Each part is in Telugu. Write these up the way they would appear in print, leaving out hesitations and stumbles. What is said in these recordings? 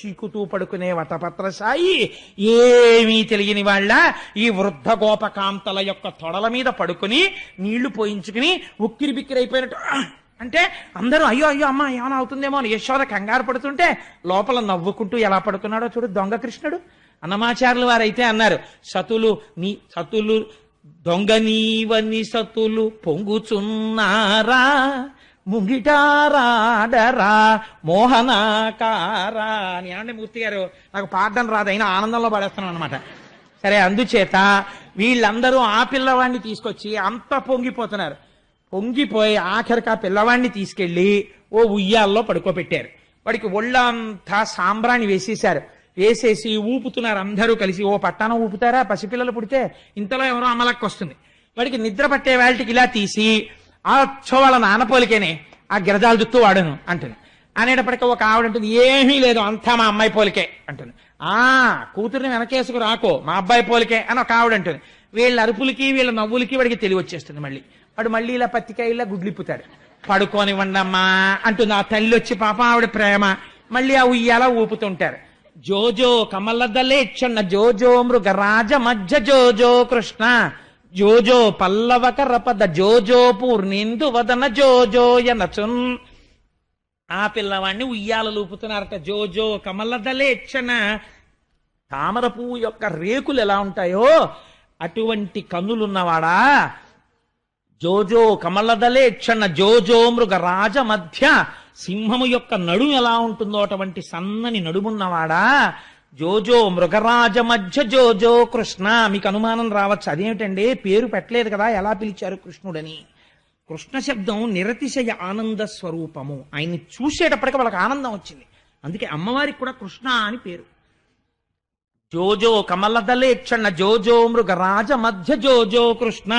చీకుతూ పడుకునే వటపత్రశాయి ఏమీ తెలియని వాళ్ళ ఈ వృద్ధ గోపకాంతల యొక్క తొడల మీద పడుకుని నీళ్లు పోయించుకుని ఉక్కిరి బిక్కిరి అయిపోయినట్టు అంటే అందరూ అయ్యో అయ్యో అమ్మ ఏమైనా అవుతుందేమో అని యశోద కంగారు పడుతుంటే లోపల నవ్వుకుంటూ ఎలా పడుకున్నాడో చూడు దొంగ కృష్ణుడు. అన్నమాచార్యులు వారైతే అన్నారు, సతులు దొంగ నీవని సతులు పొంగుచున్నారా ముంగిటారాడరా మోహనాకారా అని. ఏమంటే మూర్తి గారు నాకు పాడడం రాదు, అయినా ఆనందంలో పడేస్తున్నాను అనమాట. సరే, అందుచేత వీళ్ళందరూ ఆ పిల్లవాడిని తీసుకొచ్చి అంత పొంగిపోతున్నారు. పొంగిపోయి ఆఖరికి ఆ పిల్లవాడిని తీసుకెళ్లి ఓ ఉయ్యాల్లో పడుకోబెట్టారు. వాడికి ఒళ్ళంతా సాంబ్రాణి వేసేశారు. వేసేసి ఊపుతున్నారు అందరూ కలిసి. ఓ పట్టాన ఊపుతారా పసిపిల్లలు పుడితే? ఇంతలో ఎవరో అమలక్కి వస్తుంది. వాడికి నిద్ర పట్టే వాళ్ళకి ఇలా తీసి ఆ వాళ్ళ నాన్న పోలికేనే ఆ గిరజాల జుత్తు వాడను అంటుంది. అనేటప్పటికీ ఒక ఆవిడ ఉంటుంది, ఏమీ లేదు అంతా మా అమ్మాయి పోలికే అంటుంది. కూతుర్ని వెనకేసుకు రాకో మా అబ్బాయి పోలికే అని ఒక ఆవిడ అంటుంది. వీళ్ళ అరుపులకి వీళ్ళ నవ్వులకి వాడికి తెలివి వచ్చేస్తుంది. వాడు మళ్ళీ ఇలా పత్తికాయలా గుడ్లిప్పుతాడు. పడుకోనివ్వండి అమ్మా అంటుంది ఆ తల్లి వచ్చి. పాప ఆవిడ ప్రేమ. మళ్ళీ ఆ ఉయ్యాల ఊపుతుంటారు. జోజో కమలదలేక్షణ జోజో మృగరాజ మధ్య జోజో కృష్ణ జోజో పల్లవక రపద జోజో పూర్ణిందు వదన జోజో యనచున్. ఆ పిల్లవాడిని ఉయ్యాల లూపుతున్నారట. జోజో కమలదలేక్షణ, తామర పువ్వు యొక్క రేకులు ఎలా ఉంటాయో అటువంటి కన్నులున్నవాడా. జోజో కమలదలేక్షణ జోజో మృగరాజ మధ్య, సింహము యొక్క నడుము ఎలా ఉంటుందో అటువంటి సన్నని నడుమున్నవాడా. జోజో మృగరాజ మధ్య జోజో కృష్ణ. మీకు అనుమానం రావచ్చు, అదేమిటండి పేరు పెట్టలేదు కదా ఎలా పిలిచారు కృష్ణుడని. కృష్ణ శబ్దం నిరతిశయ ఆనంద స్వరూపము. ఆయన్ని చూసేటప్పటికి వాళ్ళకి ఆనందం వచ్చింది. అందుకే అమ్మవారికి కూడా కృష్ణ అని పేరు. జోజో కమలదలేక్షణ జోజో మృగరాజ మధ్య జోజో కృష్ణ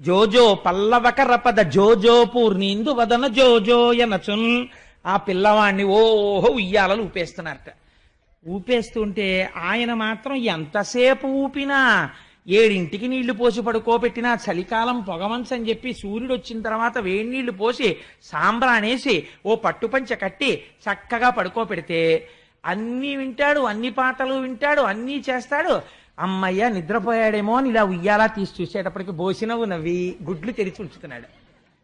జోజో పల్లవక రపద జోజో పూర్ణిందు వదన జోజో యనచున్. ఆ పిల్లవాడిని ఓహో ఉయ్యాలలు ఊపేస్తున్నారట. ఊపేస్తుంటే ఆయన మాత్రం ఎంతసేపు ఊపినా 7ంటికి నీళ్లు పోసి పడుకోబెట్టినా చలికాలం పొగమంచని చెప్పి సూర్యుడు వచ్చిన తర్వాత వేడి నీళ్లు పోసి సాంబ్రాణేసి ఓ పట్టుపంచ కట్టి చక్కగా పడుకోబెడితే అన్నీ వింటాడు, అన్ని పాటలు వింటాడు, అన్నీ చేస్తాడు. అమ్మయ్య నిద్రపోయాడేమో అని ఇలా ఉయ్యాలా తీసి చూసేటప్పటికి బోసినవ్వు నవ్వి గుడ్లు తెరిచి ఉంచుతున్నాడు.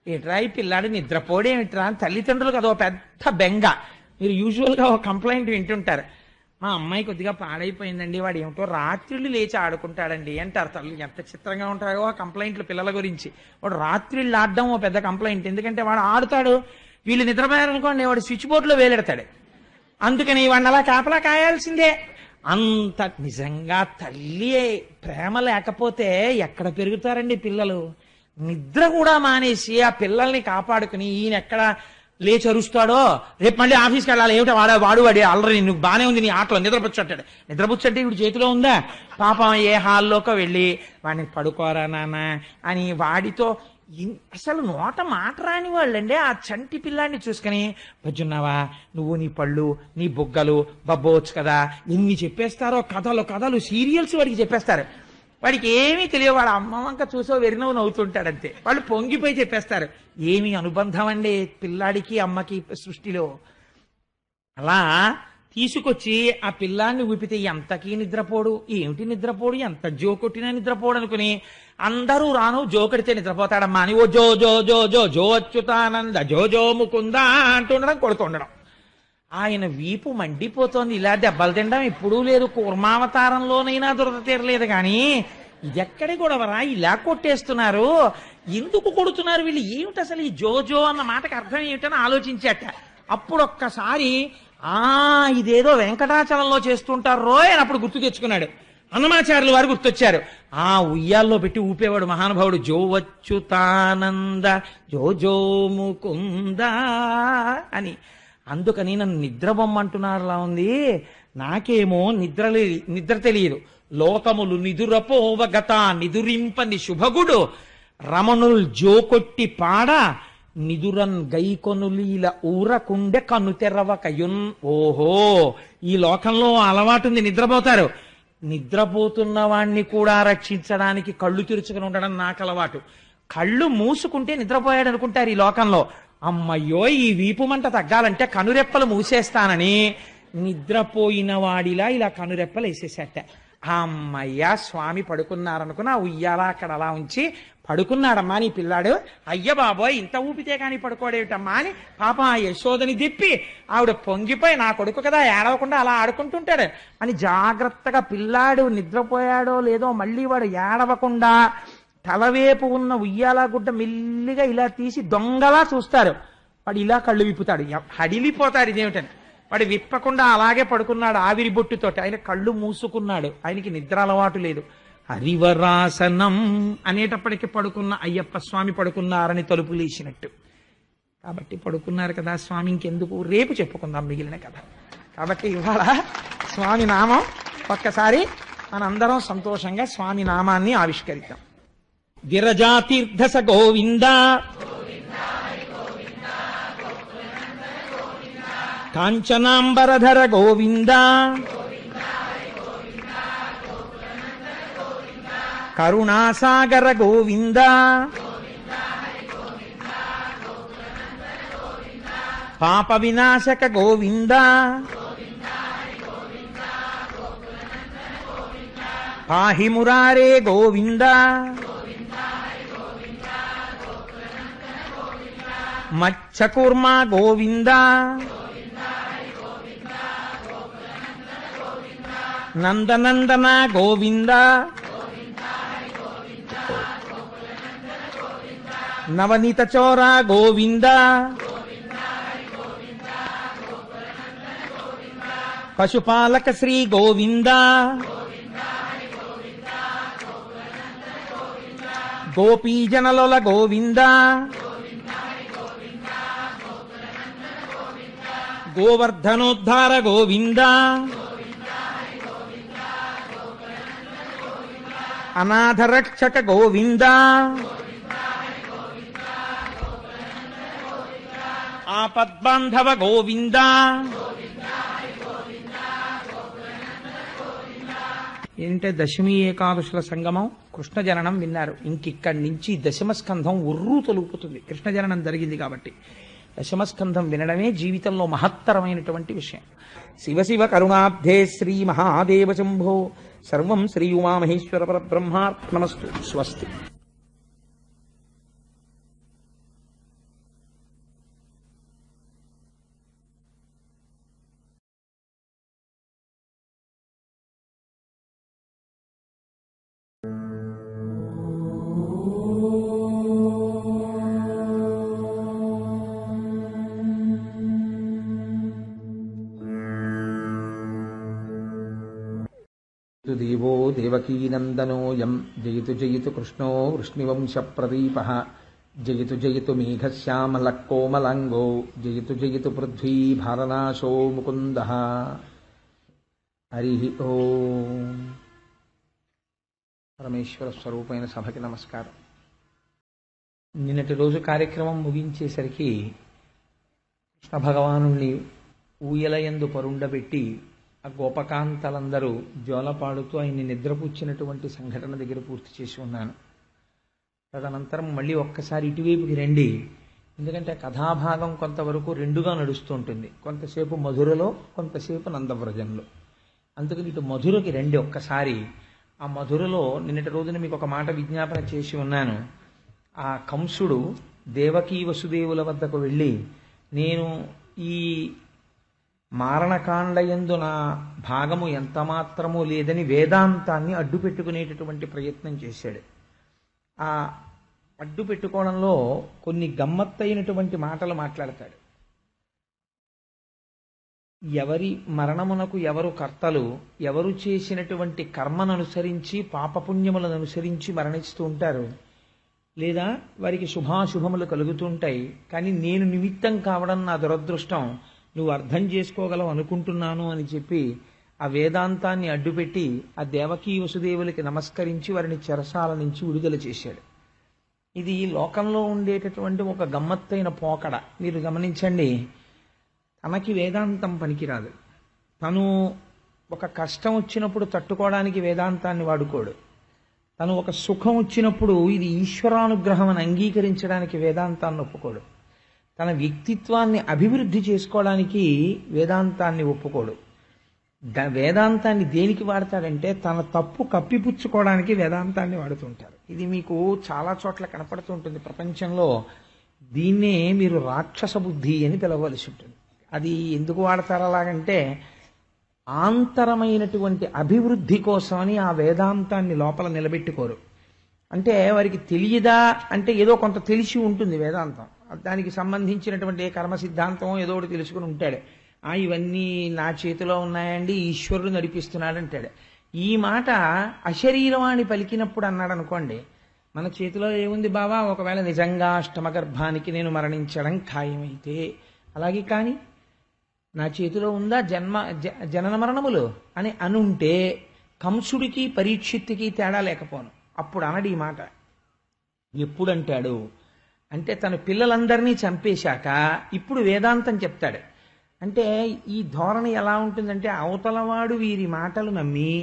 ఏట్రా ఈ పిల్లాడు నిద్రపోడేమిట్రా అని తల్లిదండ్రులకు అదో పెద్ద బెంగ. మీరు యూజువల్గా ఒక కంప్లైంట్ వింటుంటారు, మా అమ్మాయి కొద్దిగా పాడైపోయిందండి, వాడు ఏమిటో రాత్రిళ్ళు లేచి ఆడుకుంటాడండి అంటారు తల్లి. ఎంత చిత్రంగా ఉంటాయో ఆ కంప్లైంట్లు పిల్లల గురించి. వాడు రాత్రిళ్ళు ఆడడం ఓ పెద్ద కంప్లైంట్. ఎందుకంటే వాడు ఆడుతాడు, వీళ్ళు నిద్రపోయారనుకోండి వాడు స్విచ్ బోర్డులో వేలెడతాడు. అందుకని వాడిని అలా కాపలా కాయాల్సిందే. అంత నిజంగా తల్లి ప్రేమ లేకపోతే ఎక్కడ పెరుగుతారండి పిల్లలు. నిద్ర కూడా మానేసి ఆ పిల్లల్ని కాపాడుకుని ఈయన ఎక్కడ లేచి అరుస్తాడో, రేపు మళ్ళీ ఆఫీస్కి వెళ్ళాలి, ఏమిటో వాడు అల్లరి, నువ్వు బానే ఉంది నీ ఆటలో నిద్రపుచ్చంటాడు. నిద్రపుచ్చంటే ఇప్పుడు చేతిలో ఉందా? పాపం ఏ హాల్లోకి వెళ్ళి వాడిని పడుకోరా నాన్న అని వాడితో అసలు నోట మాట రాని వాళ్ళండి. ఆ చంటి పిల్లాన్ని చూసుకుని బజ్జున్నావా నువ్వు, నీ పళ్ళు, నీ బుగ్గలు బబ్బోవచ్చు కదా, ఎన్ని చెప్పేస్తారో కథలు సీరియల్స్ వాడికి చెప్పేస్తారు. వాడికి ఏమీ తెలియదు. వాడు అమ్మ వంక చూసో వెరినవ్వు నవ్వుతుంటాడంతే. వాళ్ళు పొంగిపోయి చెప్పేస్తారు. ఏమి అనుబంధం అండి పిల్లాడికి అమ్మకి సృష్టిలో. అలా తీసుకొచ్చి ఆ పిల్లాన్ని ఊపితే ఎంతకీ నిద్రపోడు. ఏమిటి నిద్రపోడు, ఎంత జో కొట్టినా నిద్రపోడు అనుకుని అందరూ రాను జోకడితే నిద్రపోతాడమ్మా అని ఓ జో జో జో జో జో అచ్యుతానంద జో జో ముకుంద అంటుండడం, కొడుతుండడం. ఆయన వీపు మండిపోతోంది. ఇలా దెబ్బలు తినడం ఎప్పుడూ లేదు. కూర్మావతారంలోనైనా దురద తీరలేదు. కానీ ఇదెక్కడి గొడవరా, ఇలా కొట్టేస్తున్నారు, ఎందుకు కొడుతున్నారు వీళ్ళు, ఏమిటి అసలు ఈ జోజో అన్న మాటకు అర్థం ఏమిటని ఆలోచించాట. అప్పుడు ఒక్కసారి ఇదేదో వెంకటాచలంలో చేస్తుంటారు రోయ్ అని అప్పుడు గుర్తు తెచ్చుకున్నాడు. అన్నమాచార్యులు వారు గుర్తొచ్చారు. ఆ ఉయ్యాల్లో పెట్టి ఊపేవాడు మహానుభావుడు. జో వచ్చుతానంద జో జో ముకుంద అని. అందుకని నన్ను నిద్రబొమ్మంటున్నారులా ఉంది. నాకేమో నిద్ర తెలియదు. లోకములు నిదురపోవగత నిదురింపని శుభగుడు రమణుల్ జోకొట్టి పాడ నిదురన్ గైకొనులీల ఊరకుండె కన్ను తెరవకయున్. ఓహో, ఈ లోకంలో అలవాటుంది, నిద్రపోతారు. నిద్రపోతున్న వాణ్ణి కూడా రక్షించడానికి కళ్ళు తెరుచుకుని ఉండడం నాకు అలవాటు. కళ్ళు మూసుకుంటే నిద్రపోయాడు అనుకుంటారు ఈ లోకంలో. అమ్మయ్యో, ఈ వీపు మంట తగ్గాలంటే కనురెప్పలు మూసేస్తానని నిద్రపోయిన వాడిలా ఇలా కనురెప్పలు వేసేసేట. అమ్మయ్యా స్వామి పడుకున్నారనుకున్న ఆ ఉయ్యాల అక్కడ అలా ఉంచి పడుకున్నాడమ్మా నీ పిల్లాడు. అయ్య బాబోయ్ ఇంత ఊపితే కానీ పడుకోడేమిటమ్మా అని పాపం ఆ యశోదని తిప్పి ఆవిడ పొంగిపోయి నా కొడుకు కదా ఏడవకుండా అలా ఆడుకుంటుంటాడు అని జాగ్రత్తగా పిల్లాడు నిద్రపోయాడో లేదో మళ్ళీ వాడు ఏడవకుండా తలవేపు ఉన్న ఉయ్యాల గుడ్డ మెల్లిగా ఇలా తీసి దొంగలా చూస్తారు. వాడు ఇలా కళ్ళు విప్పుతాడు, హడిలిపోతాడు ఇదేమిటని. వాడు విప్పకుండా అలాగే పడుకున్నాడు ఆవిరి బొట్టుతోటి. ఆయన కళ్ళు మూసుకున్నాడు, ఆయనకి నిద్ర అలవాటు లేదు. హరివరాసనం అనేటప్పటికి పడుకున్న అయ్యప్ప స్వామి పడుకున్నారని తలుపు లేచినట్టు. కాబట్టి పడుకున్నారు కదా స్వామి, ఇంకెందుకు రేపు చెప్పుకుందాం మిగిలిన కథ. కాబట్టి ఇవాళ స్వామి నామం ఒక్కసారి మనందరం సంతోషంగా స్వామి నామాన్ని ఆవిష్కరిద్దాం. విరజాతీర్థస గోవింద, కాంచనాంబరధర గోవింద, కరుణాసాగర గోవింద, పాప వినాశక గోవింద, పాహి మురారే గోవింద, మత్స్యకూర్మ గోవింద, నందనందన గోవింద, నవనీత చోర గోవింద, పశుపాలక శ్రీ గోవింద, గోపీజనలోల గోవింద, గోవర్ధనోద్ధార గోవింద, అనాథరక్షక గోవింద, ఆపద్బాంధవ గోవింద, ఏంటే దశమి ఏకాదశుల సంగమం కృష్ణ జననం విన్నారు. ఇంకిక్కడి నుంచి దశమ స్కంధం ఉర్రూ తొలుపుతుంది. కృష్ణ జననం జరిగింది కాబట్టి దశమస్కంధం వినడమే జీవితంలో మహత్తరమైనటువంటి విషయం. శివ శివ కరుణాబ్ధే శ్రీ మహాదేవ శంభో సర్వం శ్రీ ఉమామహేశ్వర పరబ్రహ్మార్పణమస్తు. స్వస్తి. దేవో దేవకీనందనోయం జయతు జయతు కృష్ణో వృష్ణివంశ ప్రదీపః జయతు జయతు మేఘశ్యామల కోమలాంగో జయతు జయతు పృథ్వీ భారనాశో ముకుందః. హరి ఓం. పరమేశ్వర స్వరూపమైన సభకి నమస్కారం. నిన్నటి రోజు కార్యక్రమం ముగించేసరికి కృష్ణ భగవానుణ్ణి ఊయలయందు పరుండబెట్టి ఆ గోపకాంతలందరూ జోలపాడుతూ ఆయన్ని నిద్రపుచ్చినటువంటి సంఘటన దగ్గర పూర్తి చేసి ఉన్నాను. తదనంతరం మళ్ళీ ఒక్కసారి ఇటువైపుకి రండి, ఎందుకంటే కథాభాగం కొంతవరకు రెండుగా నడుస్తూ ఉంటుంది. కొంతసేపు మధురలో, కొంతసేపు నందవ్రజంలో. అందుకని ఇటు మధురకి రండి ఒక్కసారి. ఆ మధురలో నిన్నటి రోజున మీకు ఒక మాట విజ్ఞాపన చేసి ఉన్నాను. ఆ కంసుడు దేవకీ వసుదేవుల వద్దకు వెళ్ళి, నేను ఈ మారణకాండయందు నా భాగము ఎంత మాత్రమూ లేదని వేదాంతాన్ని అడ్డు పెట్టుకునేటటువంటి ప్రయత్నం చేశాడు. ఆ అడ్డు పెట్టుకోవడంలో కొన్ని గమ్మత్తైనటువంటి మాటలు మాట్లాడతాడు. ఎవరి మరణమునకు ఎవరు కర్తలు, ఎవరు చేసినటువంటి కర్మను అనుసరించి పాపపుణ్యములను అనుసరించి మరణిస్తూ ఉంటారు, లేదా వారికి శుభాశుభములు కలుగుతుంటాయి. కానీ నేను నిమిత్తం కావడం నా దురదృష్టం, నువ్వు అర్థం చేసుకోగలవు అనుకుంటున్నాను అని చెప్పి ఆ వేదాంతాన్ని అడ్డుపెట్టి ఆ దేవకీ వసుదేవులకి నమస్కరించి వారిని చెరసాల నుంచి విడుదల చేశాడు. ఇది లోకంలో ఉండేటటువంటి ఒక గమ్మత్తైన పోకడ. మీరు గమనించండి, తనకి వేదాంతం పనికిరాదు. తను ఒక కష్టం వచ్చినప్పుడు తట్టుకోవడానికి వేదాంతాన్ని వాడుకోడు. తను ఒక సుఖం వచ్చినప్పుడు ఇది ఈశ్వరానుగ్రహం అని అంగీకరించడానికి వేదాంతాన్ని ఒప్పుకోడు. తన వ్యక్తిత్వాన్ని అభివృద్ధి చేసుకోవడానికి వేదాంతాన్ని ఒప్పుకోడు. వేదాంతాన్ని దేనికి వాడతాడంటే తన తప్పు కప్పిపుచ్చుకోవడానికి వేదాంతాన్ని వాడుతుంటారు. ఇది మీకు చాలా చోట్ల కనపడుతుంటుంది ప్రపంచంలో. దీన్నే మీరు రాక్షస బుద్ధి అని పిలవలసి ఉంటుంది. అది ఎందుకు వాడతారు అలాగంటే ఆంతరమైనటువంటి అభివృద్ధి కోసమని ఆ వేదాంతాన్ని లోపల నిలబెట్టుకోరు. అంటే వారికి తెలియదా అంటే ఏదో కొంత తెలిసి ఉంటుంది వేదాంతం, దానికి సంబంధించినటువంటి కర్మ సిద్ధాంతం ఏదో ఒకటి తెలుసుకుని ఉంటాడు. ఇవన్నీ నా చేతిలో ఉన్నాయండి, ఈశ్వరుడు నడిపిస్తున్నాడు అంటాడు. ఈ మాట అశరీరవాణి పలికినప్పుడు అన్నాడు అనుకోండి, మన చేతిలో ఏముంది బావా, ఒకవేళ నిజంగా అష్టమ గర్భానికి నేను మరణించడం ఖాయమైతే అలాగే, కానీ నా చేతిలో ఉందా జనన మరణములు అని అనుంటే కంసుడికి పరీక్షిత్తుకి తేడా లేకపోను. అప్పుడు అనడు ఈ మాట. ఎప్పుడంటాడు అంటే తన పిల్లలందరినీ చంపేశాక ఇప్పుడు వేదాంతం చెప్తాడు. అంటే ఈ ధోరణి ఎలా ఉంటుందంటే అవతలవాడు వీరి మాటలు నమ్మి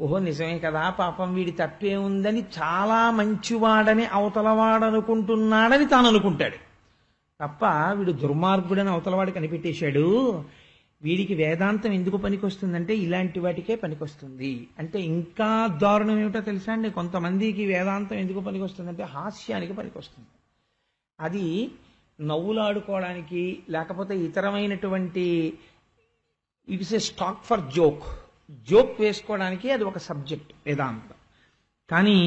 ఓహో నిజమే కదా, పాపం వీడి తప్పే ఉందని, చాలా మంచివాడని అవతలవాడు అనుకుంటున్నాడని తాను అనుకుంటాడు తప్ప వీడు దుర్మార్గుడని అవతలవాడు కనిపెట్టేశాడు. వీడికి వేదాంతం ఎందుకు పనికొస్తుందంటే ఇలాంటి వాటికే పనికొస్తుంది. అంటే ఇంకా దారుణం ఏమిటో తెలుసా అండి, కొంతమందికి వేదాంతం ఎందుకు పనికొస్తుందంటే హాస్యానికి పనికొస్తుంది. అది నవ్వులాడుకోవడానికి, లేకపోతే ఇతరమైనటువంటి it's a stock for joke వేసుకోవడానికి అది ఒక సబ్జెక్ట్ వేదాంతం. కానీ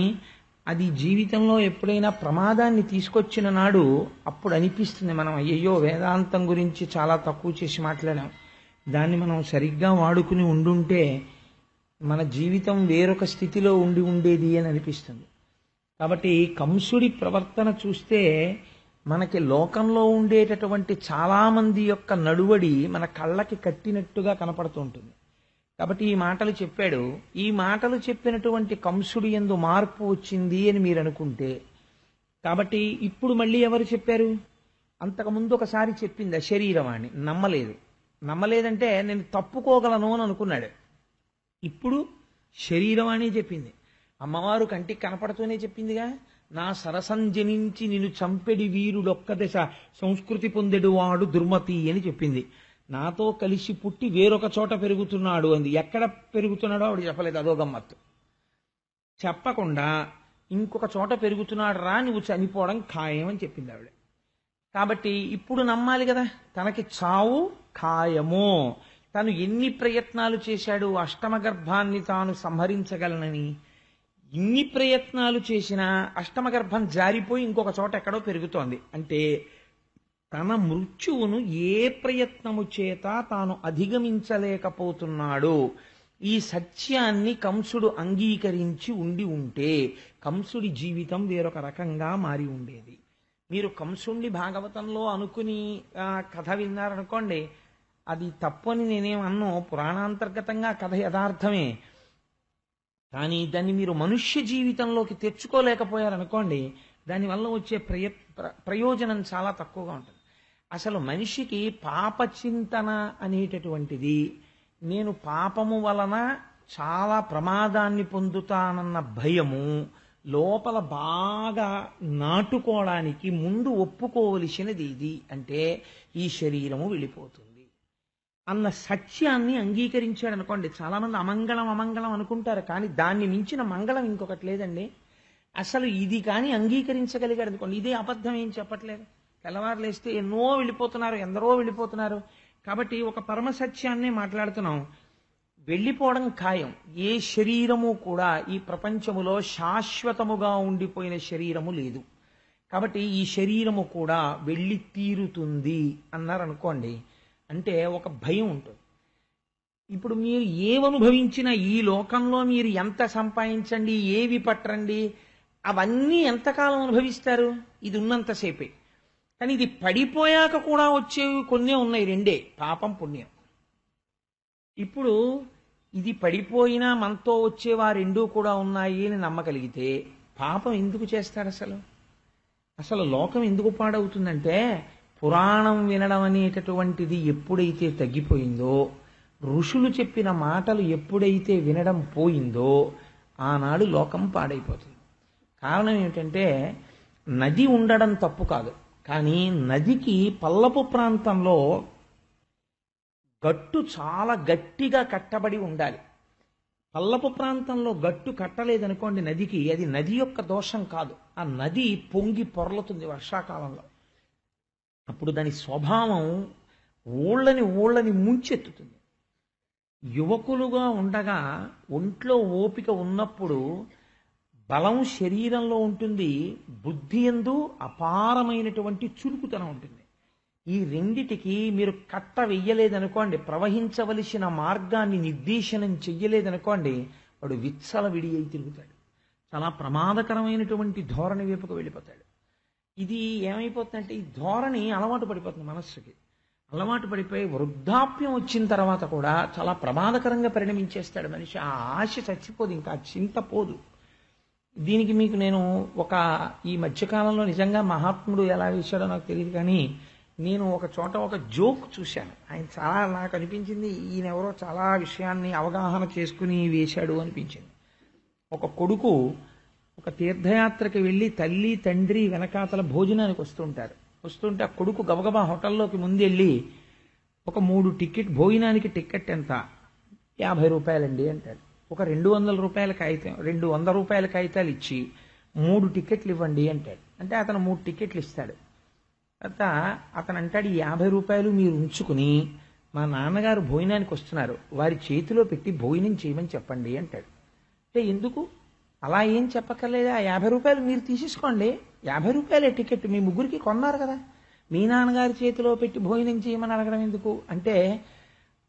అది జీవితంలో ఎప్పుడైనా ప్రమాదాన్ని తీసుకొచ్చిన నాడు అప్పుడు అనిపిస్తుంది మనం అయ్యో వేదాంతం గురించి చాలా తక్కువ చేసి మాట్లాడాం, దాన్ని మనం సరిగ్గా వాడుకుని ఉండుంటే మన జీవితం వేరొక స్థితిలో ఉండేది అని అనిపిస్తుంది. కాబట్టి కంసుడి ప్రవర్తన చూస్తే మనకి లోకంలో ఉండేటటువంటి చాలామంది యొక్క నడువడి మన కళ్ళకి కట్టినట్టుగా కనపడుతూ ఉంటుంది. కాబట్టి ఈ మాటలు చెప్పాడు. ఈ మాటలు చెప్పినటువంటి కంసుడి యందు మార్పు వచ్చింది అని మీరు అనుకుంటే, కాబట్టి ఇప్పుడు మళ్ళీ ఎవరు చెప్పారు? అంతకుముందు ఒకసారి చెప్పింది అశరీరవాణి, నమ్మలేదంటే నేను తప్పుకోగలను అని అనుకున్నాడు. ఇప్పుడు శరీరవాణి చెప్పింది. అమ్మవారు కంటికి కనపడుతూనే చెప్పిందిగా, నా సరసం జనించి నిన్ను చంపెడి వీరుడొక్క దశ సంస్కృతి పొందెడు వాడు దుర్మతి అని చెప్పింది. నాతో కలిసి పుట్టి వేరొక చోట పెరుగుతున్నాడు అంది. ఎక్కడ పెరుగుతున్నాడో ఆవిడ చెప్పలేదు, అదో గమ్మత్తు. చెప్పకుండా ఇంకొక చోట పెరుగుతున్నాడు రా, నువ్వు చనిపోవడం ఖాయం అని చెప్పింది ఆవిడ. కాబట్టి ఇప్పుడు నమ్మాలి కదా, తనకి చావు ఖాయము. తను ఎన్ని ప్రయత్నాలు చేశాడు అష్టమ గర్భాన్ని తాను సంహరించగలనని, ఇన్ని ప్రయత్నాలు చేసినా అష్టమ గర్భం జారిపోయి ఇంకొక చోట ఎక్కడో పెరుగుతోంది. అంటే తన మృత్యువును ఏ ప్రయత్నము చేత తాను అధిగమించలేకపోతున్నాడు. ఈ సత్యాన్ని కంసుడు అంగీకరించి ఉంటే కంసుడి జీవితం వేరొక రకంగా మారి ఉండేది. మీరు కంసుడి భాగవతంలో అనుకుని కథ విన్నారనుకోండి, అది తప్పు అని నేనేమన్నో, పురాణాంతర్గతంగా కథ యథార్థమే. కానీ దాన్ని మీరు మనుష్య జీవితంలోకి తెచ్చుకోలేకపోయారనుకోండి, దానివల్ల వచ్చే ప్రయోజనం చాలా తక్కువగా ఉంటుంది. అసలు మనిషికి పాపచింతన అనేటటువంటిది, నేను పాపము వలన చాలా ప్రమాదాన్ని పొందుతానన్న భయము లోపల బాగా నాటుకోవడానికి ముందు ఒప్పుకోవలసినది ఇది. అంటే ఈ శరీరము వెళ్ళిపోతుంది అన్న సత్యాన్ని అంగీకరించాడు అనుకోండి. చాలామంది అమంగళం అనుకుంటారు, కానీ దాన్ని మించిన మంగళం ఇంకొకటి లేదండి. అసలు ఇది కానీ అంగీకరించగలిగాడు అనుకోండి, ఇదే అబద్ధం ఏం చెప్పట్లేదు. తెల్లవారు లేస్తే ఎందరో వెళ్ళిపోతున్నారు. కాబట్టి ఒక పరమ సత్యాన్నే మాట్లాడుతున్నాం. వెళ్ళిపోవడం ఖాయం. ఏ శరీరము కూడా ఈ ప్రపంచములో శాశ్వతముగా ఉండిపోయిన శరీరము లేదు. కాబట్టి ఈ శరీరము కూడా వెళ్ళి తీరుతుంది అన్నారనుకోండి, అంటే ఒక భయం ఉంటుంది. ఇప్పుడు మీరు ఏమనుభవించినా ఈ లోకంలో మీరు ఎంత సంపాదించండి, ఏవి పట్టరండి, అవన్నీ ఎంతకాలం అనుభవిస్తారు? ఇది ఉన్నంతసేపే. కానీ ఇది పడిపోయాక కూడా వచ్చేవి కొన్నే ఉన్నాయి, రెండే, పాపం పుణ్యం. ఇప్పుడు ఇది పడిపోయినా మనతో వచ్చేవా రెండూ కూడా ఉన్నాయి అని నమ్మగలిగితే పాపం ఎందుకు చేస్తాడు? అసలు లోకం ఎందుకు పాడవుతుందంటే పురాణం వినడం అనేటటువంటిది ఎప్పుడైతే తగ్గిపోయిందో, ఋషులు చెప్పిన మాటలు ఎప్పుడైతే వినడం పోయిందో ఆనాడు లోకం పాడైపోతుంది. కారణం ఏమిటంటే నది ఉండడం తప్పు కాదు, కానీ నదికి పల్లపు ప్రాంతంలో గట్టు చాలా గట్టిగా కట్టబడి ఉండాలి. పల్లపు ప్రాంతంలో గట్టు కట్టలేదనుకోండి నదికి, అది నది యొక్క దోషం కాదు. ఆ నది పొంగి పొర్లుతుంది వర్షాకాలంలో. అప్పుడు దాని స్వభావం ఊళ్ళని ముంచెత్తుతుంది. యువకులుగా ఉండగా ఒంట్లో ఓపిక ఉన్నప్పుడు బలం శరీరంలో ఉంటుంది, బుద్ధి యందు అపారమైనటువంటి చురుకుతనం ఉంటుంది. ఈ రెండిటికి మీరు కట్ట వెయ్యలేదనుకోండి, ప్రవహించవలసిన మార్గాన్ని నిర్దేశనం చెయ్యలేదనుకోండి, వాడు విచ్చలవిడి అయి తిరుగుతాడు. చాలా ప్రమాదకరమైనటువంటి ధోరణి వైపుకు వెళ్ళిపోతాడు. ఇది ఏమైపోతుందంటే ఈ ధోరణి అలవాటు పడిపోతుంది మనస్సుకి. అలవాటు పడిపోయి వృద్ధాప్యం వచ్చిన తర్వాత కూడా చాలా ప్రమాదకరంగా పరిణమించేస్తాడు మనిషి. ఆ ఆశ చచ్చిపోదు, ఇంకా చింత పోదు. దీనికి మీకు నేను ఈ మధ్యకాలంలో నిజంగా మహాత్ముడు ఎలా వేశాడో నాకు తెలియదు, కానీ నేను ఒక చోట ఒక జోక్ చూశాను. ఆయన చాలా నాకు అనిపించింది, ఈయన ఎవరో చాలా విషయాన్ని అవగాహన చేసుకుని వేశాడు అనిపించింది. ఒక కొడుకు ఒక తీర్థయాత్రకి వెళ్ళి తల్లి తండ్రి వెనకాతల భోజనానికి వస్తుంటే ఆ కొడుకు గబగబా హోటల్లోకి ముందెళ్ళి ఒక 3 టికెట్, భోజనానికి టికెట్ ఎంత, 50 రూపాయలండి అంటాడు. ఒక 200 రూపాయల కాగితం, 200 రూపాయల కాగితాలు ఇచ్చి 3 టికెట్లు ఇవ్వండి అంటాడు. అంటే అతను 3 టికెట్లు ఇస్తాడు. తర్వాత అతను అంటాడు, ఈ 50 రూపాయలు మీరు ఉంచుకుని మా నాన్నగారు భోజనానికి వస్తున్నారు, వారి చేతిలో పెట్టి భోజనం చేయమని చెప్పండి అంటాడు. అంటే ఎందుకు అలా ఏం చెప్పక్కర్లేదు, ఆ 50 రూపాయలు మీరు తీసేసుకోండి, 50 రూపాయలే టికెట్, మీ ముగ్గురికి కొన్నారు కదా, మీ నాన్నగారి చేతిలో పెట్టి భోజనం చేయమని అడగడం ఎందుకు అంటే,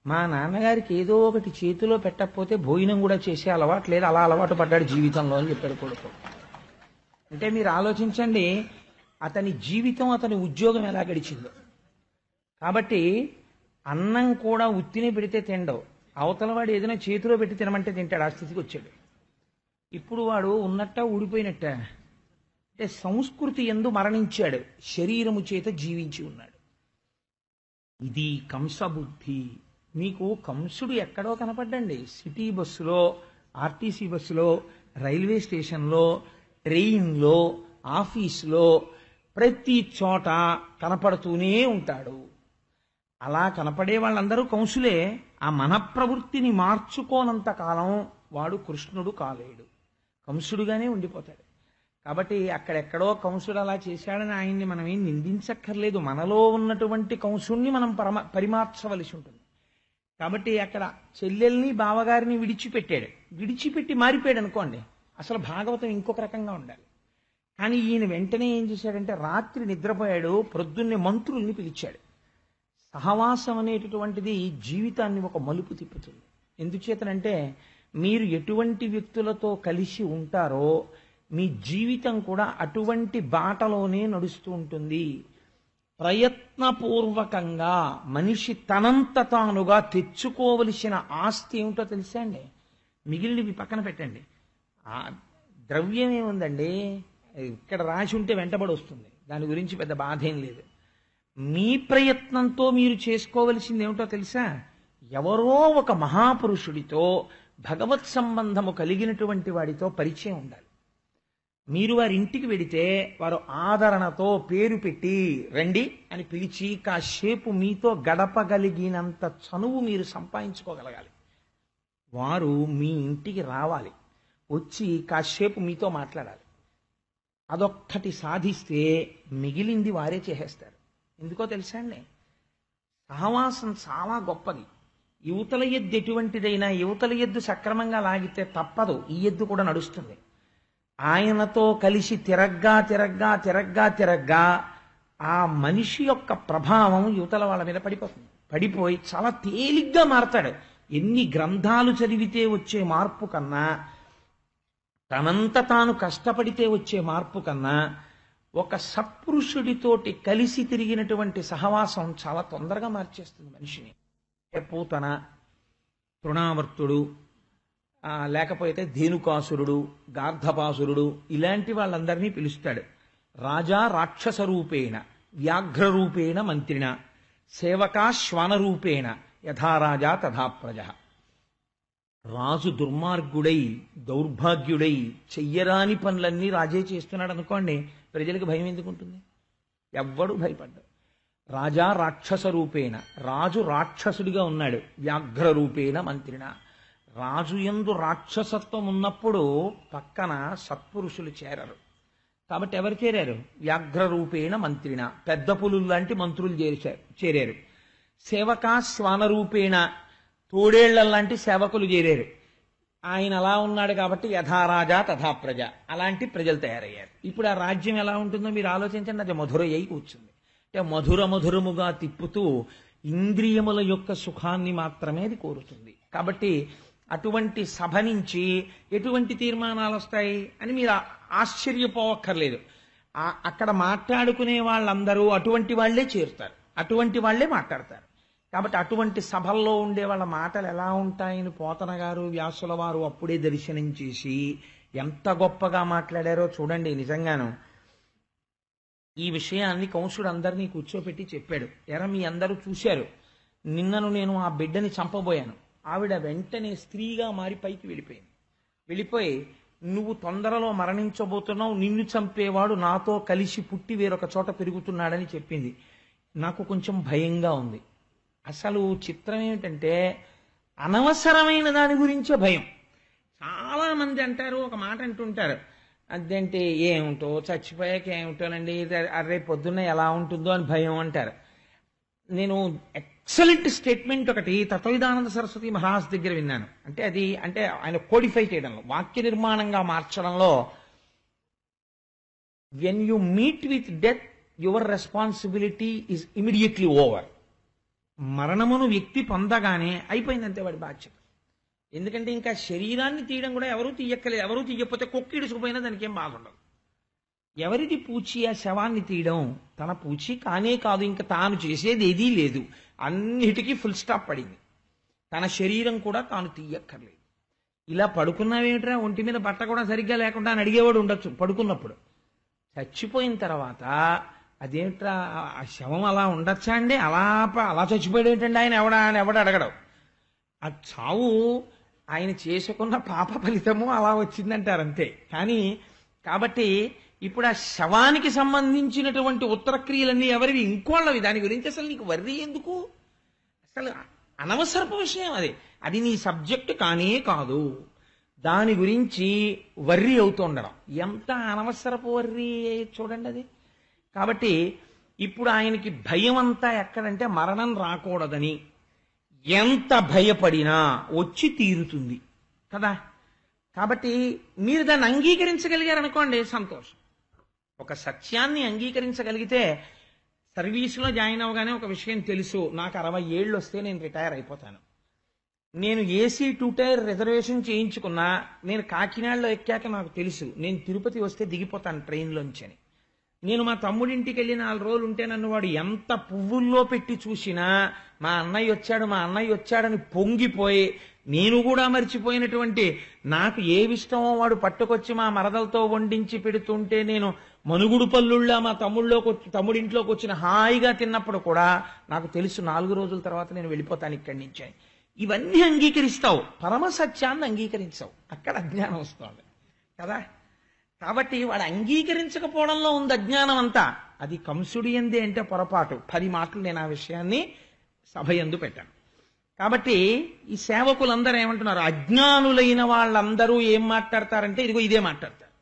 మా నాన్నగారికి ఏదో ఒకటి చేతిలో పెట్టకపోతే భోజనం కూడా చేసే అలవాటు లేదు, అలా అలవాటు పడ్డాడు జీవితంలో అని చెప్పాడు కొడుకు. అంటే మీరు ఆలోచించండి అతని జీవితం, అతని ఉద్యోగం ఎలా గడిచిందో. కాబట్టి అన్నం కూడా ఉత్తినే పెడితే తినడవు, అవతల వాడు ఏదైనా చేతిలో పెట్టి తినమంటే తింటాడు. ఆ స్థితికి వచ్చాడు. ఇప్పుడు వాడు ఉన్నట్ట ఊడిపోయినట్ట అంటే సంస్కృతి యందు మరణించాడు, శరీరము చేత జీవించి ఉన్నాడు. ఇది కంసబుద్ధి. మీకు కంసుడు ఎక్కడో కనపడ్డండి, సిటీ బస్సులో, ఆర్టీసీ బస్సులో, రైల్వే స్టేషన్లో, ట్రైన్లో, ఆఫీసులో, ప్రతి చోట కనపడుతూనే ఉంటాడు. అలా కనపడే వాళ్ళందరూ కంసులే. ఆ మన ప్రవృత్తిని మార్చుకోనంత కాలం వాడు కృష్ణుడు కాలేడు, కంసుడుగానే ఉండిపోతాడు. కాబట్టి అక్కడెక్కడో కంసుడు అలా చేశాడని ఆయన్ని మనం ఏం నిందించక్కర్లేదు. మనలో ఉన్నటువంటి కంసుణ్ణి మనం పరిమార్చవలసి ఉంటుంది. కాబట్టి అక్కడ చెల్లెల్ని బావగారిని విడిచిపెట్టి మారిపోయాడు అనుకోండి, అసలు భాగవతం ఇంకొక రకంగా ఉండాలి. కానీ ఈయన వెంటనే ఏం చేశాడంటే, రాత్రి నిద్రపోయాడు, ప్రొద్దున్నే మంత్రుల్ని పిలిచాడు. సహవాసం అనేటటువంటిది జీవితాన్ని ఒక మలుపు తిప్పుతుంది. ఎందుచేతనంటే మీరు ఎటువంటి వ్యక్తులతో కలిసి ఉంటారో మీ జీవితం కూడా అటువంటి బాటలోనే నడుస్తూ ఉంటుంది. ప్రయత్నపూర్వకంగా మనిషి తనంత తానుగా తెచ్చుకోవలసిన ఆస్తి ఏమిటో తెలుసా అండి? మిగిలినవి పక్కన పెట్టండి. ఆ ద్రవ్యం ఏముందండి, ఇక్కడ రాసి ఉంటే వెంటబడి వస్తుంది, దాని గురించి పెద్ద బాధ ఏం లేదు. మీ ప్రయత్నంతో మీరు చేసుకోవలసింది ఏమిటో తెలుసా? ఎవరో ఒక మహాపురుషుడితో, భగవత్ సంబంధము కలిగినటువంటి వాడితో పరిచయం ఉండాలి. మీరు వారి ఇంటికి వెడితే వారు ఆదరణతో పేరు పెట్టి రండి అని పిలిచి కాసేపు మీతో గడపగలిగినంత చనువు మీరు సంపాదించుకోగలగాలి. వారు మీ ఇంటికి రావాలి, వచ్చి కాసేపు మీతో మాట్లాడాలి. అదొక్కటి సాధిస్తే మిగిలింది వారే చేసేస్తారు. ఎందుకో తెలుసా అండి, సహవాసం చాలా గొప్పది. యువతల ఎద్దు ఎటువంటిదైనా, యువతల ఎద్దు సక్రమంగా లాగితే తప్పదు, ఈ ఎద్దు కూడా నడుస్తుంది. ఆయనతో కలిసి తిరగ్గా ఆ మనిషి యొక్క ప్రభావం యువతల వాళ్ళ మీద పడిపోయి చాలా తేలిగ్గా మారతాడు. ఎన్ని గ్రంథాలు చదివితే వచ్చే మార్పు కన్నా, తనంత తాను కష్టపడితే వచ్చే మార్పు కన్నా, ఒక సత్పురుషుడితోటి కలిసి తిరిగినటువంటి సహవాసం చాలా తొందరగా మార్చేస్తుంది మనిషిని. పూతన, తృణావర్తుడు, లేకపోతే ధేనుకాసురుడు, గార్ధపాసురుడు, ఇలాంటి వాళ్ళందరినీ పిలుస్తాడు. రాజా రాక్షస రూపేణ, వ్యాఘ్రరూపేణ మంత్రిణ, సేవకా శ్వానరూపేణ, యథారాజా తథా ప్రజ. రాజు దుర్మార్గుడై దౌర్భాగ్యుడై చెయ్యరాని పనులన్నీ రాజే చేస్తున్నాడు అనుకోండి, ప్రజలకు భయం ఎందుకు ఉంటుంది? ఎవ్వడు భయపడ్డాడు. రాజా రాక్షస రూపేణ, రాజు రాక్షసుడిగా ఉన్నాడు. వ్యాఘ్ర రూపేణ మంత్రిణ, రాజు యందు రాక్షసత్వం ఉన్నప్పుడు పక్కన సత్పురుషులు చేరరు. కాబట్టి ఎవరు చేరారు? వ్యాఘ్ర రూపేణ మంత్రిణ, పెద్ద పులులు లాంటి మంత్రులు చేరారు. సేవకా శ్వాన రూపేణ, తోడేళ్ల లాంటి సేవకులు చేరారు. ఆయన అలా ఉన్నాడు కాబట్టి యథారాజా తథా ప్రజ, అలాంటి ప్రజలు తయారయ్యారు. ఇప్పుడు ఆ రాజ్యం ఎలా ఉంటుందో మీరు ఆలోచించండి. అది మధురై అయి కూర్చుంది. అంటే మధురముగా తిప్పుతూ ఇంద్రియముల యొక్క సుఖాన్ని మాత్రమే అది కోరుతుంది. కాబట్టి అటువంటి సభ నుంచి ఎటువంటి తీర్మానాలు వస్తాయి అని మీరు ఆశ్చర్యపోవక్కర్లేదు. అక్కడ మాట్లాడుకునే వాళ్ళందరూ అటువంటి వాళ్లే చేరుతారు, అటువంటి వాళ్లే మాట్లాడతారు. కాబట్టి అటువంటి సభల్లో ఉండే వాళ్ళ మాటలు ఎలా ఉంటాయని పోతన గారు, వ్యాసుల వారు అప్పుడే దర్శనం చేసి ఎంత గొప్పగా మాట్లాడారో చూడండి. నిజంగాను ఈ విషయాన్ని కంసుడు అందరినీ కూర్చోపెట్టి చెప్పాడు. ఎరా మీ అందరూ చూశారు, నిన్నను నేను ఆ బిడ్డని చంపబోయాను. ఆవిడ వెంటనే స్త్రీగా మారి పైకి వెళ్ళిపోయి నువ్వు తొందరలో మరణించబోతున్నావు, నిన్ను చంపేవాడు నాతో కలిసి పుట్టి వేరొక చోట పెరుగుతున్నాడని చెప్పింది. నాకు కొంచెం భయంగా ఉంది. అసలు చిత్రం ఏమిటంటే అనవసరమైన దాని గురించే భయం. చాలా మంది అంటారు, ఒక మాట అంటుంటారు, అదేంటి ఏమిటో చచ్చిపోయాక ఏమిటోనండి, రేపు పొద్దున్న ఎలా ఉంటుందో అని భయం అంటారు. నేను ఎక్సలెంట్ స్టేట్మెంట్ ఒకటి తత్వవిధానంద సరస్వతి మహారాజ్ దగ్గర విన్నాను. అంటే ఆయన కోడిఫై చేయడంలో, వాక్య నిర్మాణంగా మార్చడంలో, when you meet with death your responsibility is immediately over. మరణమును వ్యక్తి పొందగానే అయిపోయిందంతే వాడి బాధ్యత. ఎందుకంటే ఇంకా శరీరాన్ని తీయడం కూడా ఎవరూ తీయక్కలేదు. ఎవరూ తీయకపోతే కుక్క ఇడుచుకుపోయినా దానికి ఏం బాధ ఉండదు. ఎవరిది పూచి ఆ శవాన్ని తీయడం? తన పూచి కానే కాదు, ఇంకా తాను చేసేది ఏదీ లేదు, అన్నిటికీ ఫుల్ స్టాప్ పడింది. తన శరీరం కూడా తాను తీయక్కర్లేదు. ఇలా పడుకున్నావేమిట్రా, ఒంటి మీద బట్ట కూడా సరిగ్గా లేకుండా అని అడిగేవాడు ఉండొచ్చు పడుకున్నప్పుడు. చచ్చిపోయిన తర్వాత అదేమిట్రా ఆ శవం అలా ఉండొచ్చా అండి, అలా చచ్చిపోయాడు ఏంటండి ఆయన ఎవడు అడగడం. ఆ చావు ఆయన చేసుకున్న పాప ఫలితము అలా వచ్చిందంటారు అంతే. కానీ కాబట్టి ఇప్పుడు ఆ శవానికి సంబంధించినటువంటి ఉత్తర క్రియలన్నీ ఎవరివి? ఇంకోళ్ళవి. దాని గురించి అసలు నీకు వర్రీ ఎందుకు? అసలు అనవసరపు విషయం అది నీ సబ్జెక్టు కానే కాదు. దాని గురించి వర్రీ అవుతూ ఉండడం ఎంత అనవసరపు వర్రీ చూడండి అది. కాబట్టి ఇప్పుడు ఆయనకి భయం అంతా ఎక్కడంటే మరణం రాకూడదని. ఎంత భయపడినా వచ్చి తీరుతుంది కదా. కాబట్టి మీరు దాన్ని అంగీకరించగలిగారనుకోండి సంతోషం. ఒక సత్యాన్ని అంగీకరించగలిగితే, సర్వీసులో జాయిన్ అవగానే ఒక విషయం తెలుసు, నాకు 60 ఏళ్ళు వస్తే నేను రిటైర్ అయిపోతాను. నేను ఏసీ 2 టైర్ రిజర్వేషన్ చేయించుకున్నా, నేను కాకినాడలో ఎక్కాక నాకు తెలుసు నేను తిరుపతి వస్తే దిగిపోతాను ట్రైన్లోంచి అని. నేను మా తమ్ముడింటికి వెళ్ళి 4 రోజులు ఉంటే నన్ను వాడు ఎంత పువ్వుల్లో పెట్టి చూసినా మా అన్నయ్య వచ్చాడని పొంగిపోయి, నేను కూడా మర్చిపోయినటువంటి, నాకు ఏవిష్టమో వాడు పట్టుకొచ్చి మా మరదలతో వండించి పెడుతుంటే నేను మనుగుడు పల్లుళ్ళ మా తమ్ముడింట్లోకి వచ్చిన హాయిగా తిన్నప్పుడు కూడా నాకు తెలుసు 4 రోజుల తర్వాత నేను వెళ్ళిపోతాను ఇక్కడి నుంచి. ఇవన్నీ అంగీకరిస్తావు, పరమసత్యాన్ని అంగీకరించావు, అక్కడ అజ్ఞానం వస్తుంది కదా. కాబట్టి వాడు అంగీకరించకపోవడంలో ఉంది అజ్ఞానం అంతా. అది కంసుడి ఎందే అంటే పొరపాటు. 10 మాటలు నేను ఆ విషయాన్ని సభ యందు పెట్టాను. కాబట్టి ఈ సేవకులందరూ ఏమంటున్నారు? అజ్ఞానులైన వాళ్ళందరూ ఏం మాట్లాడతారంటే ఇదే మాట్లాడతారు.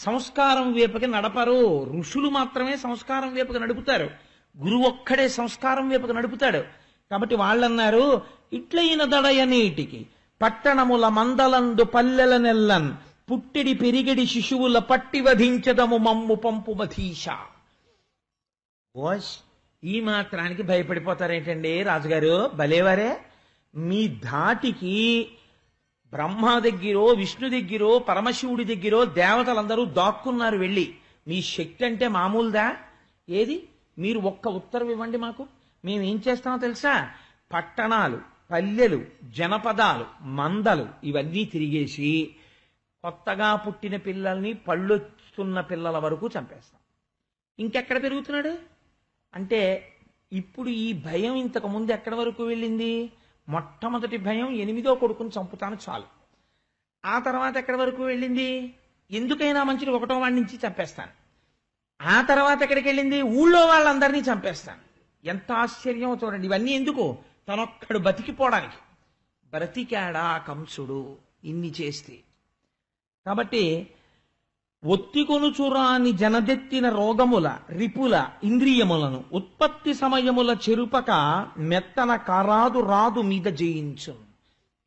సంస్కారం వైపుకి నడపరు. ఋషులు మాత్రమే సంస్కారం వైపుకి నడుపుతారు. గురువు ఒక్కడే సంస్కారం వైపుకి నడుపుతాడు. కాబట్టి వాళ్ళన్నారు, ఇట్లయిన దడయ నీటికి పట్టణముల మందలందు పల్లెల నెల్లన్ పుట్టిడి పెరిగిడి శిశువుల పట్టి వధించదము మమ్ము పంపు మధీష. ఈ మాత్రానికి భయపడిపోతారేంటండి రాజుగారు, భలేవారే. మీ ధాటికి బ్రహ్మ దగ్గరో విష్ణు దగ్గరో పరమశివుడి దగ్గరో దేవతలందరూ దాక్కున్నారు వెళ్ళి. మీ శక్తి అంటే మామూలుదా? ఏది? మీరు ఒక్క ఉత్తరం ఇవ్వండి మాకు, మేమేం చేస్తామో తెలుసా? పట్టణాలు, పల్లెలు, జనపదాలు, మందలు ఇవన్నీ తిరిగేసి కొత్తగా పుట్టిన పిల్లల్ని, పళ్ళొస్తున్న పిల్లల వరకు చంపేస్తాం. ఇంకెక్కడ పెరుగుతున్నాడు అంటే, ఇప్పుడు ఈ భయం ఇంతకు ముందు ఎక్కడి వరకు వెళ్ళింది? మొట్టమొదటి భయం 8వ కొడుకుని చంపుతాను చాలు. ఆ తర్వాత ఎక్కడి వరకు వెళ్ళింది? ఎందుకైనా మంచిది 1వ వాడి నుంచి చంపేస్తాను. ఆ తర్వాత ఎక్కడికి వెళ్ళింది? ఊళ్ళో వాళ్ళందరినీ చంపేస్తాను. ఎంత ఆశ్చర్యం చూడండి. ఇవన్నీ ఎందుకు? తనొక్కడు బతికిపోవడానికి. బ్రతికాడా కంసుడు ఇన్ని చేస్తే. కాబట్టి ఒత్తికొనుచురాని జనదెత్తిన రోగముల రిపుల ఇంద్రియములను ఉత్పత్తి సమయముల చెరుపక మెత్తన కారాదు రాదు మీద జయించు.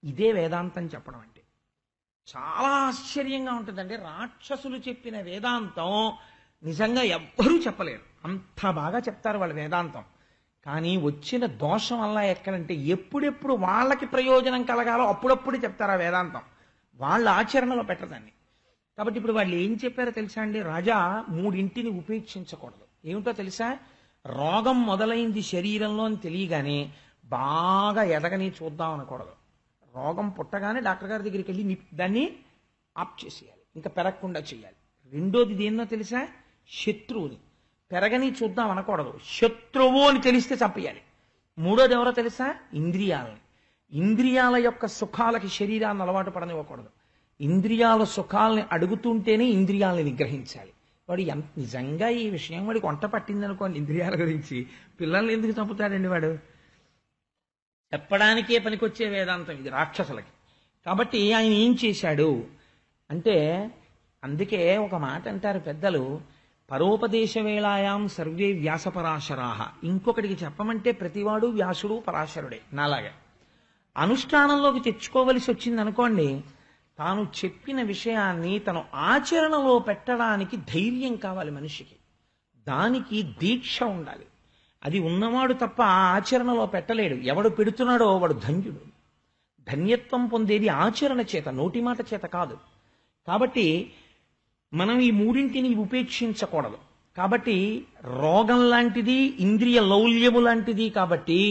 ఇదే వేదాంతం చెప్పడం అంటే. చాలా ఆశ్చర్యంగా ఉంటుందండి. రాక్షసులు చెప్పిన వేదాంతం నిజంగా ఎవ్వరూ చెప్పలేరు. అంత బాగా చెప్తారు వాళ్ళు వేదాంతం. కానీ వచ్చిన దోషం వల్ల ఎక్కడంటే ఎప్పుడెప్పుడు వాళ్ళకి ప్రయోజనం కలగాలో అప్పుడప్పుడు చెప్తారు ఆ వేదాంతం. వాళ్ళ ఆచరణలో పెట్టదాన్ని. కాబట్టి ఇప్పుడు వాళ్ళు ఏం చెప్పారో తెలుసా అండి? రాజా, మూడింటిని ఉపేక్షించకూడదు. ఏమిటో తెలుసా? రోగం మొదలైంది శరీరంలో అని తెలియగానే బాగా ఎదగని చూద్దాం అనకూడదు. రోగం పుట్టగానే డాక్టర్ గారి దగ్గరికి వెళ్ళి దాన్ని ఆప్ చేసేయాలి, ఇంకా పెరగకుండా చేయాలి. రెండోది దేన్నో తెలుసా? శత్రువుని. పెరగని చూద్దాం అనకూడదు, శత్రువు అని తెలిస్తే చంపేయాలి. మూడోది ఎవరో తెలుసా? ఇంద్రియాలని. ఇంద్రియాల యొక్క సుఖాలకి శరీరాన్ని అలవాటు పడనివ్వకూడదు. ఇంద్రియాల సుఖాలని అడుగుతుంటేనే ఇంద్రియాలని నిగ్రహించాలి. వాడు నిజంగా ఈ విషయం వాడికి వంట పట్టిందనుకోండి ఇంద్రియాల గురించి, పిల్లల్ని ఎందుకు చంపుతాడండి వాడు? చెప్పడానికే పనికొచ్చే వేదాంతం ఇది రాక్షసులకి. కాబట్టి ఆయన ఏం చేశాడు అంటే, అందుకే ఒక మాట అంటారు పెద్దలు, పరోపదేశ వేళాయాం సర్వే వ్యాసపరాశరాహ. ఇంకొకటికి చెప్పమంటే ప్రతివాడు వ్యాసుడు పరాశరుడే. నాలాగా అనుష్ఠానంలోకి తెచ్చుకోవలసి వచ్చింది అనుకోండి, తాను చెప్పిన విషయాన్ని తను ఆచరణలో పెట్టడానికి ధైర్యం కావాలి మనిషికి. దానికి దీక్ష ఉండాలి. అది ఉన్నవాడు తప్ప ఆచరణలో పెట్టలేడు. ఎవడు పెడుతున్నాడో వాడు ధన్యుడు. ధన్యత్వం పొందేది ఆచరణ చేత, నోటి మాట చేత కాదు. కాబట్టి మనం ఈ మూడింటిని ఉపేక్షించకూడదు. కాబట్టి రోగం లాంటిది, ఇంద్రియ లౌల్యము లాంటిది. కాబట్టి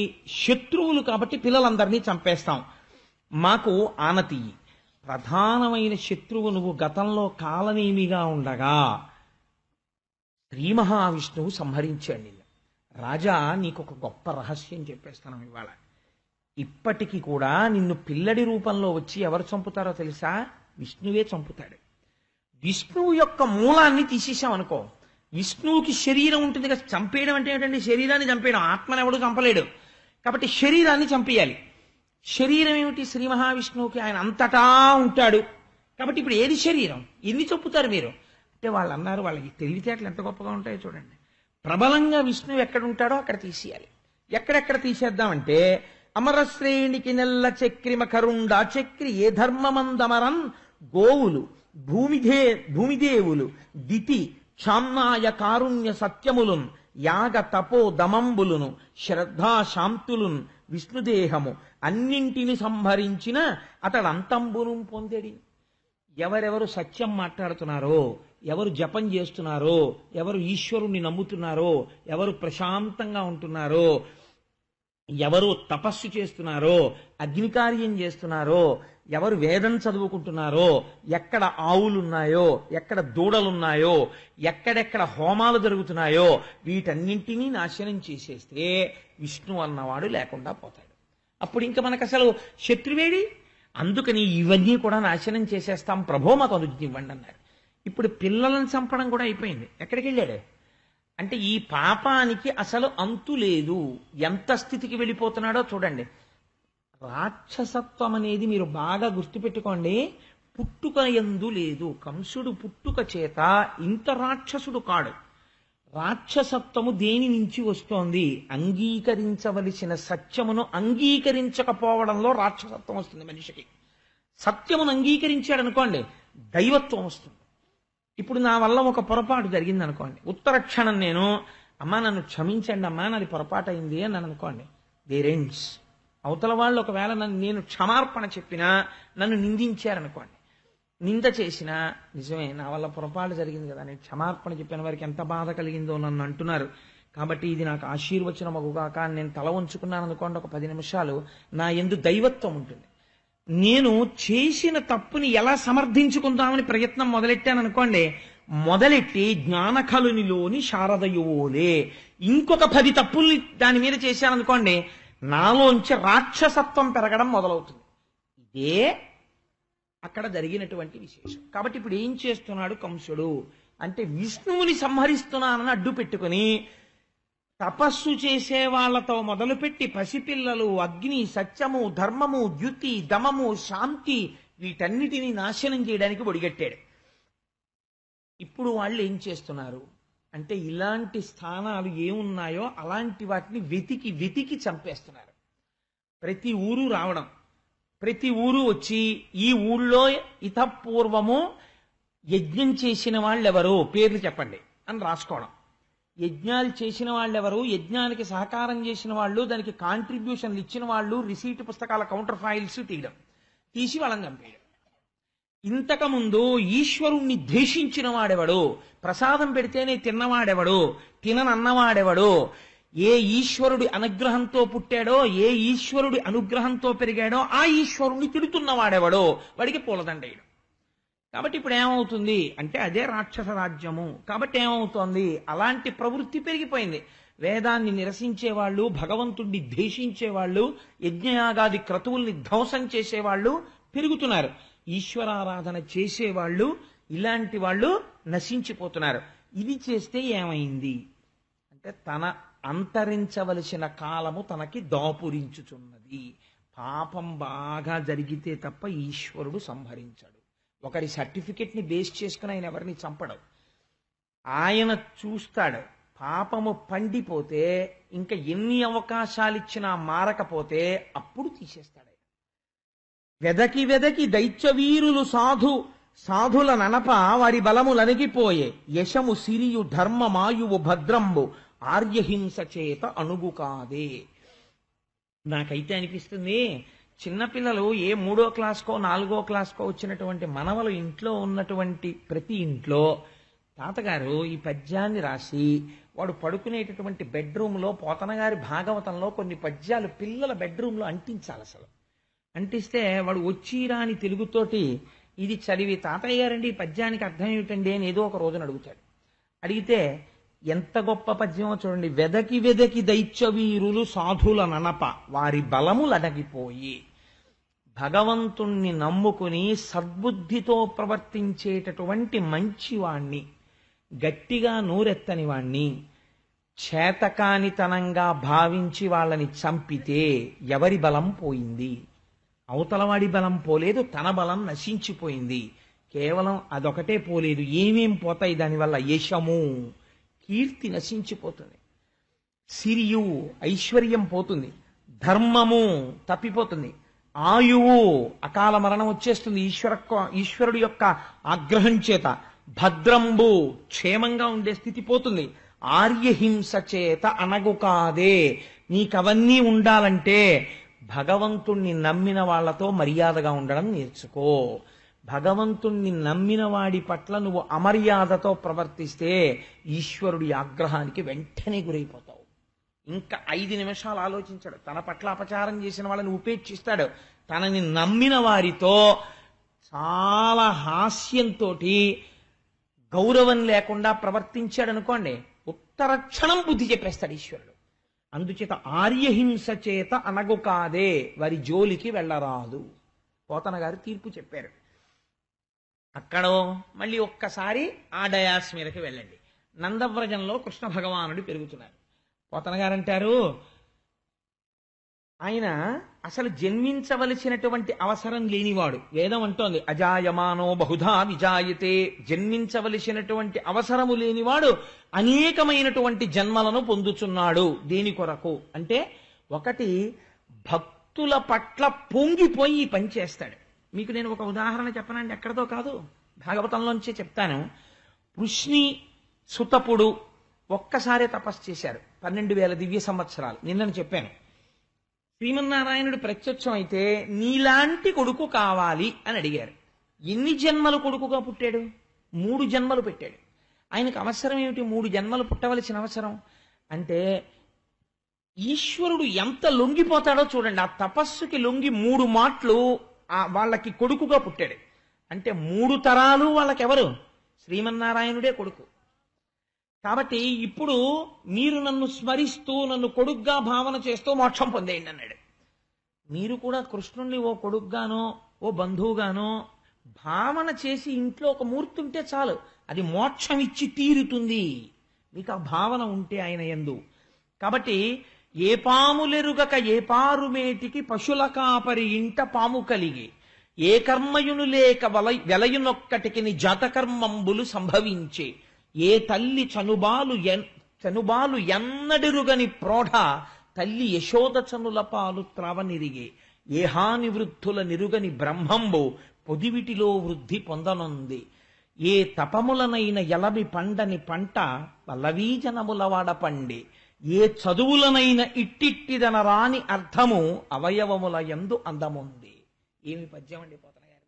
శత్రువులు, కాబట్టి పిల్లలందరినీ చంపేస్తాం. మాకు ఆనతి. ప్రధానమైన శత్రువు నువ్వు గతంలో కాలనేమిగా ఉండగా శ్రీ మహావిష్ణువు సంహరించాడు నిన్ను. రాజా, నీకు ఒక గొప్ప రహస్యం చెప్పేస్తాను ఇవాళ. ఇప్పటికీ కూడా నిన్ను పిల్లడి రూపంలో వచ్చి ఎవరు చంపుతారో తెలుసా? విష్ణువే చంపుతాడు. విష్ణువు యొక్క మూలాన్ని తీసేసామనుకో, విష్ణువుకి శరీరం ఉంటుంది కదా. చంపేయడం అంటే ఏంటంటే శరీరాన్ని చంపేయడం. ఆత్మను ఎవడు చంపలేడు. కాబట్టి శరీరాన్ని చంపేయాలి. శరీరం ఏమిటి? శ్రీ మహావిష్ణువుకి. ఆయన అంతటా ఉంటాడు. కాబట్టి ఇప్పుడు ఏది శరీరం? ఎన్ని చంపుతారు మీరు అంటే వాళ్ళు అన్నారు, వాళ్ళకి తెలివితేటలు ఎంత గొప్పగా ఉంటాయో చూడండి. ప్రబలంగా విష్ణువు ఎక్కడ ఉంటాడో అక్కడ తీసేయాలి. ఎక్కడెక్కడ తీసేద్దామంటే, అమరశ్రేణికి నెల్ల చక్రిమ కరుండా చక్రి ఏ ధర్మమందమరన్ గోవులు భూమిదేవులు దితి క్షామ్నాయ కారుణ్య సత్యములున్ యాగ తపో దమంబులును శ్రద్ధా శాంతులున్ విష్ణుదేహము అన్నింటిని సంహరించిన అతడంతంబును పొందెడి. ఎవరెవరు సత్యం మాట్లాడుతున్నారో, ఎవరు జపం చేస్తున్నారో, ఎవరు ఈశ్వరుణ్ణి నమ్ముతున్నారో, ఎవరు ప్రశాంతంగా ఉంటున్నారో, ఎవరు తపస్సు చేస్తున్నారో, అగ్నికార్యం చేస్తున్నారో, ఎవరు వేదం చదువుకుంటున్నారో, ఎక్కడ ఆవులున్నాయో, ఎక్కడ దూడలున్నాయో, ఎక్కడెక్కడ హోమాలు జరుగుతున్నాయో వీటన్నింటినీ నాశనం చేసేస్తే విష్ణు అన్నవాడు లేకుండా పోతాడు. అప్పుడు ఇంకా మనకు అసలు శత్రువేడి. అందుకని ఇవన్నీ కూడా నాశనం చేసేస్తాం ప్రభో, మాకు అనుజ్ఞ ఇవ్వండి అన్నారు. ఇప్పుడు పిల్లలను చంపడం కూడా అయిపోయింది. ఎక్కడికి వెళ్ళాడు అంటే ఈ పాపానికి అసలు అంతు లేదు. ఎంత స్థితికి వెళ్ళిపోతున్నాడో చూడండి. రాక్షసత్వం అనేది మీరు బాగా గుర్తుపెట్టుకోండి, పుట్టుక యందు లేదు. కంసుడు పుట్టుక చేత ఇంత రాక్షసుడు కాడు. రాక్షసత్వము దేని నుంచి వస్తోంది? అంగీకరించవలసిన సత్యమును అంగీకరించకపోవడంలో రాక్షసత్వం వస్తుంది మనిషికి. సత్యమును అంగీకరించాడు అనుకోండి, దైవత్వం వస్తుంది. ఇప్పుడు నా వల్ల ఒక పొరపాటు జరిగింది అనుకోండి, ఉత్తర క్షణం నేను అమ్మా నన్ను క్షమించండి అమ్మా, నాది పొరపాటు అయింది అని అనుకోండి, దేర్ ఎండ్స్. అవతల వాళ్ళు ఒకవేళ నేను క్షమార్పణ చెప్పినా, నన్ను నిందించారనుకోండి, నింద చేసినా, నిజమే నా వల్ల పొరపాటు జరిగింది కదా, నేను క్షమార్పణ చెప్పిన వారికి ఎంత బాధ కలిగిందో నన్ను అంటున్నారు, కాబట్టి ఇది నాకు ఆశీర్వచనమగుగాక అని నేను తల ఉంచుకున్నాను అనుకోండి, ఒక 10 నిమిషాలు నా యందు దైవత్వం ఉంటుంది. నేను చేసిన తప్పుని ఎలా సమర్థించుకుందామని ప్రయత్నం మొదలెట్టాననుకోండి, మొదలెట్టి జ్ఞానకలునిలోని శారదయోలే ఇంకొక 10 తప్పుల్ని దాని మీద చేశాననుకోండి, నాలోంచి రాక్షసత్వం పెరగడం మొదలవుతుంది. ఇదే అక్కడ జరిగినటువంటి విశేషం. కాబట్టి ఇప్పుడు ఏం చేస్తున్నాడు కంసుడు? అంటే విష్ణువుని సంహరిస్తున్నానని అడ్డు పెట్టుకుని తపస్సు చేసే వాళ్లతో మొదలుపెట్టి పసిపిల్లలు, అగ్ని, సత్యము, ధర్మము, ద్యుతి, దమము, శాంతి వీటన్నిటినీ నాశనం చేయడానికి ఒడిగట్టాడు. ఇప్పుడు వాళ్ళు ఏం చేస్తున్నారు అంటే ఇలాంటి స్థానాలు ఏమున్నాయో అలాంటి వాటిని వెతికి వెతికి చంపేస్తున్నారు. ప్రతి ఊరు రావడం, ప్రతి ఊరు వచ్చి ఈ ఊళ్ళో ఇతపూర్వము యజ్ఞం చేసిన వాళ్ళెవరు పేర్లు చెప్పండి అని రాసుకోవడం. యజ్ఞాలు చేసిన వాళ్ళెవరు, యజ్ఞానికి సహకారం చేసిన వాళ్ళు, దానికి కాంట్రిబ్యూషన్లు ఇచ్చిన వాళ్ళు, రిసీట్ పుస్తకాల కౌంటర్ ఫైల్స్ తీయడం, తీసి వాళ్ళని చంపేయడం. ఇంతకుముందు ఈశ్వరుణ్ణి ద్వేషించిన వాడెవడు, ప్రసాదం పెడితేనే తిన్నవాడెవడు, తిననన్నవాడెవడు, ఏ ఈశ్వరుడి అనుగ్రహంతో పుట్టాడో, ఏ ఈశ్వరుడి అనుగ్రహంతో పెరిగాడో ఆ ఈశ్వరుణ్ణి తిడుతున్నవాడెవడో వాడికి పూలదండేయడం. కాబట్టి ఇప్పుడు ఏమవుతుంది అంటే అదే రాక్షస రాజ్యము. కాబట్టి ఏమవుతోంది, అలాంటి ప్రవృత్తి పెరిగిపోయింది. వేదాన్ని నిరసించేవాళ్ళు, భగవంతుడిని ద్వేషించేవాళ్ళు, యజ్ఞయాగాది క్రతువుల్ని ధ్వంసం చేసేవాళ్ళు పెరుగుతున్నారు. ఈశ్వరారాధన చేసేవాళ్ళు, ఇలాంటి వాళ్ళు నశించిపోతున్నారు. ఇది చేస్తే ఏమైంది అంటే తన అంతరించవలసిన కాలము తనకి దాపురించుచున్నది. పాపం బాగా జరిగితే తప్ప ఈశ్వరుడు సంహరించడు. ఒకరి సర్టిఫికెట్ని బేస్ చేసుకుని ఆయన ఎవరిని చంపడు. ఆయన చూస్తాడు. పాపము పండిపోతే ఇంకా ఎన్ని అవకాశాలు ఇచ్చినా మారకపోతే అప్పుడు తీసేస్తాడు. వెదకి వెదకి దైత్యవీరులు సాధుల ననప వారి బలములనిగిపోయే, యశము సిరియు ధర్మమాయువు భద్రంబు ఆర్యహింస చేత అణుగు కాదే. నాకైతే అనిపిస్తుంది చిన్నపిల్లలు ఏ 3వ క్లాస్కో 4వ క్లాస్కో వచ్చినటువంటి మనవలు ఇంట్లో ఉన్నటువంటి ప్రతి ఇంట్లో తాతగారు ఈ పద్యాన్ని రాసి వాడు పడుకునేటటువంటి బెడ్రూమ్లో పోతనగారి భాగవతంలో కొన్ని పద్యాలు పిల్లల బెడ్రూమ్లో అంటించాలి. అసలు అంటిస్తే వాడు వచ్చిరాని తెలుగుతోటి ఇది చదివి తాతయ్య గారండి ఈ పద్యానికి అర్థం ఏమిటండి అని ఏదో ఒక రోజున అడుగుతాడు. అడిగితే ఎంత గొప్ప పద్యమో చూడండి. వెదకి వెదకి దైత్యవీరులు సాధుల ననప వారి బలములడగిపోయి, భగవంతుణ్ణి నమ్ముకుని సద్బుద్ధితో ప్రవర్తించేటటువంటి మంచివాణ్ణి, గట్టిగా నోరెత్తని వాణ్ణి చేతకానితనంగా భావించి వాళ్ళని చంపితే ఎవరి బలం పోయింది? అవతలవాడి బలం పోలేదు, తన బలం నశించిపోయింది. కేవలం అదొకటే పోలేదు, ఏమేం పోతాయి దానివల్ల? యశము, కీర్తి నశించిపోతుంది, సిరియు ఐశ్వర్యం పోతుంది, ధర్మము తప్పిపోతుంది, ఆయువు అకాల మరణం వచ్చేస్తుంది ఈశ్వరుడి యొక్క ఆగ్రహం చేత, భద్రంబు క్షేమంగా ఉండే స్థితి పోతుంది, ఆర్యహింస చేత అణగు కాదే. నీకవన్నీ ఉండాలంటే భగవంతుణ్ణి నమ్మిన వాళ్లతో మర్యాదగా ఉండడం నేర్చుకో. భగవంతుణ్ణి నమ్మిన వాడి పట్ల నువ్వు అమర్యాదతో ప్రవర్తిస్తే ఈశ్వరుడి ఆగ్రహానికి వెంటనే గురైపోతావు. ఇంకా 5 నిమిషాలు ఆలోచించాడు. తన పట్ల అపచారం చేసిన వాళ్ళని ఉపేక్షిస్తాడు. తనని నమ్మిన వారితో చాలా హాస్యంతో గౌరవం లేకుండా ప్రవర్తించాడు అనుకోండి, ఉత్తర క్షణం బుద్ధి చెప్పేస్తాడు ఈశ్వరుడు. అందుచేత ఆర్యహింస చేత అనగు కాదే, వారి జోలికి వెళ్ళరాదు. పోతన గారు తీర్పు చెప్పారు. అక్కడ మళ్ళీ ఒక్కసారి ఆ డయాస్ మీదకి వెళ్ళండి. నందవ్రజంలో కృష్ణ భగవానుడు పెరుగుతున్నారు. పోతన గారు అంటారు, ఆయన అసలు జన్మించవలసినటువంటి అవసరం లేనివాడు. వేదం అంటోంది అజాయమానో బహుధా విజాయతే. జన్మించవలసినటువంటి అవసరము లేనివాడు అనేకమైనటువంటి జన్మలను పొందుచున్నాడు. దేని కొరకు అంటే, ఒకటి భక్తుల పట్ల పొంగిపోయి పనిచేస్తాడు. మీకు నేను ఒక ఉదాహరణ చెప్పనండి, ఎక్కడితో కాదు, భాగవతంలోంచే చెప్తాను. వృష్ణి సుతపుడు ఒక్కసారే తపస్సు చేశారు, 12,000 దివ్య సంవత్సరాలు. నిన్నను చెప్పాను. శ్రీమన్నారాయణుడు ప్రత్యక్షం అయితే నీలాంటి కొడుకు కావాలి అని అడిగారు. ఎన్ని జన్మలు కొడుకుగా పుట్టాడు? 3 జన్మలు పెట్టాడు. ఆయనకు అవసరం ఏమిటి 3 జన్మలు పుట్టవలసిన అవసరం అంటే, ఈశ్వరుడు ఎంత లొంగిపోతాడో చూడండి. ఆ తపస్సుకి లొంగి 3 మాటలు వాళ్ళకి కొడుకుగా పుట్టాడు. అంటే 3 తరాలు వాళ్ళకెవరు? శ్రీమన్నారాయణుడే కొడుకు. కాబట్టి ఇప్పుడు మీరు నన్ను స్మరిస్తూ నన్ను కొడుగ్గా భావన చేస్తూ మోక్షం పొందేయండి అన్నాడు. మీరు కూడా కృష్ణుణ్ణి ఓ కొడుగ్గానో ఓ బంధువుగానో భావన చేసి ఇంట్లో ఒక మూర్తి ఉంటే చాలు, అది మోక్షం ఇచ్చి తీరుతుంది. మీకు ఆ భావన ఉంటే ఆయన యందు. కాబట్టి ఏ పాములెరుగక ఏ పారుమేటికి పశుల కాపరి ఇంట పాము కలిగి, ఏ కర్మయును లేక వెలయునొక్కటికి జాతకర్మంబులు సంభవించే, ఏ తల్లి చనుబాలు ఎన్నడిరుగని ప్రోఢ తల్లి యశోద చనుల పాలు త్రావనిరిగే, ఏ హాని వృద్ధుల నిరుగని బ్రహ్మంబు పొదివిటిలో వృద్ధి పొందనుంది, ఏ తపములనైన ఎలమి పండని పంట పల్లవీజనముల వాడ పండే, ఏ చదువులనైన ఇట్టిట్టిదన రాని అర్థము అవయవముల యందు అందముంది. ఏమి పద్యం అండి పోతన గారు.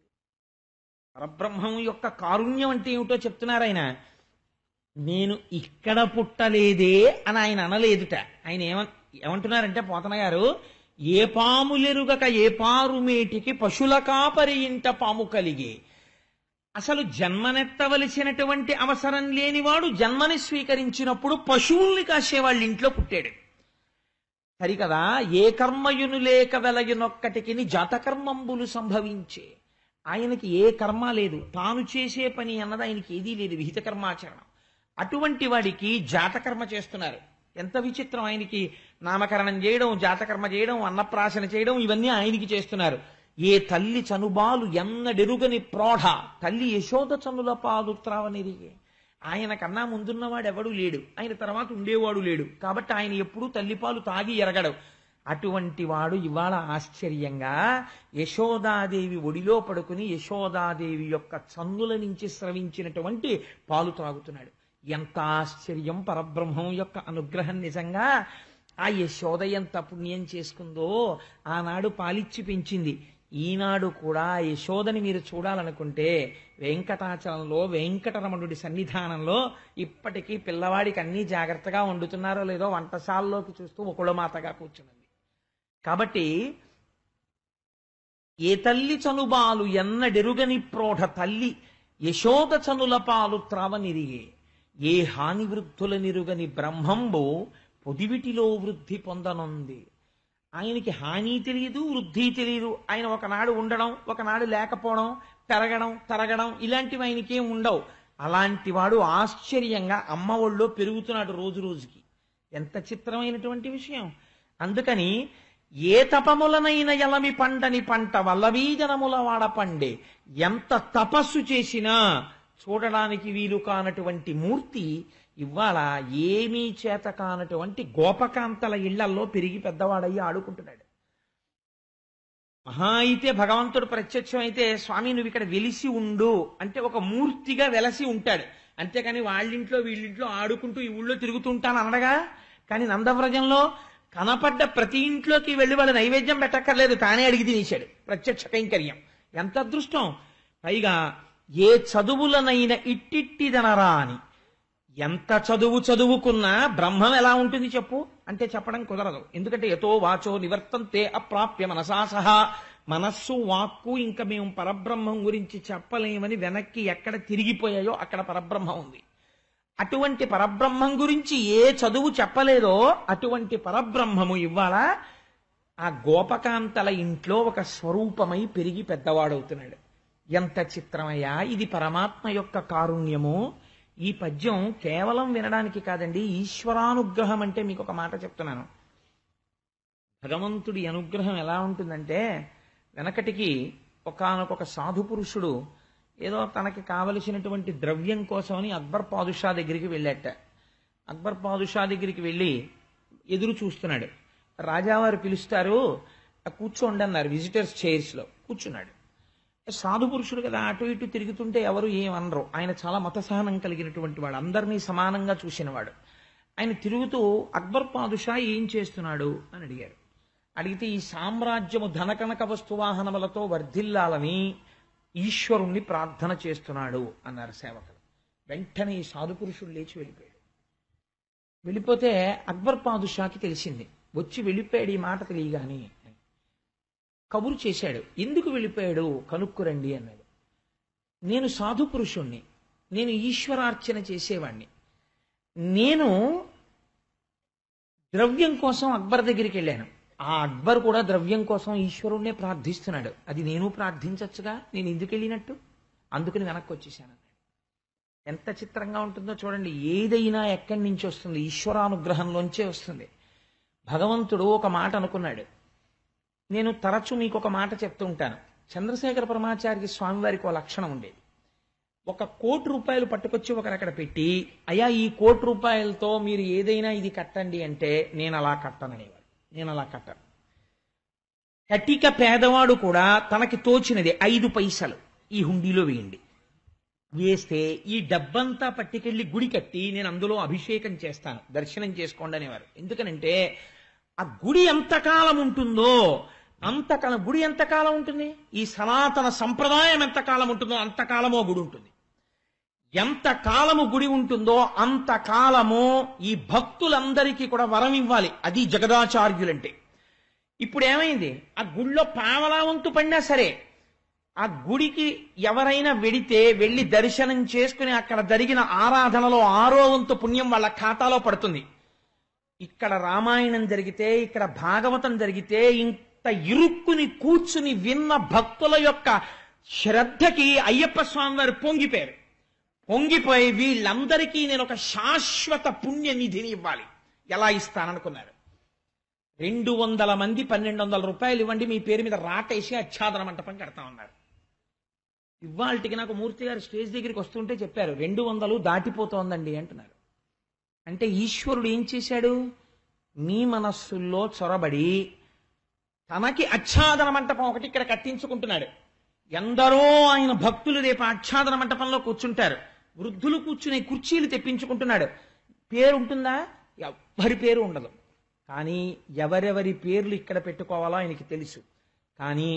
పరబ్రహ్మం యొక్క కారుణ్యం అంటే ఏమిటో చెప్తున్నారు ఆయన. నేను ఇక్కడ పుట్టలేదే అని ఆయన అనలేదుట. ఆయన ఏమంటున్నారంటే పోతన గారు, ఏ పాములెరుగక ఏ పారుమేటికి పశుల కాపరి ఇంట పాము కలిగే. అసలు జన్మనెత్తవలసినటువంటి అవసరం లేనివాడు జన్మని స్వీకరించినప్పుడు పశువుల్ని కాసేవాళ్ళ ఇంట్లో పుట్టాడు సరికదా. ఏ కర్మయును లేక వెలయునొక్కటికి జాతకర్మంబులు సంభవించే. ఆయనకి ఏ కర్మ లేదు, తాను చేసే పని అన్నది ఆయనకి ఏదీ లేదు, విహిత కర్మాచరణం. అటువంటి వాడికి జాతకర్మ చేస్తున్నారు. ఎంత విచిత్రం. ఆయనకి నామకరణం చేయడం, జాతకర్మ చేయడం, అన్నప్రాశన చేయడం, ఇవన్నీ ఆయనకి చేస్తున్నారు. ఏ తల్లి చనుబాలు ఎన్నడెరుగని ప్రోఢ తల్లి యశోద చనుల పాలు త్రావనిరిగే. ఆయన కన్నా ముందున్నవాడు ఎవడూ లేడు, ఆయన తర్వాత ఉండేవాడు లేడు. కాబట్టి ఆయన ఎప్పుడూ తల్లిపాలు తాగి ఎరగడు. అటువంటి వాడు ఇవాళ ఆశ్చర్యంగా యశోదాదేవి ఒడిలో పడుకుని యశోదాదేవి యొక్క చన్నుల నుంచి స్రవించినటువంటి పాలు త్రాగుతున్నాడు. ఎంత ఆశ్చర్యం! పరబ్రహ్మం యొక్క అనుగ్రహం నిజంగా. ఆ యశోద ఎంత పుణ్యం చేసుకుందో, ఆనాడు పాలిచ్చి పెంచింది. ఈనాడు కూడా యశోదని మీరు చూడాలనుకుంటే వెంకటాచలంలో వెంకటరమణుడి సన్నిధానంలో ఇప్పటికీ పిల్లవాడికి అన్నీ జాగ్రత్తగా వండుతున్నారో లేదో వంటశాలలోకి చూస్తూ ఒకళమాతగా కూర్చున్నది. కాబట్టి ఏ తల్లి చనుబాలు ఎన్నడెరుగని ప్రోఢ తల్లి యశోద చనుల పాలు త్రావనిరిగే, ఏ హాని వృద్ధుల నిరుగని బ్రహ్మంబో పొదివిటిలో వృద్ధి పొందనుంది. ఆయనకి హాని తెలియదు, వృద్ధి తెలియదు. ఆయన ఒకనాడు ఉండడం, ఒకనాడు లేకపోవడం, పెరగడం, తరగడం, ఇలాంటివి ఆయనకేం ఉండవు. అలాంటి వాడు ఆశ్చర్యంగా అమ్మ ఒళ్ళో పెరుగుతున్నాడు రోజు రోజుకి. ఎంత చిత్రమైనటువంటి విషయం. అందుకని ఏ తపములనైన ఎలమి పంటని పంట వల్లవీజనముల వాడ పండే. ఎంత తపస్సు చేసినా చూడడానికి వీలు కానటువంటి మూర్తి ఇవాళ ఏమీ చేత కానటువంటి గోపకాంతల ఇళ్లల్లో పెరిగి పెద్దవాడయ్యి ఆడుకుంటున్నాడు. మహా అయితే భగవంతుడు ప్రత్యక్షం అయితే, స్వామి నువ్వు ఇక్కడ వెలిసి ఉండు అంటే ఒక మూర్తిగా వెలసి ఉంటాడు. అంతేకాని వాళ్ళింట్లో వీళ్ళింట్లో ఆడుకుంటూ ఈ ఊళ్ళో తిరుగుతుంటాను అనడగా. కానీ నందవ్రజంలో కనపడ్డ ప్రతి ఇంట్లోకి వెళ్ళి వాళ్ళు నైవేద్యం పెట్టక్కర్లేదు, తానే అడిగి తినేశాడు. ప్రత్యక్ష కైంకర్యం. ఎంత అదృష్టం! పైగా ఏ చదువులనైన ఇట్టిట్టిదనరా అని. ఎంత చదువుకున్నా బ్రహ్మం ఎలా ఉంటుంది చెప్పు అంటే చెప్పడం కుదరదు. ఎందుకంటే యతో వాచో నివర్తంతే అప్రాప్య మనసా సహా. మనస్సు, వాక్కు ఇంకా మేము పరబ్రహ్మం గురించి చెప్పలేమని వెనక్కి ఎక్కడ తిరిగిపోయాయో అక్కడ పరబ్రహ్మం ఉంది. అటువంటి పరబ్రహ్మం గురించి ఏ చదువు చెప్పలేదో అటువంటి పరబ్రహ్మము ఇవాళ ఆ గోపకాంతల ఇంట్లో ఒక స్వరూపమై పెరిగి పెద్దవాడవుతున్నాడు. ఎంత చిత్రమయ్యా! ఇది పరమాత్మ యొక్క కారుణ్యము. ఈ పద్యం కేవలం వినడానికి కాదండి, ఈశ్వరానుగ్రహం. అంటే మీకు ఒక మాట చెప్తున్నాను. భగవంతుడి అనుగ్రహం ఎలా ఉంటుందంటే, వెనకటికి ఒకానొక సాధు పురుషుడు ఏదో తనకి కావలసినటువంటి ద్రవ్యం కోసమని అక్బర్ పాదుషా దగ్గరికి వెళ్ళాట. అక్బర్ పాదుషా దగ్గరికి వెళ్ళి ఎదురు చూస్తున్నాడు. రాజావారు పిలుస్తారు, కూర్చోండి అన్నారు. విజిటర్స్ చైర్స్ లో కూర్చున్నాడు. సాధు పురుషుడు కదా, అటు ఇటు తిరుగుతుంటే ఎవరు ఏమనరు. ఆయన చాలా మతసహనం కలిగినటువంటి వాడు, అందరినీ సమానంగా చూసినవాడు. ఆయన తిరుగుతూ అక్బర్ పాదుషా ఏం చేస్తున్నాడు అని అడిగారు. అడిగితే ఈ సామ్రాజ్యము ధనకనక వస్తువాహనములతో వర్ధిల్లాలని ఈశ్వరుణ్ణి ప్రార్థన చేస్తున్నాడు అన్నారు సేవకులు. వెంటనే ఈ సాధు పురుషుడు లేచి వెళ్ళిపోయాడు. వెళ్ళిపోతే అక్బర్ పాదుషాకి తెలిసింది. వచ్చి వెళ్ళిపోయాడు ఈ మాట తెలియగాని. కబురు చేశాడు, ఎందుకు వెళ్ళిపోయాడు కనుక్కురండి అన్నాడు. నేను సాధు పురుషుణ్ణి, నేను ఈశ్వరార్చన చేసేవాణ్ణి. నేను ద్రవ్యం కోసం అక్బర్ దగ్గరికి వెళ్ళాను. ఆ అక్బర్ కూడా ద్రవ్యం కోసం ఈశ్వరుణ్ణే ప్రార్థిస్తున్నాడు. అది నేను ప్రార్థించచ్చుగా, నేను ఎందుకు వెళ్ళినట్టు? అందుకని వెనక్కి వచ్చేసాను. ఎంత చిత్రంగా ఉంటుందో చూడండి. ఏదైనా ఎక్కడి నుంచి వస్తుంది? ఈశ్వరానుగ్రహంలోంచే వస్తుంది. భగవంతుడు ఒక మాట అనుకున్నాడు. నేను తరచూ మీకు ఒక మాట చెప్తూ ఉంటాను. చంద్రశేఖర పరమాచార్య స్వామి వారికి ఒక లక్షణం ఉండేది. 1 కోటి రూపాయలు పట్టుకొచ్చి ఒకరు అక్కడ పెట్టి, అయ్యా ఈ 1 కోటి రూపాయలతో మీరు ఏదైనా ఇది కట్టండి అంటే, నేను అలా కట్టననేవాడు. నేను అలా కట్టను. కటిక పేదవాడు కూడా తనకి తోచినది 5 పైసలు ఈ హుండీలో వేయండి, వేస్తే ఈ డబ్బంతా పట్టుకెళ్లి గుడి కట్టి నేను అందులో అభిషేకం చేస్తాను, దర్శనం చేసుకోండి అనేవారు. ఎందుకనంటే ఆ గుడి ఎంతకాలం ఉంటుందో అంతకాలం, గుడి ఎంతకాలం ఉంటుంది, ఈ సనాతన సంప్రదాయం ఎంతకాలం ఉంటుందో అంతకాలమో గుడి ఉంటుంది. ఎంతకాలము గుడి ఉంటుందో అంతకాలము ఈ భక్తులందరికీ కూడా వరం ఇవ్వాలి. అది జగదాచార్యులంటే. ఇప్పుడు ఏమైంది? ఆ గుడిలో పావలా వంతు పడినా సరే, ఆ గుడికి ఎవరైనా వెడితే వెళ్లి దర్శనం చేసుకుని అక్కడ జరిగిన ఆరాధనలో 6వ వంతు పుణ్యం వాళ్ళ ఖాతాలో పడుతుంది. ఇక్కడ రామాయణం జరిగితే, ఇక్కడ భాగవతం జరిగితే, ఇంత ఇరుక్కుని కూర్చుని విన్న భక్తుల యొక్క శ్రద్ధకి అయ్యప్ప స్వామి వారు పొంగిపోయారు. పొంగిపోయి వీళ్ళందరికీ నేను ఒక శాశ్వత పుణ్య నిధిని ఇవ్వాలి. ఎలా ఇస్తాననుకున్నారు? 200 మంది 1200 రూపాయలు ఇవ్వండి, మీ పేరు మీద రాటేసి ఆచ్ఛాదన మంటపం కడతా ఉన్నారు. ఇవాళకి నాకు మూర్తి గారు స్టేజ్ దగ్గరికి వస్తుంటే చెప్పారు, 200 దాటిపోతోందండి అంటున్నారు. అంటే ఈశ్వరుడు ఏం చేశాడు? మీ మనస్సుల్లో చొరబడి తనకి ఆచ్ఛాదన మంటపం ఒకటి ఇక్కడ కట్టించుకుంటున్నాడు. ఎందరో ఆయన భక్తులు రేపు ఆచ్ఛాదన మంటపంలో కూర్చుంటారు. వృద్ధులు కూర్చునే కుర్చీలు తెప్పించుకుంటున్నాడు. పేరు ఉంటుందా? ఎవరి పేరు ఉండదు. కానీ ఎవరెవరి పేర్లు ఇక్కడ పెట్టుకోవాలో ఆయనకి తెలుసు. కానీ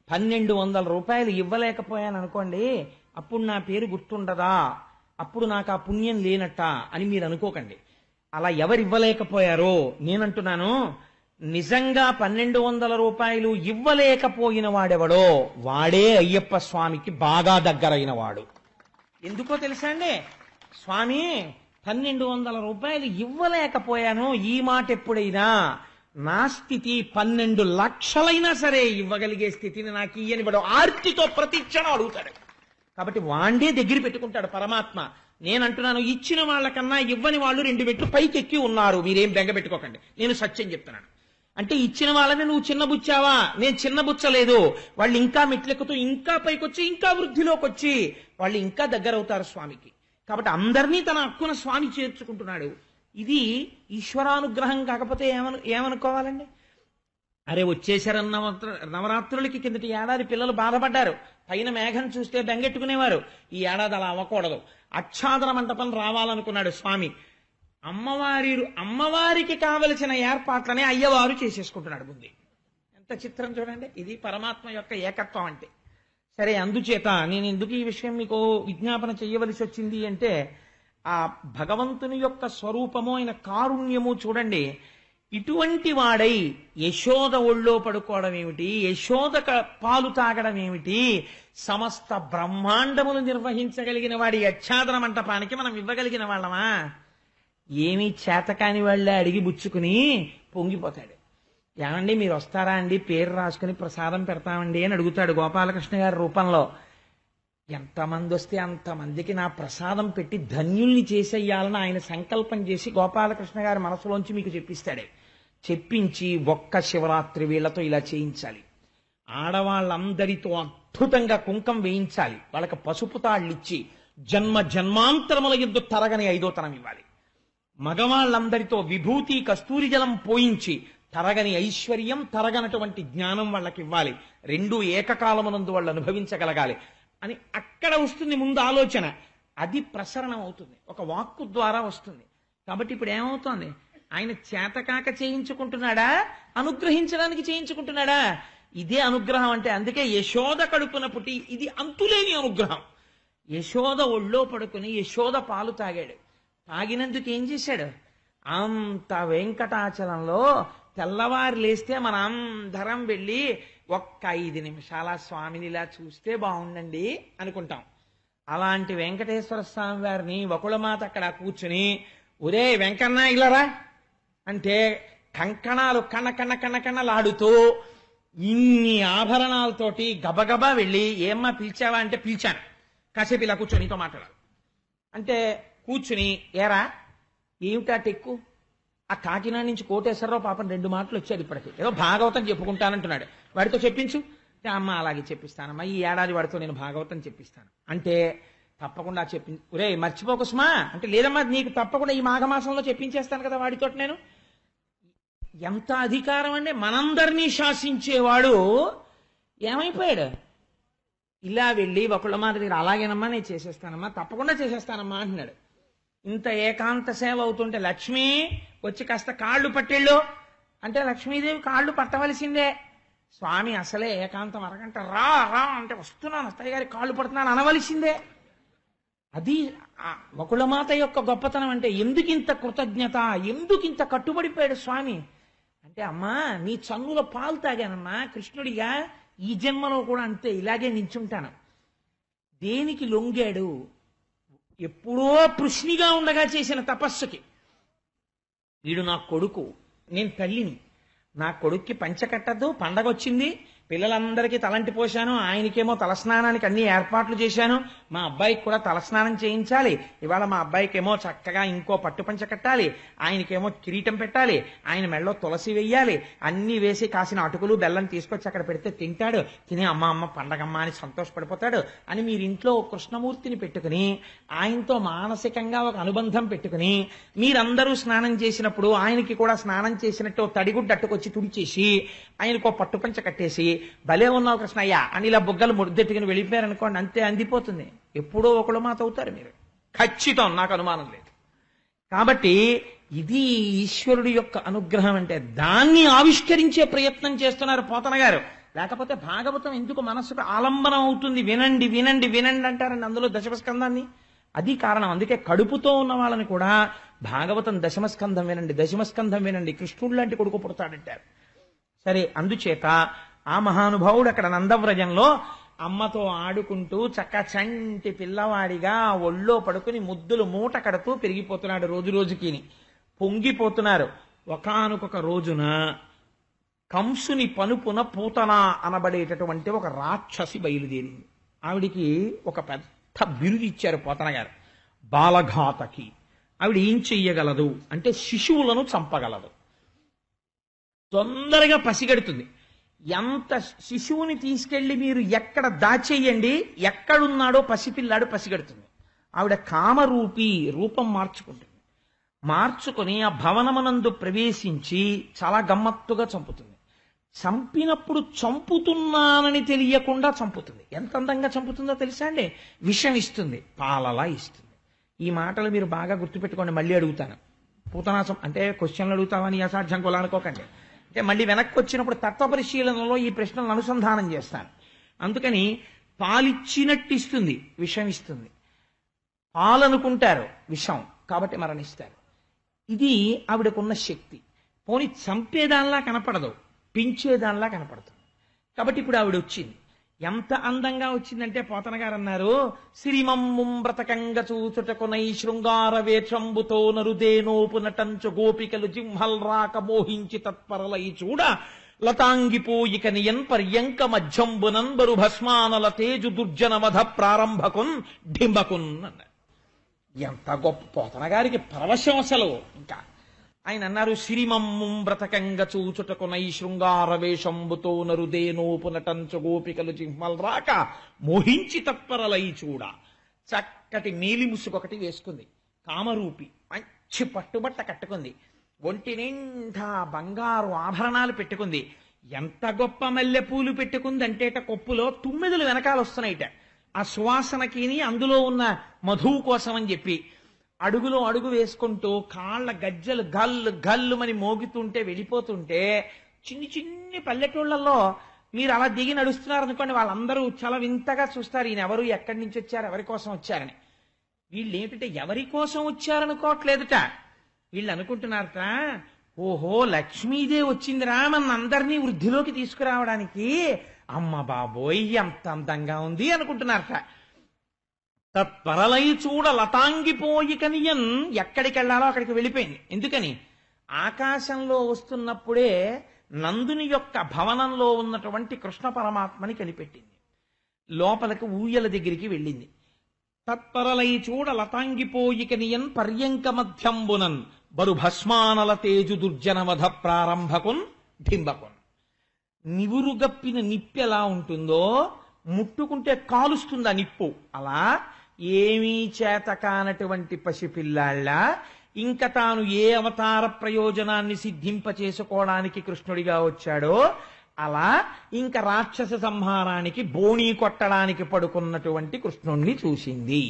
1200 రూపాయలు ఇవ్వలేకపోయాను అనుకోండి, అప్పుడు నా పేరు గుర్తుండదా, అప్పుడు నాకు ఆ పుణ్యం లేనట్ట అని మీరు అనుకోకండి. అలా ఎవరు ఇవ్వలేకపోయారో నేనంటున్నాను, నిజంగా 1200 రూపాయలు ఇవ్వలేకపోయిన వాడెవడో వాడే అయ్యప్ప స్వామికి బాగా దగ్గరైన వాడు. ఎందుకో తెలుసా అండి? స్వామి 1200 రూపాయలు ఇవ్వలేకపోయాను, ఈ మాట ఎప్పుడైనా నా స్థితి 12 లక్షలైనా సరే ఇవ్వగలిగే స్థితిని నాకు ఇయ్యని వాడు ఆర్తితో ప్రతిక్షణం అడుగుతాడు. కాబట్టి వాండే దగ్గర పెట్టుకుంటాడు పరమాత్మ. నేనంటున్నాను, ఇచ్చిన వాళ్ళకన్నా ఇవ్వని వాళ్ళు 2 మెట్లు పైకెక్కి ఉన్నారు. మీరేం బెంగ పెట్టుకోకండి, నేను సత్యం చెప్తున్నాను. అంటే ఇచ్చిన వాళ్ళని నువ్వు చిన్నబుచ్చావా? నేను చిన్నబుచ్చలేదు. వాళ్ళు ఇంకా మెట్లెక్కుతూ ఇంకా పైకొచ్చి ఇంకా వృద్ధిలోకి వచ్చి వాళ్ళు ఇంకా దగ్గర అవుతారు స్వామికి. కాబట్టి అందరినీ తన హక్కున స్వామి చేర్చుకుంటున్నాడు. ఇది ఈశ్వరానుగ్రహం. కాకపోతే ఏమనుకోవాలండి? అరే వచ్చేసారన్న నవరాత్రులకి కిందటి ఏడాది పిల్లలు బాధపడ్డారు. పైన మేఘం చూస్తే బెంగెట్టుకునేవారు. ఈ ఏడాది అలా అవ్వకూడదు. ఆచ్ఛాదన మంటపం రావాలనుకున్నాడు స్వామి. అమ్మవారికి కావలసిన ఏర్పాట్లనే అయ్యవారు చేసేసుకుంటున్నాడు ముందు. ఎంత చిత్రం చూడండి. ఇది పరమాత్మ యొక్క ఏకత్వం అంటే. సరే, అందుచేత నేను ఎందుకు ఈ విషయం మీకు విజ్ఞాపన చెయ్యవలసి వచ్చింది అంటే, ఆ భగవంతుని యొక్క స్వరూపము, ఆయన కారుణ్యము చూడండి. ఇటువంటి వాడై యశోద ఒళ్ళో పడుకోవడం ఏమిటి, యశోద పాలు తాగడం ఏమిటి, సమస్త బ్రహ్మాండములు నిర్వహించగలిగిన వాడి ఆచ్ఛాదన మంటపానికి మనం ఇవ్వగలిగిన వాళ్ళమా? ఏమీ చేతకాని వాళ్ళే అడిగి బుచ్చుకుని పొంగిపోతాడు. ఏమండి మీరు వస్తారా అండి, పేరు రాసుకుని ప్రసాదం పెడతామండి అని అడుగుతాడు గోపాలకృష్ణ గారి రూపంలో. ఎంతమంది వస్తే అంతమందికి నా ప్రసాదం పెట్టి ధన్యుల్ని చేసేయాలని ఆయన సంకల్పం చేసి గోపాలకృష్ణ గారి మనసులోంచి మీకు చెప్పిస్తాడే. చెప్పించి ఒక్క శివరాత్రి వీళ్లతో ఇలా చేయించాలి. ఆడవాళ్ళందరితో అద్భుతంగా కుంకం వేయించాలి. వాళ్ళకి పసుపు తాళ్ళిచ్చి జన్మ జన్మాంతరముల యుద్ధ తరగని 5వ తరం ఇవ్వాలి. మగవాళ్ళందరితో విభూతి కస్తూరి జలం పోయించి తరగని ఐశ్వర్యం, తరగనటువంటి జ్ఞానం వాళ్ళకి ఇవ్వాలి. 2 ఏకకాలమునందు వాళ్ళు అనుభవించగలగాలి అని అక్కడ వస్తుంది ముందు ఆలోచన. అది ప్రసరణం అవుతుంది, ఒక వాక్కు ద్వారా వస్తుంది. కాబట్టి ఇప్పుడు ఏమవుతోంది? ఆయన చేతకాక చేయించుకుంటున్నాడా, అనుగ్రహించడానికి చేయించుకుంటున్నాడా? ఇదే అనుగ్రహం అంటే. అందుకే యశోద కడుపున పుట్టి ఇది అంతులేని అనుగ్రహం. యశోద ఒళ్ళో పడుకుని యశోద పాలు తాగాడు. తాగినందుకు ఏం చేశాడు? అంత వెంకటాచలంలో తెల్లవారు లేస్తే మన అందరం వెళ్ళి ఒక్క 5 నిమిషాల స్వామిని ఇలా చూస్తే బాగుండండి అనుకుంటాం. అలాంటి వెంకటేశ్వర స్వామి వారిని వకుళమాత అక్కడ కూర్చుని, ఒరే వెంకన్న ఇల్లరా అంటే కంకణాలు కన్నలాడుతూ ఇన్ని ఆభరణాలతోటి గబగబా వెళ్ళి, ఏమ్మా పిలిచావా అంటే పిలిచాను. కాసేపు ఇలా కూర్చొని నీతో మాట్లాడాలి అంటే కూర్చుని, ఏరా ఏమిటా టెక్కు, ఆ కాకినాడ నుంచి కోటేశ్వరరావు పాపం 2 మాటలు వచ్చాడు ఇప్పటికి, ఏదో భాగవతం చెప్పుకుంటానంటున్నాడు, వాడితో చెప్పించు. అమ్మ అలాగే చెప్పిస్తానమ్మా, ఈ ఏడాది వాడితో నేను భాగవతం చెప్పిస్తాను అంటే తప్పకుండా ఒరే మర్చిపోకు సుమా అంటే, లేదమ్మా నీకు తప్పకుండా ఈ మాఘమాసంలో చెప్పించేస్తాను కదా వాడితో నేను. ఎంత అధికారం అంటే, మనందరినీ శాసించేవాడు ఏమైపోయాడు? ఇలా వెళ్ళి ఒకళ్ళ మాట దగ్గర అలాగేనమ్మా నేను చేసేస్తానమ్మా, తప్పకుండా చేసేస్తానమ్మా అంటున్నాడు. ఇంత ఏకాంత సేవ అవుతుంటే లక్ష్మి వచ్చి కాస్త కాళ్ళు పట్టేళ్ళు అంటే లక్ష్మీదేవి కాళ్ళు పట్టవలసిందే. స్వామి అసలే ఏకాంతం అరగంట రా రా అంటే వస్తున్నాను, అత్తయ్య గారి కాళ్ళు పడుతున్నాను అనవలసిందే. అది వకుళమాత యొక్క గొప్పతనం. అంటే ఎందుకింత కృతజ్ఞత, ఎందుకింత కట్టుబడిపోయాడు స్వామి అంటే, అమ్మా నీ చన్నుల పాలు తాగానమ్మా కృష్ణుడిగా, ఈ జన్మలో కూడా అంతే ఇలాగే నించుంటాను. దేనికి లొంగాడు? ఎప్పుడో పృష్ణిగా ఉండగా చేసిన తపస్సుకి. వీడు నా కొడుకు, నేను తల్లిని, నా కొడుక్కి పంచ కట్టద్దు, పండగ వచ్చింది, పిల్లలందరికీ తలంటి పోశాను, ఆయనకేమో తలస్నానానికి అన్ని ఏర్పాట్లు చేశాను, మా అబ్బాయికి కూడా తలస్నానం చేయించాలి, ఇవాళ మా అబ్బాయికేమో చక్కగా ఇంకో పట్టుపంచ కట్టాలి, ఆయనకేమో కిరీటం పెట్టాలి, ఆయన మెళ్ళలో తులసి వెయ్యాలి, అన్ని వేసి కాసిన అటుకులు బెల్లం తీసుకొచ్చి అక్కడ పెడితే తింటాడు, తిని అమ్మ అమ్మ పండగమ్మ అని సంతోషపడిపోతాడు అని మీరు ఇంట్లో కృష్ణమూర్తిని పెట్టుకుని ఆయనతో మానసికంగా ఒక అనుబంధం పెట్టుకుని మీరందరూ స్నానం చేసినప్పుడు ఆయనకి కూడా స్నానం చేసినట్టు తడిగుడ్డ అట్టుకొచ్చి తుడిచేసి ఆయనకు పట్టుపంచ కట్టేసి భలే ఉన్నావు కృష్ణయ్య అని ఇలా బుగ్గలు ముద్దెట్టుకుని వెళ్ళిపోయారనుకోండి, అంతే అందిపోతుంది. ఎప్పుడో ఒకళ్ళు మాట అవుతారు మీరు, ఖచ్చితం, నాకు అనుమానం లేదు. కాబట్టి ఇది ఈశ్వరుడి యొక్క అనుగ్రహం అంటే, దాన్ని ఆవిష్కరించే ప్రయత్నం చేస్తున్నారు పోతన గారు. లేకపోతే భాగవతం ఎందుకు మనస్సుకు ఆలంబనం అవుతుంది? వినండి వినండి వినండి అంటారండి అందులో దశమస్కందాన్ని. అది కారణం. అందుకే కడుపుతో ఉన్న వాళ్ళని కూడా భాగవతం దశమస్కంధం వినండి, దశమస్కంధం వినండి, కృష్ణుడు లాంటి కొడుకు పుడతాడంటారు. సరే, అందుచేత ఆ మహానుభావుడు అక్కడ నందవ్రజంలో అమ్మతో ఆడుకుంటూ చక్క చంటి పిల్లవాడిగా ఒళ్ళో పడుకుని ముద్దులు మూట కడుతూ పెరిగిపోతున్నాడు, రోజు రోజుకి పొంగిపోతున్నారు. ఒకానొక రోజున కంసుని పనుపున పూతన అనబడేటటువంటి ఒక రాక్షసి బయలుదేరింది. ఆవిడికి ఒక పెద్ద బిరుదు ఇచ్చారు పోతన గారు, బాలఘాతకి. ఆవిడ ఏం చెయ్యగలదు అంటే శిశువులను చంపగలదు, తొందరగా పసిగడుతుంది. ఎంత శిశువుని తీసుకెళ్లి మీరు ఎక్కడ దాచేయండి, ఎక్కడున్నాడో పసిపిల్లాడు పసిగడుతుంది. ఆవిడ కామరూపి రూపం మార్చుకుంటుంది, మార్చుకొని ఆ భవనమనందు ప్రవేశించి చాలా గమ్మత్తుగా చంపుతుంది. చంపినప్పుడు చంపుతున్నానని తెలియకుండా చంపుతుంది. ఎంత అందంగా చంపుతుందో తెలుసా అండి? విషం ఇస్తుంది, పాలలా ఇస్తుంది. ఈ మాటలు మీరు బాగా గుర్తుపెట్టుకోండి, మళ్ళీ అడుగుతాను. పూతనాశం అంటే క్వశ్చన్లు అడుగుతామని అసాధ్యం కూడా అనుకోకండి. అంటే మళ్ళీ వెనక్కి వచ్చినప్పుడు తత్వ పరిశీలనలో ఈ ప్రశ్నలను అనుసంధానం చేస్తాను. అందుకని పాలిచ్చినట్టు ఇస్తుంది, విషం ఇస్తుంది. పాలనుకుంటారు, విషం, కాబట్టి మరణిస్తారు. ఇది ఆవిడకున్న శక్తి. పోని చంపేదానిలా కనపడదు, పెంచేదానిలా కనపడుతుంది. కాబట్టి ఇప్పుడు ఆవిడ వచ్చింది. ఎంత అందంగా వచ్చిందంటే పోతన గారు అన్నారు, శ్రీమమ్ముం బ్రతకంగ చూచుటకునై శృంగార వేషంబుతో నరుదేనోపు నటంచు గోపికలు జింహల్ రాక మోహించి తత్పరలై చూడ లతాంగిపోయిక నియన్ పర్యంక మధ్యంబునన్ బరు భస్మానల తేజు దుర్జన వధ ప్రారంభకున్ డింబకున్ అన్నారు. ఎంత గొప్ప పోతన గారికి పరవశం అసలు. ఇంకా ఆయన అన్నారు, శ్రీమమ్ముం బ్రతకంగ చూచుటకునై శృంగార వేషంబుతో నరుదేనోపు నటంచు గోపికలు జింహల్ రాక మోహించి తత్పరలై చూడ. చక్కటి నీలి ముసుగొకటి వేసుకుంది, కామరూపి, మంచి పట్టుబట్ట కట్టుకుంది, ఒంటి నిండా బంగారు ఆభరణాలు పెట్టుకుంది. ఎంత గొప్ప మల్లెపూలు పెట్టుకుందంటేట కొప్పులో 9 వెనకాల వస్తున్నాయిట. ఆ సువాసనకి అందులో ఉన్న మధువు కోసం అని చెప్పి అడుగులో అడుగు వేసుకుంటూ కాళ్ళ గజ్జలు గల్లు గల్లుమని మోగుతుంటే వెళ్ళిపోతుంటే, చిన్ని చిన్ని పల్లెటూళ్లలో మీరు అలా దిగి నడుస్తున్నారనుకోండి, వాళ్ళందరూ చాలా వింతగా చూస్తారు, ఈయన ఎవరు, ఎక్కడి నుంచి వచ్చారు, ఎవరి కోసం వచ్చారని. వీళ్ళు ఏమిటంటే ఎవరి కోసం వచ్చారనుకోవట్లేదుట, వీళ్ళు అనుకుంటున్నారట, ఓహో లక్ష్మీదేవి వచ్చిందిరా మన అందరినీ వృద్ధిలోకి తీసుకురావడానికి, అమ్మ బాబోయ్ ఎంత అందంగా ఉంది అనుకుంటున్నారట. తత్పరలై చూడ లతాంగిపోయి కనియన్, ఎక్కడికి వెళ్ళాలో అక్కడికి వెళ్ళిపోయింది. ఎందుకని? ఆకాశంలో వస్తున్నప్పుడే నందుని యొక్క భవనంలో ఉన్నటువంటి కృష్ణ పరమాత్మని కనిపెట్టింది. లోపలికి ఊయల దగ్గరికి వెళ్ళింది. తత్పరలై చూడ లతాంగిపోయిక నియన్ పర్యంక మధ్యంబునన్ బరు భస్మానల తేజు దుర్జనవధ ప్రారంభకున్ ఢింబకున్. నివురుగప్పిన నిప్పు ఎలా ఉంటుందో ముట్టుకుంటే కాలుస్తుంది ఆ నిప్పు, అలా ఏమీ చేత కానటువంటి పసిపిల్లాళ్ళ ఇంకా తాను ఏ అవతార ప్రయోజనాన్ని సిద్ధింపచేసుకోవడానికి కృష్ణుడిగా వచ్చాడో అలా ఇంకా రాక్షస సంహారానికి బోణీ కొట్టడానికి పడుకున్నటువంటి కృష్ణుణ్ణి చూసింది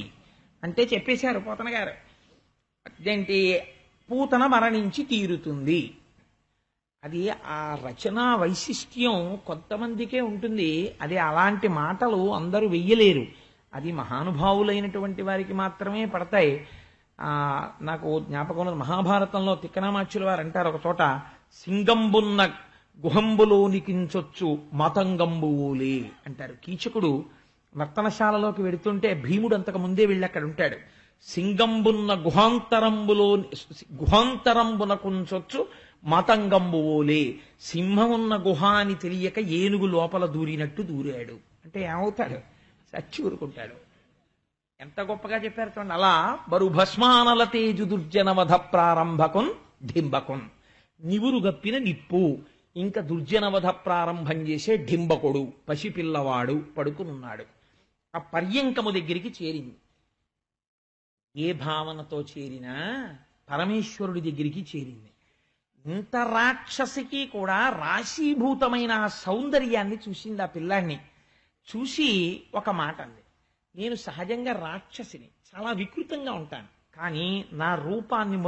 అంటే చెప్పేశారు పోతన గారు. అదేంటి, పూతన మరణించి తీరుతుంది. అది ఆ రచనా వైశిష్ట్యం కొంతమందికే ఉంటుంది. అది అలాంటి మాటలు అందరూ వెయ్యలేరు, అది మహానుభావులైనటువంటి వారికి మాత్రమే పడతాయి. నాకు జ్ఞాపకం మహాభారతంలో తిక్కనామాచ్యుల వారు అంటారు ఒక చోట, సింగంబున్న గుహంబులోనికించొచ్చు మతంగంబువులే అంటారు. కీచకుడు నర్తనశాలలోకి వెడుతుంటే భీముడు అంతకు ముందే వెళ్ళి అక్కడ ఉంటాడు. సింగంబున్న గుహాంతరంబునకుంచొచ్చు మతంగంబువులే, సింహమున్న గుహ అని తెలియక ఏనుగు లోపల దూరినట్టు దూరాడు అంటే ఏమవుతాడు, చచ్చి ఊరుకుంటాడు. ఎంత గొప్పగా చెప్పారు చూడండి. అలా బరు భస్మానల తేజు దుర్జనవధ ప్రారంభకున్ ఢింబకున్, నివురు గప్పిన నిప్పు ఇంకా దుర్జనవధ ప్రారంభం చేసే ఢింబకుడు పసిపిల్లవాడు పడుకునున్నాడు. ఆ పర్యంకము దగ్గరికి చేరింది. ఏ భావనతో చేరినా పరమేశ్వరుడి దగ్గరికి చేరింది. ఇంత రాక్షసికి కూడా రాశీభూతమైన ఆ సౌందర్యాన్ని చూసింది ఆ పిల్లాన్ని. చూసి ఒక మాట అంది, నేను సహజంగా రాక్షసిని, చాలా వికృతంగా ఉంటాను, కానీ నా రూపాన్ని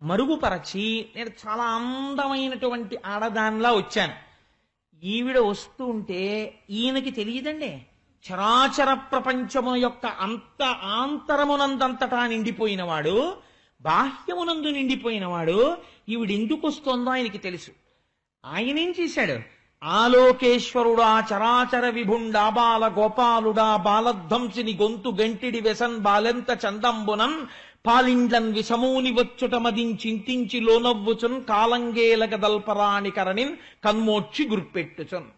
మరుగుపరచి నేను చాలా అందమైనటువంటి ఆడదానిలా వచ్చాను. ఈవిడ వస్తూ ఉంటే ఈయనకి తెలియదండి, చరాచర ప్రపంచము యొక్క ఆంతరమునందంతటా నిండిపోయినవాడు, బాహ్యమునందు నిండిపోయినవాడు, ఈవిడెందుకు వస్తోందో ఆయనకి తెలుసు. ఆయనేం చేశాడు, ఆలోకేశ్వరుడా చరాచర విభుండా బాల గోపాలుడా బాలధ్వంసిని గొంతు గంటిడి వెసన్ బాలెంత చందంబునన్ పాలిండ్లన్ విషమూని వచ్చుట మదించింతించి లోనవ్వుచున్ కాలంగేలగ దల్పరాణి కరణిన్ కన్మోక్షి గుర్పెట్టుచున్.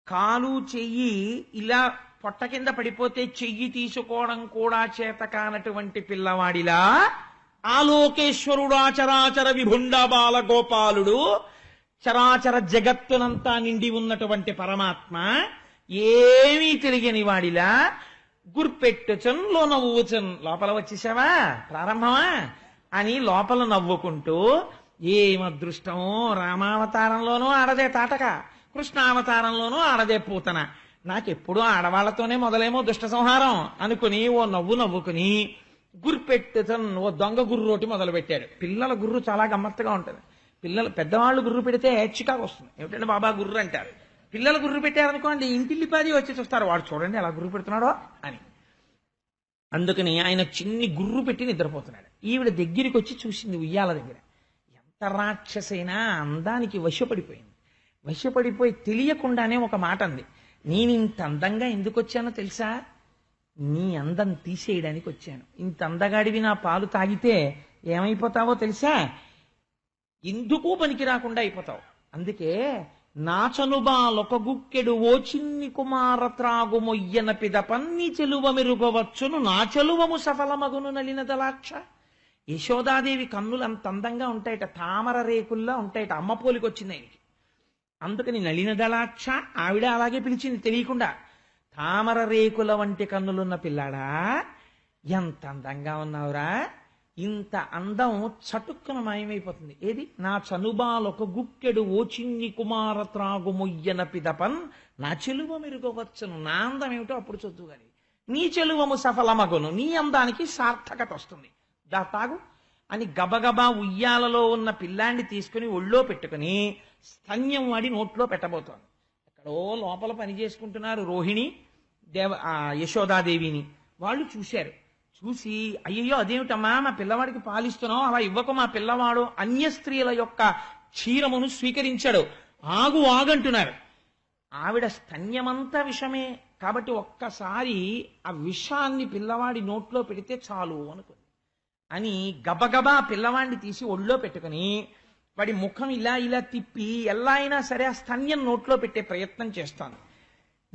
కాలు చెయ్యి ఇలా పొట్ట కింద పడిపోతే చెయ్యి తీసుకోవడం కూడా చేత కానటువంటి పిల్లవాడిలా ఆలోకేశ్వరుడా చరాచర విభుండా బాల గోపాలుడు, చరాచర జగత్తునంతా నిండి ఉన్నటువంటి పరమాత్మ ఏమీ తెలియని వాడిలా గుర్పెట్టుచన్ లో నవ్వుచన్, లోపల వచ్చేసావా ప్రారంభమా అని లోపల నవ్వుకుంటూ, ఏమదృష్టమో రామావతారంలోనూ ఆడదే తాటక, కృష్ణావతారంలోనూ ఆడదే పూతన, నాకెప్పుడూ ఆడవాళ్లతోనే మొదలేమో దుష్ట సంహారం అనుకుని ఓ నవ్వుకుని గుర్పెట్టుచన్ ఓ దొంగ గుర్రోటి మొదలు పెట్టాడు. పిల్లల గుర్రు చాలా గమ్మత్తుగా ఉంటుంది. పెద్దవాళ్ళు గుర్రు పెడితే చికాకు వస్తుంది, ఏమిటంటే బాబా గుర్రు అంటారు. పిల్లలు గుర్రు పెట్టారనుకోండి ఇంటిల్లిపాది వచ్చి చూస్తారు, వాడు చూడండి ఎలా గుర్రు పెడుతున్నాడో అని. అందుకని ఆయన చిన్ని గుర్రు పెట్టి నిద్రపోతున్నాడు. ఈవిడ దగ్గరికి వచ్చి చూసింది ఉయ్యాల దగ్గర. ఎంత రాక్షసైనా అందానికి వశపడిపోయి తెలియకుండానే ఒక మాట అంది, నేను ఇంత అందంగా ఎందుకు వచ్చానో తెలుసా, నీ అందం తీసేయడానికి వచ్చాను. ఇంత అందగాడివి నా పాలు తాగితే ఏమైపోతావో తెలుసా, ఎందుకు పనికి రాకుండా అయిపోతావు. అందుకే నాచనుబాలొక గుక్కెడు ఓ చిన్ని కుమార త్రాగు మొయ్యన పిదపన్ని చెలువ మెరుగవచ్చును నా చెలువము సఫలమగును నలినదలాక్ష. యశోదాదేవి కన్నులు అంత అందంగా ఉంటాయట, తామర రేకుల్లా ఉంటాయట, అమ్మ పోలికి వచ్చింది ఆయనకి. అందుకని నలినదలాక్ష ఆవిడ అలాగే పిలిచింది తెలియకుండా. తామర రేకుల వంటి కన్నులున్న పిల్లాడా ఎంత అందంగా ఉన్నావురా, ఇంత అందం చటుక్కున మాయమైపోతుంది. ఏది, నా చనుబాలొక గుక్కెడు ఓ చిన్ని కుమార త్రాగు మొయ్యన పిదపన్ నా చెలువ మెరుగవచ్చును. నా అందం ఏమిటో అప్పుడు చదువు గాని, నీ చెలువము సఫలమగును, నీ అందానికి సార్థకత వస్తుంది, దా తాగు అని గబగబా ఉయ్యాలలో ఉన్న పిల్లాన్ని తీసుకుని ఒళ్ళో పెట్టుకుని స్తన్యం వాడి నోట్లో పెట్టబోతోంది. ఎక్కడో లోపల పని చేసుకుంటున్నారు రోహిణి యశోదాదేవిని. వాళ్ళు చూశారు. చూసి, అయ్యయ్యో అదేమిటమ్మా మా పిల్లవాడికి పాలిస్తున్నావు, అలా ఇవ్వకు, మా పిల్లవాడు అన్య స్త్రీల యొక్క క్షీరమును స్వీకరించాడు, ఆగంటున్నారు. ఆవిడ స్తన్యమంతా విషమే కాబట్టి ఒక్కసారి ఆ విషాన్ని పిల్లవాడి నోట్లో పెడితే చాలు అనుకుంది. అని గబగబా పిల్లవాడిని తీసి ఒళ్ళో పెట్టుకుని వాడి ముఖం ఇలా తిప్పి ఎలా అయినా సరే ఆ స్తన్యం నోట్లో పెట్టే ప్రయత్నం చేస్తాను.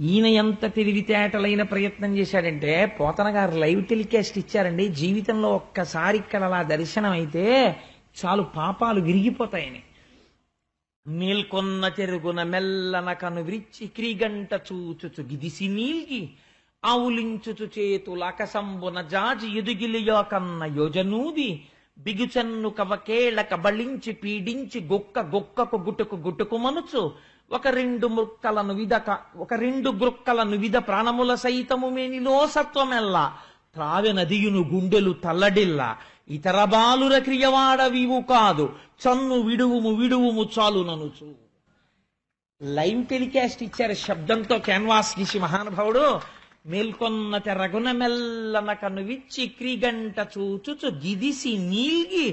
ఈయన ఎంత తెలివితేటలైన ప్రయత్నం చేశాడంటే, పోతన గారు లైవ్ టెలికాస్ట్ ఇచ్చారండి. జీవితంలో ఒక్కసారి ఇక్కడ అలా దర్శనం అయితే చాలు పాపాలు విరిగిపోతాయని. మేల్కొన్న తెరుగున మెల్లన కను విరిచి క్రీగంట చూచుచు గిదిసి నీల్గి ఆవులించుచు చేతుల అకసంబున జాజి ఎదుగిలియో కన్న యోజనూది బిగుచన్ను కవకేళ కబళించి పీడించి గొక్కకు గుటుకు మనుచు ఒక రెండు గ్రుక్కలను విధ ప్రాణముల సైతము మేనిలో సత్వమెల్లా త్రావె నదియును గుండెలు తల్లడిల్లా ఇతర బాలుర క్రియవాడవివు కాదు చన్ను విడువుము చాలు ననుచు. లైవ్ టెలికాస్ట్ ఇచ్చారు శబ్దంతో క్యాన్వాస్ గీసి మహానుభావుడు. మేల్కొన్న తెరగున మెల్లన కను విచ్చి క్రీగంట చూచుచు గిదిసి నీల్గి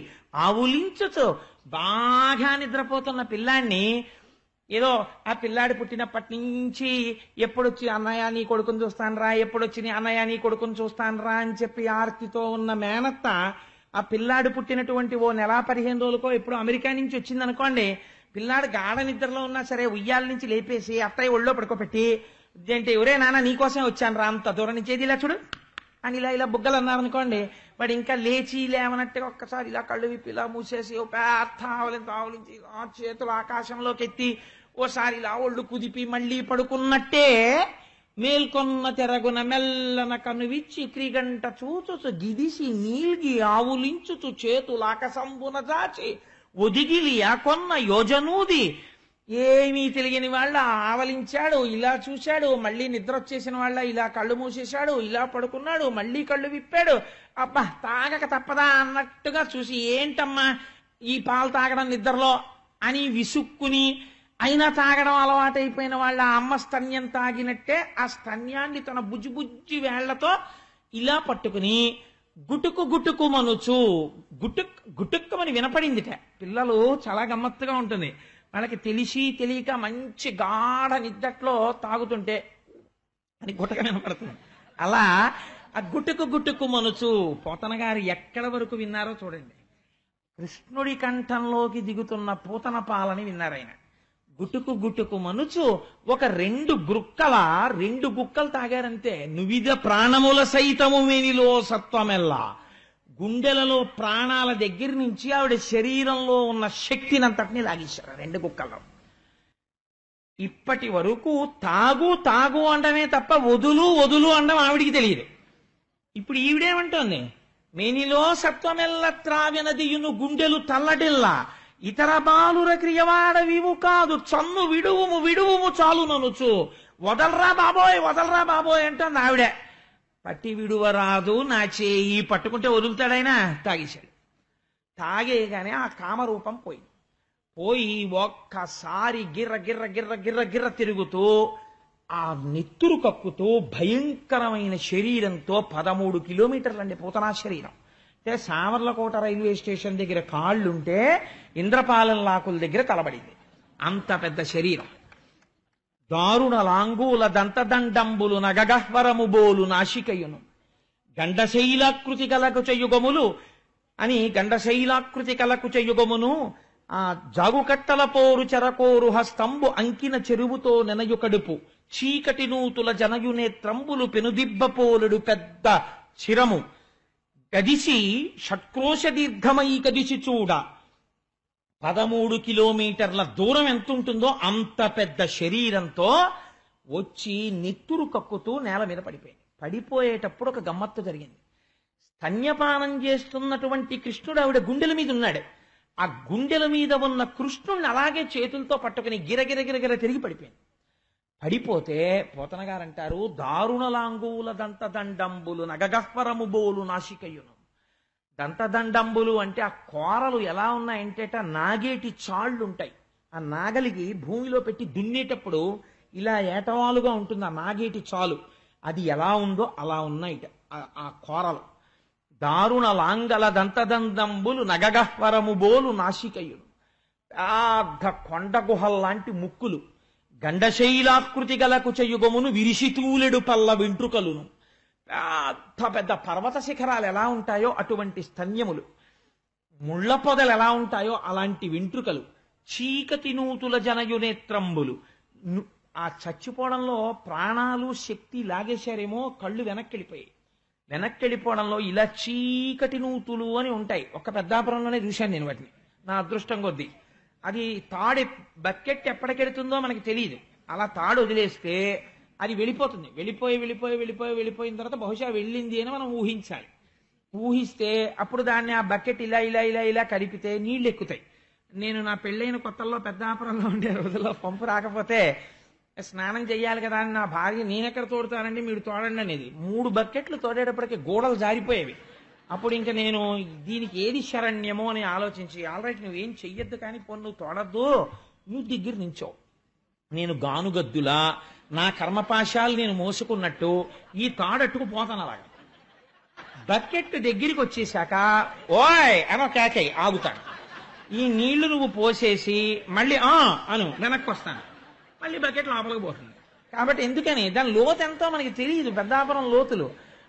ఆవులించుచు. బాగా నిద్రపోతున్న పిల్లాన్ని ఏదో ఆ పిల్లాడి పుట్టినప్పటి నుంచి ఎప్పుడొచ్చి అన్నయ్య నీ కొడుకుని చూస్తానరా, ఎప్పుడొచ్చి నీ అన్నయ్య నీ కొడుకుని చూస్తానరా అని చెప్పి ఆర్తితో ఉన్న మేనత్త ఆ పిల్లాడు పుట్టినటువంటి ఓ నెల 15 రోజులకో ఎప్పుడు అమెరికా నుంచి వచ్చింది అనుకోండి, పిల్లాడు గాఢ నిద్రలో ఉన్నా సరే ఉయ్యాల నుంచి లేపేసి అత్తయ్య ఒళ్ళో పడుకోబెట్టి ఏంటి ఒరే నాన్న నీకోసం వచ్చాను రా, అంత దూరం నుంచి ఏది ఇలా చూడు అని ఇలా బుగ్గలు అన్నారనుకోండి, వాడు ఇంకా లేచి లేవనట్టుగా ఒక్కసారి ఇలా కళ్ళు విప్పి ఇలా మూసేసి ఓ పెద్ద ఆవులించి ఆ చేతులు ఆకాశంలోకి ఎత్తి ఓసారి ఇలా ఒళ్ళు కుదిపి మళ్ళీ పడుకున్నట్టే మేల్కొన్న తెరగున మెల్లన కనువిచ్చి క్రీగంట చూచుచు గిదిసి నీల్గి ఆవులించుచు చేతులు ఆకాశంబున దాచి ఒదిగిలి కొన్న యోజనూది. ఏమీ తెలియని వాళ్ళ ఆవలించాడు, ఇలా చూశాడు, మళ్ళీ నిద్ర వచ్చేసిన వాళ్ళ ఇలా కళ్ళు మూసేశాడు, ఇలా పడుకున్నాడు, మళ్ళీ కళ్ళు విప్పాడు. అబ్బా తాగక తప్పదా అన్నట్టుగా చూసి ఏంటమ్మా ఈ పాలు తాగడం నిద్రలో అని విసుక్కుని అయినా తాగడం అలవాటైపోయిన వాళ్ళ అమ్మ స్తన్యం తాగినట్టే ఆ స్తన్యాన్ని తన బుజ్జి వేళ్లతో ఇలా పట్టుకుని గుటుకు మనుచు గుటుక్కమని వినపడిందిట. పిల్లలు చాలా గమ్మత్తుగా ఉంటుంది. వాళ్ళకి తెలిసి తెలియక మంచి గాఢ నిద్దట్లో తాగుతుంటే అని గుటక వినపడుతుంది. అలా ఆ గుటుకు మనుచు పోతన గారు ఎక్కడ వరకు విన్నారో చూడండి. కృష్ణుడి కంఠంలోకి దిగుతున్న పూతన పాలని విన్నారు ఆయన. గుటుకు మనుచు ఒక 2 గుక్కలు తాగారంతే. నువిధ ప్రాణముల సైతము మేనిలో సత్వమెల్లా, గుండెలలో ప్రాణాల దగ్గర నుంచి ఆవిడ శరీరంలో ఉన్న శక్తినంతటిని లాగేశారు 2 గుక్కల్లో. ఇప్పటి వరకు తాగు అండమే తప్ప వదులు అండం ఆవిడికి తెలియదు. ఇప్పుడు ఈవిడేమంటోంది, మేనిలో సత్వమెల్ల త్రావెనదియును గుండెలు తల్లడిల్లా ఇతర బాలుర క్రియవాడవివు కాదు చన్ను విడువుము చాలు ననుచు. వదలరా బాబోయ్ అంటోంది ఆవిడే. పట్టి విడువరాదు నా చేయి పట్టుకుంటే వదులుతాడైనా. తాగేశాడు. తాగేగానే ఆ కామరూపం పోయి ఒక్కసారి గిర్ర తిరుగుతూ ఆ నెత్తురు కక్కుతూ భయంకరమైన శరీరంతో 13 కిలోమీటర్లండి పూతనా శరీరం. అంటే సావర్లకోట రైల్వే స్టేషన్ దగ్గర కాళ్ళుంటే ఇంద్రపాలెం లాకుల దగ్గర తలబడింది. అంత పెద్ద శరీరం. దారుణ లాంగూల దంతదండంబులు నగగహ్వరము బోలు నాశికయును గండశైలాకృతి కలకు చెయ్యుగములు అని గండశైలాకృతి కలకు చెయ్యుగమును ఆ జాగుకట్టల పోరు చెరకోరు హస్తంబు అంకిన చెరువుతో నెనయు కడుపు చీకటి నూతుల జనయునేత్రంబులు పెనుదిబ్బపోలుడు పెద్ద చిరము గదిసి షట్క్రోశ దీర్ఘమై కదిసి చూడ 13 కిలోమీటర్ల దూరం ఎంత ఉంటుందో అంత పెద్ద శరీరంతో వచ్చి నెత్తురు కక్కుతూ నేల మీద పడిపోయింది. పడిపోయేటప్పుడు ఒక గమ్మత్తు జరిగింది. స్తన్యపానం చేస్తున్నటువంటి కృష్ణుడు ఆవిడ గుండెల మీద ఉన్నాడు. ఆ గుండెల మీద ఉన్న కృష్ణుడిని అలాగే చేతులతో పట్టుకుని గిరగిర తిరిగి పడిపోయింది. పడిపోతే పోతన గారంటారు, దారుణలాంగూల దంతదండంబులు నగగహ్వరము బోలు నాశికయును. దంతదండంబులు అంటే ఆ కోరలు ఎలా ఉన్నాయంటేట నాగేటి చాళ్ళు ఉంటాయి. ఆ నాగలికి భూమిలో పెట్టి దున్నేటప్పుడు ఇలా ఏటవాలుగా ఉంటుంది ఆ నాగేటి చాలు. అది ఎలా ఉందో అలా ఉన్నాయి ఆ కోరలు. దారుణ లాంగల దంతదండంబులు నగగహ్వరము బోలు నాశికయును. పెద్ద కొండ గుహల్లాంటి ముక్కులు. గండశైలాకృతి గలకు చెయ్యుగమును విరిసితూలెడు పల్ల వెంట్రుకలును. పెద్ద పర్వత శిఖరాలు ఎలా ఉంటాయో అటువంటి స్తన్యములు. ముళ్ల పొదలు ఎలా ఉంటాయో అలాంటి వెంట్రుకలు. చీకటి నూతుల జనయునేత్రంబులు. ఆ చచ్చిపోవడంలో ప్రాణాలు శక్తి లాగేశారేమో, కళ్ళు వెనక్కి వెళ్ళిపోయాయి. వెనక్కి వెళ్ళిపోవడంలో ఇలా చీకటి నూతులు అని ఉంటాయి. ఒక పెద్దాపురంలోనే చూశాను నేను వాటిని, నా అదృష్టం కొద్దీ. అది తాడు బకెట్ ఎప్పటికెడుతుందో మనకి తెలియదు. అలా తాడు వదిలేస్తే అది వెళ్ళిపోతుంది. వెళ్ళిపోయిన తర్వాత బహుశా వెళ్ళింది అని మనం ఊహించాలి. ఊహిస్తే అప్పుడు దాన్ని ఆ బకెట్ ఇలా ఇలా ఇలా ఇలా కడిపితే నీళ్లు ఎక్కుతాయి. నేను నా పెళ్ళైన కొత్తల్లో పెద్దాపురంలో ఉండే రోజుల్లో పంపు రాకపోతే స్నానం చెయ్యాలి కదా అని నా భార్య, నేనెక్కడ తోడుతానండి మీరు తోడండి అనేది. 3 బకెట్లు తోడేటప్పటికి గోడలు జారిపోయేవి. అప్పుడు ఇంకా నేను దీనికి ఏది శరణ్యమో అని ఆలోచించి, ఆల్రైట్ నువ్వేం చెయ్యొద్దు కానీ పోను నువ్వు తోడద్దు, నువ్వు దగ్గర నించో, నేను గానుగద్దులా నా కర్మపాశాలు నేను మోసుకున్నట్టు ఈ తాడట్టుకు పోతాను. అలాగా బకెట్ దగ్గరికి వచ్చేసాక ఓయ్ అనో కేకై ఆగుతాను. ఈ నీళ్లు నువ్వు పోసేసి మళ్ళీ అను వెనక్కి వస్తాను, మళ్ళీ బకెట్ లోపలికి పోతుంది. కాబట్టి ఎందుకని దాని లోతు ఎంతో మనకి తెలియదు. పెద్దాపురం లోతులు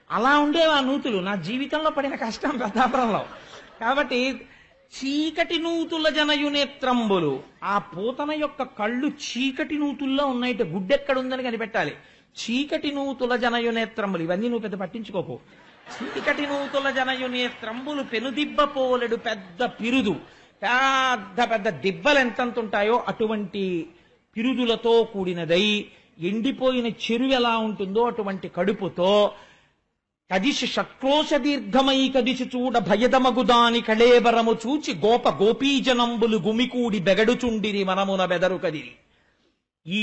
అలా ఉండేవి. ఆ నూతులు నా జీవితంలో పడిన కష్టం పెద్దాపురంలో. కాబట్టి చీకటి నూతుల జనయునేత్రంబులు, ఆ పూతన యొక్క కళ్ళు చీకటి నూతుల్లో ఉన్నాయిట. గుడ్డెక్కడుందని కనిపెట్టాలి. చీకటి నూతుల జనయునేత్రంబులు, ఇవన్నీ నువ్వు పెద్ద పట్టించుకోకు. చీకటి నూతుల జనయునేత్రంబులు పెనుదిబ్బ పోలెడు పెద్ద పిరుదు, పెద్ద పెద్ద దిబ్బలు ఎంతంత ఉంటాయో అటువంటి పిరుదులతో కూడినదై, ఎండిపోయిన చెరువు ఎలా ఉంటుందో అటువంటి కడుపుతో, కదిసి షట్కోశ దీర్ఘమై కదిసి చూడ భయదమగుదాని కళేబరము చూచి గోపీజనంబులు గుమికూడి బెగడుచుండిరి మనమున బెదరు కదిరి. ఈ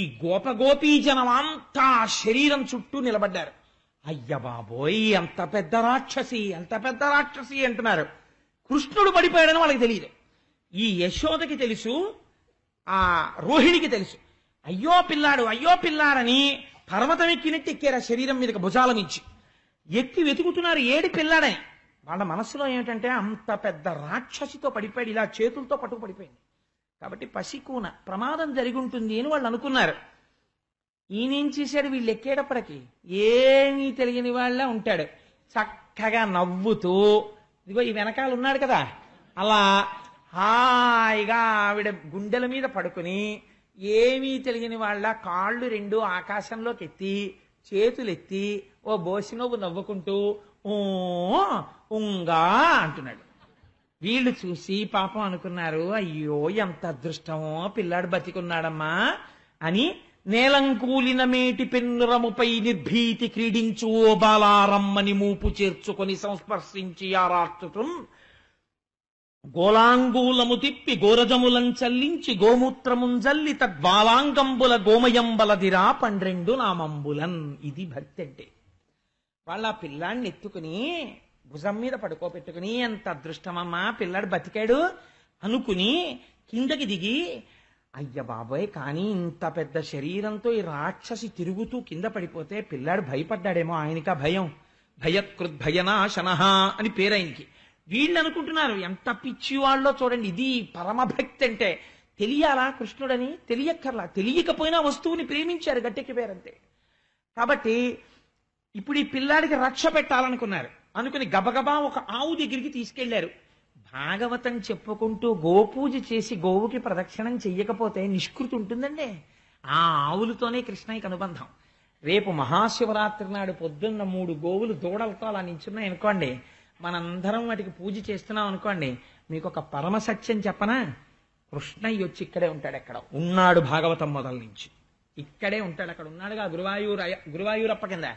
గోపీజనం అంతా శరీరం చుట్టూ నిలబడ్డారు. అయ్య బాబోయ్ ఎంత పెద్ద రాక్షసి, ఎంత పెద్ద రాక్షసి అంటున్నారు. కృష్ణుడు పడిపోయాడని వాళ్ళకి తెలియదు. ఈ యశోదకి తెలుసు, ఆ రోహిణికి తెలుసు. అయ్యో పిల్లాడని పర్వతం ఎక్కినట్టు ఎక్కారు ఆ శరీరం మీదకి భుజాల నుంచి. ఎక్కి వెతుకుతున్నారు ఏడి పిల్లాడని. వాళ్ళ మనస్సులో ఏమిటంటే అంత పెద్ద రాక్షసితో పడిపోయాడు, ఇలా చేతులతో పట్టుకు పడిపోయింది. కాబట్టి పసికూన ప్రమాదం జరిగి ఉంటుంది అని వాళ్ళు అనుకున్నారు. ఈయనేం చేశాడు, వీళ్ళు ఎక్కేటప్పటికి ఏమీ తెలియని వాళ్ళ ఉంటాడు. చక్కగా నవ్వుతూ, ఇదిగో ఈ వెనకాల ఉన్నాడు కదా, అలా హాయిగా ఆవిడ గుండెల మీద పడుకుని ఏమీ తెలియని వాళ్ళ కాళ్ళు 2 ఆకాశంలోకి ఎత్తి చేతులెత్తి ఓ బోసినవ్వు నవ్వుకుంటూ ఉంగా అంటున్నాడు. వీళ్ళు చూసి పాపం అనుకున్నారు, అయ్యో ఎంత అదృష్టమో పిల్లాడు బతికున్నాడమ్మా అని. నేలంకూలిన మేటి పెన్నురముపై నిర్భీతి క్రీడించు ఓ బాలారమ్మని మూపు చేర్చుకొని సంస్పర్శించి ఆరార్చుతుం గోలాంగూలము తిప్పి గోరజములం చల్లించి గోమూత్రముంజల్లి తద్వాలాంగంబుల గోమయంబలదిరా 12 నామంబులన్. ఇది భక్తి అంటే. వాళ్ళ పిల్లాడిని ఎత్తుకుని భుజం మీద పడుకోబెట్టుకుని ఎంత అదృష్టమమ్మా పిల్లాడు బతికాడు అనుకుని కిందకి దిగి, అయ్య బాబోయ్ కానీ ఇంత పెద్ద శరీరంతో ఈ రాక్షసి తిరుగుతూ కింద పడిపోతే పిల్లాడు భయపడ్డాడేమో, ఆయనకా భయం, భయనాశనః అని పేరైనకి. వీళ్ళు అనుకుంటున్నారు ఎంత పిచ్చి వాళ్ళో చూడండి. ఇది పరమభక్తి అంటే. తెలియాలా కృష్ణుడని? తెలియక్కర్లా. తెలియకపోయినా వస్తువుని ప్రేమించారు, గట్టెక్కిపోయారంతే. కాబట్టి ఇప్పుడు ఈ పిల్లాడికి రక్ష పెట్టాలనుకున్నారు. అనుకుని గబగబా ఒక ఆవు దగ్గరికి తీసుకెళ్లారు. భాగవతం చెప్పుకుంటూ గోపూజ చేసి గోవుకి ప్రదక్షిణం చెయ్యకపోతే నిష్కృతి ఉంటుందండి. ఆ ఆవులతోనే కృష్ణయ్యకి అనుబంధం. రేపు మహాశివరాత్రి నాడు పొద్దున్న 3 గోవులు దూడలతో అలా నించున్నాయి అనుకోండి, మనందరం వాటికి పూజ చేస్తున్నాం అనుకోండి, మీకు ఒక పరమ సత్యం చెప్పనా? కృష్ణయ్య వచ్చి ఇక్కడే ఉంటాడు. ఎక్కడ ఉన్నాడు? భాగవతం మొదల నుంచి ఇక్కడే ఉంటాడు. అక్కడ ఉన్నాడుగా గురువాయూరప్ప కింద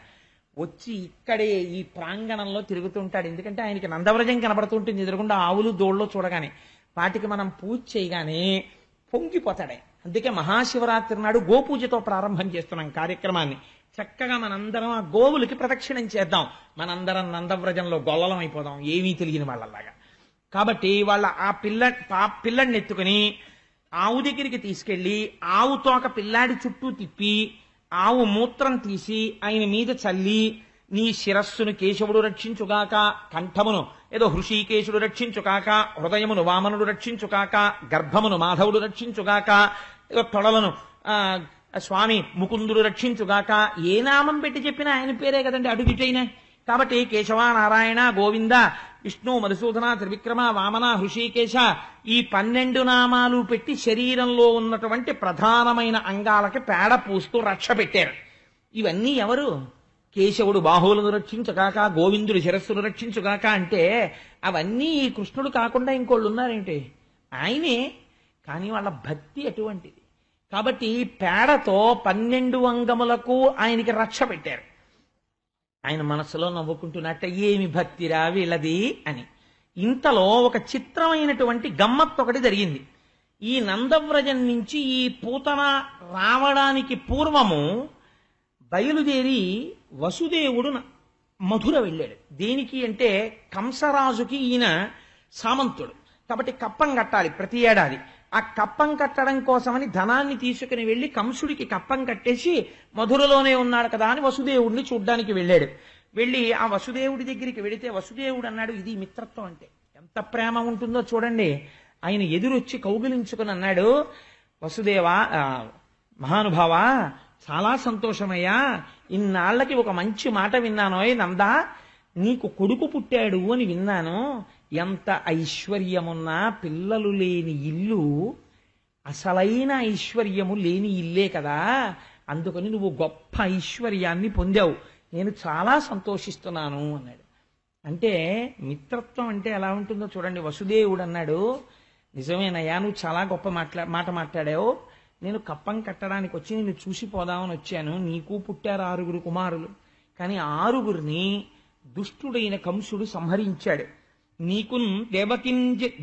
వచ్చి ఇక్కడే ఈ ప్రాంగణంలో తిరుగుతుంటాడు. ఎందుకంటే ఆయనకి నందవ్రజం కనబడుతుంటుంది ఎదురుగుండా ఆవులు దోళ్ళు చూడగానే. వాటికి మనం పూజ చేయగానే పొంగిపోతాడే. అందుకే మహాశివరాత్రి నాడు గోపూజతో ప్రారంభం చేస్తున్నాం కార్యక్రమాన్ని. చక్కగా మనందరం ఆ గోవులకి ప్రదక్షిణం చేద్దాం. మనందరం నందవ్రజంలో గొల్లలం అయిపోదాం, ఏమీ తెలియని వాళ్ళలాగా. కాబట్టి వాళ్ళ ఆ పిల్లాడిని ఎత్తుకుని ఆవు దగ్గరికి తీసుకెళ్లి ఆవు తోక పిల్లాడి చుట్టూ తిప్పి ఆవు మూత్రం తీసి ఆయన మీద చల్లి, నీ శిరస్సును కేశవుడు రక్షించుగాక, కంఠమును ఏదో హృషీకేశుడు రక్షించుగాక, హృదయమును వామనుడు రక్షించుగాక, గర్భమును మాధవుడు రక్షించుగాక, ఏదో తొడలను స్వామి ముకుందుడు రక్షించుగాక. ఏ నామం పెట్టి చెప్పినా ఆయన పేరే కదండి. అడుగిటైనా కాబట్టి కేశవ, నారాయణ, గోవింద, విష్ణు, మధుసూదన, త్రివిక్రమ, వామన, హృషికేశ ఈ 12 నామాలు పెట్టి శరీరంలో ఉన్నటువంటి ప్రధానమైన అంగాలకి పేడ పూస్తూ రక్ష పెట్టారు. ఇవన్నీ ఎవరు? కేశవుడు బాహువులను రక్షించుగాక, గోవిందుడు శిరస్సును రక్షించుగాక అంటే అవన్నీ ఈ కృష్ణుడు కాకుండా ఇంకోళ్ళు ఉన్నారేంటి? ఆయనే. కానీ వాళ్ళ భక్తి అటువంటిది. కాబట్టి పేడతో 12 అంగములకు ఆయనకి రక్ష పెట్టారు. ఆయన మనసులో నవ్వుకుంటున్నట్ట, ఏమి భక్తిరా వీళ్ళది అని. ఇంతలో ఒక చిత్రమైనటువంటి గమ్మత్తు ఒకటి జరిగింది. ఈ నందవ్రజం నుంచి ఈ పూతన రావడానికి పూర్వము బయలుదేరి వసుదేవుడు మధుర వెళ్ళాడు. దేనికి అంటే కంసరాజుకి ఈయన సామంతుడు కాబట్టి కప్పం కట్టాలి ప్రతి ఏడాది. ఆ కప్పం కట్టడం కోసమని ధనాన్ని తీసుకుని వెళ్లి కంసుడికి కప్పం కట్టేసి మధురలోనే ఉన్నాడు కదా అని వసుదేవుడిని చూడ్డానికి వెళ్ళాడు. వెళ్ళి ఆ వసుదేవుడి దగ్గరికి వెళితే వసుదేవుడు అన్నాడు, ఇది మిత్రత్వం అంటే ఎంత ప్రేమ ఉంటుందో చూడండి. ఆయన ఎదురొచ్చి కౌగిలించుకుని అన్నాడు, వసుదేవా, మహానుభావా, చాలా సంతోషమయ్యా, ఇన్నాళ్లకి ఒక మంచి మాట విన్నానోయ్ నందా, నీకు కొడుకు పుట్టాడు అని విన్నాను. ఎంత ఐశ్వర్యమున్నా పిల్లలు లేని ఇల్లు అసలైన ఐశ్వర్యము లేని ఇల్లే కదా, అందుకని నువ్వు గొప్ప ఐశ్వర్యాన్ని పొందావు, నేను చాలా సంతోషిస్తున్నాను అన్నాడు. అంటే మిత్రత్వం అంటే ఎలా ఉంటుందో చూడండి. వసుదేవుడు అన్నాడు, నిజమేనయ్యా, నువ్వు చాలా గొప్ప మాట మాట్లాడావు. నేను కప్పం కట్టడానికి వచ్చి నిన్ను చూసిపోదామని వచ్చాను. నీకు పుట్టారు 6 కుమారులు. కానీ 6 దుష్టుడైన కంసుడు సంహరించాడు. నీకు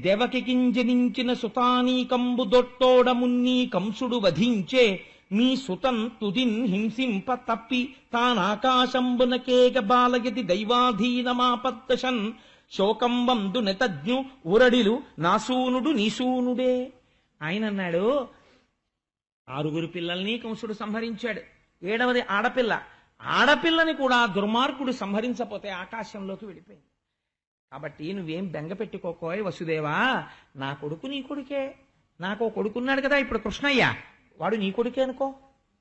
దేవకికింజనించిన సుతానీకంబు దొట్టోడమున్నీ కంసుడు వధించే, మీ సుతం తుదిన్ హింసింప తప్పి తానాకాశంబునకేగ బాలయతి దైవాధీనమాపద్దశన్, శోకం వందు నెతజ్ఞు ఉరడిలు నాసూనుడు నీసూనుడే. ఆయన అన్నాడు, 6 పిల్లల్ని కంసుడు సంహరించాడు. 7వది ఆడపిల్ల. ఆడపిల్లని కూడా దుర్మార్గుడు సంహరించపోతే ఆకాశంలోకి వెళ్ళిపోయింది. కాబట్టి నువ్వేం బెంగ పెట్టుకోకోయ్ వసుదేవా, నా కొడుకు నీ కొడుకే. నాకు కొడుకున్నాడు కదా ఇప్పుడు కృష్ణయ్య, వాడు నీ కొడుకే అనుకో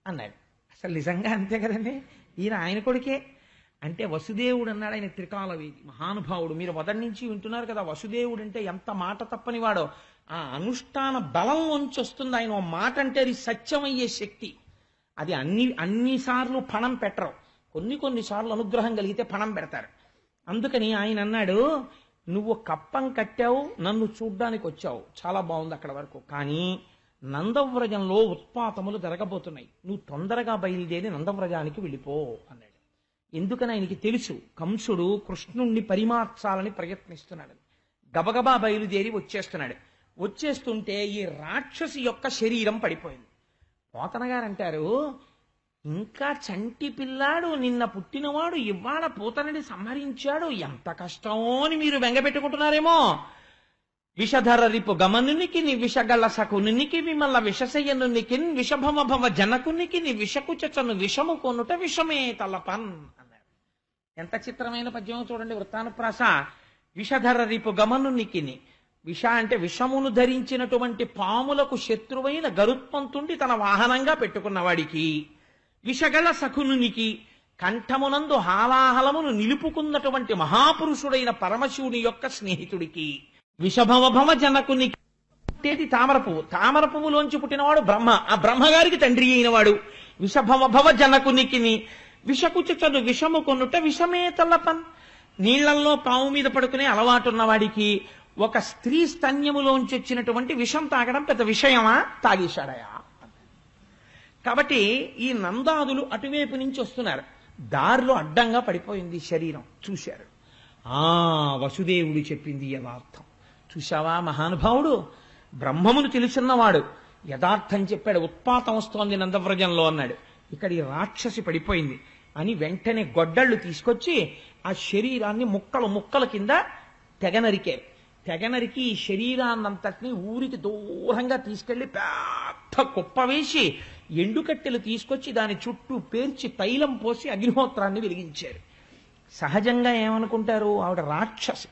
అన్నాడు. అసలు నిజంగా అంతే కదండి, ఈయన ఆయన కొడుకే. అంటే వసుదేవుడు అన్నాడు, ఆయన త్రికాలవేది మహానుభావుడు. మీరు మొదటి నుంచి వింటున్నారు కదా, వసుదేవుడు అంటే ఎంత మాట తప్పని వాడో. ఆ అనుష్ఠాన బలం నుంచి వస్తుంది ఆయన మాట అంటే, అది సత్యమయ్యే శక్తి. అది అన్నిసార్లు పణం పెట్టరు, కొన్నిసార్లు అనుగ్రహం కలిగితే పణం పెడతారు. అందుకని ఆయన అన్నాడు, నువ్వు కప్పం కట్టావు, నన్ను చూడ్డానికి వచ్చావు, చాలా బాగుంది అక్కడ వరకు. కానీ నందవ్రజంలో ఉత్పాతములు జరగబోతున్నాయి, నువ్వు తొందరగా బయలుదేరి నందవ్రజానికి వెళ్ళిపో అన్నాడు. ఎందుకని ఆయనకి తెలుసు, కంసుడు కృష్ణుణ్ణి పరిమార్చాలని ప్రయత్నిస్తున్నాడు. గబగబా బయలుదేరి వచ్చేస్తున్నాడు. వచ్చేస్తుంటే ఈ రాక్షసి యొక్క శరీరం పడిపోయింది. పోతన గారు అంటారు, ఇంకా చంటి పిల్లాడు, నిన్న పుట్టినవాడు ఇవాళ పూతనని సంహరించాడు, ఎంత కష్టమో అని మీరు బెంగపెట్టుకుంటున్నారేమో. విషధర రిపు గమనునికి ని విషగల సకునికి విమల్ల విషశయనునికి విషభమ భవ జనకునికి ని విషకుచను విషము కొనుట విషమే తలపన్ అన్నాడు. ఎంత చిత్రమైన పద్యం చూడండి. వృత్తానుప్రాస. విషధర రిపు గమనునికి, విష అంటే విషమును ధరించినటువంటి పాములకు శత్రువైన గరుత్మంతుణ్ణి తన వాహనంగా పెట్టుకున్నవాడికి, విషగల సకునునికి కంఠమునందు హాలాహలమును నిలుపుకున్నటువంటి మహాపురుషుడైన పరమశివుని యొక్క స్నేహితుడికి, విషభవభవ జనకునికి తామర పువ్వు, తామర పువ్వులోంచి పుట్టినవాడు బ్రహ్మ, ఆ బ్రహ్మగారికి తండ్రి అయినవాడు. విషభవభవ జనకునికి విషకుచను విషము కొనుట విషమే తల్లపన్, నీళ్లల్లో పాము మీద పడుకునే అలవాటున్నవాడికి ఒక స్త్రీ స్తన్యములోంచి వచ్చినటువంటి విషం తాగడం పెద్ద విషయమా, తాగేశాడయా. కాబట్టి ఈ నందాదులు అటువైపు నుంచి వస్తున్నారు. దారిలో అడ్డంగా పడిపోయింది శరీరం. చూశారు, వసుదేవుడు చెప్పింది యథార్థం. చూశావా మహానుభావుడు, బ్రహ్మమును తెలుసున్నవాడు యథార్థం చెప్పాడు. ఉత్పాతం వస్తోంది నందవ్రజంలో అన్నాడు. ఇక్కడ ఈ రాక్షసి పడిపోయింది అని వెంటనే గొడ్డళ్ళు తీసుకొచ్చి ఆ శరీరాన్ని ముక్కల కింద తెగనరికారు. తెగనరికి ఈ శరీరాన్నంతటినీ ఊరికి దూరంగా తీసుకెళ్లి పెద్ద కుప్ప వేసి ఎండుకట్టెలు తీసుకొచ్చి దాని చుట్టూ పేర్చి తైలం పోసి అగ్నిహోత్రాన్ని వెలిగించారు. సహజంగా ఏమనుకుంటారు, ఆవిడ రాక్షసి,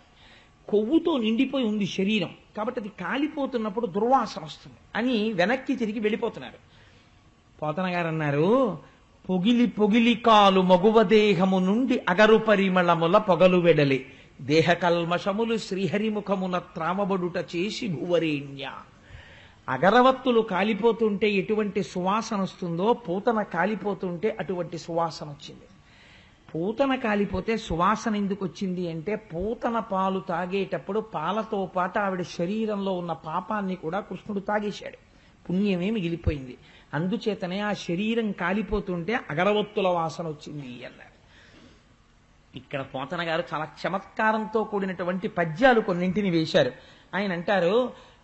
కొవ్వుతో నిండిపోయి ఉంది శరీరం, కాబట్టి అది కాలిపోతున్నప్పుడు దుర్వాసన వస్తుంది అని వెనక్కి తిరిగి వెళ్ళిపోతున్నారు. పోతన గారు అన్నారు, పొగిలి పొగిలి కాలు మగువదేహము నుండి అగరు పరిమళముల పొగలు వెడలి దేహ కల్మషములు శ్రీహరిముఖమున త్రామబడుట చేసి భువరేణ్య. అగరవత్తులు కాలిపోతుంటే ఎటువంటి సువాసన వస్తుందో పూతన కాలిపోతుంటే అటువంటి సువాసన వచ్చింది. పూతన కాలిపోతే సువాసన ఎందుకు వచ్చింది అంటే, పూతన పాలు తాగేటప్పుడు పాలతో పాటు ఆవిడ శరీరంలో ఉన్న పాపాన్ని కూడా కృష్ణుడు తాగేశాడు, పుణ్యమే మిగిలిపోయింది. అందుచేతనే ఆ శరీరం కాలిపోతుంటే అగరవత్తుల వాసన వచ్చింది అన్నారు. ఇక్కడ పోతన గారు చాలా చమత్కారంతో కూడినటువంటి పద్యాలు కొన్నింటిని వేశారు. ఆయన అంటారు,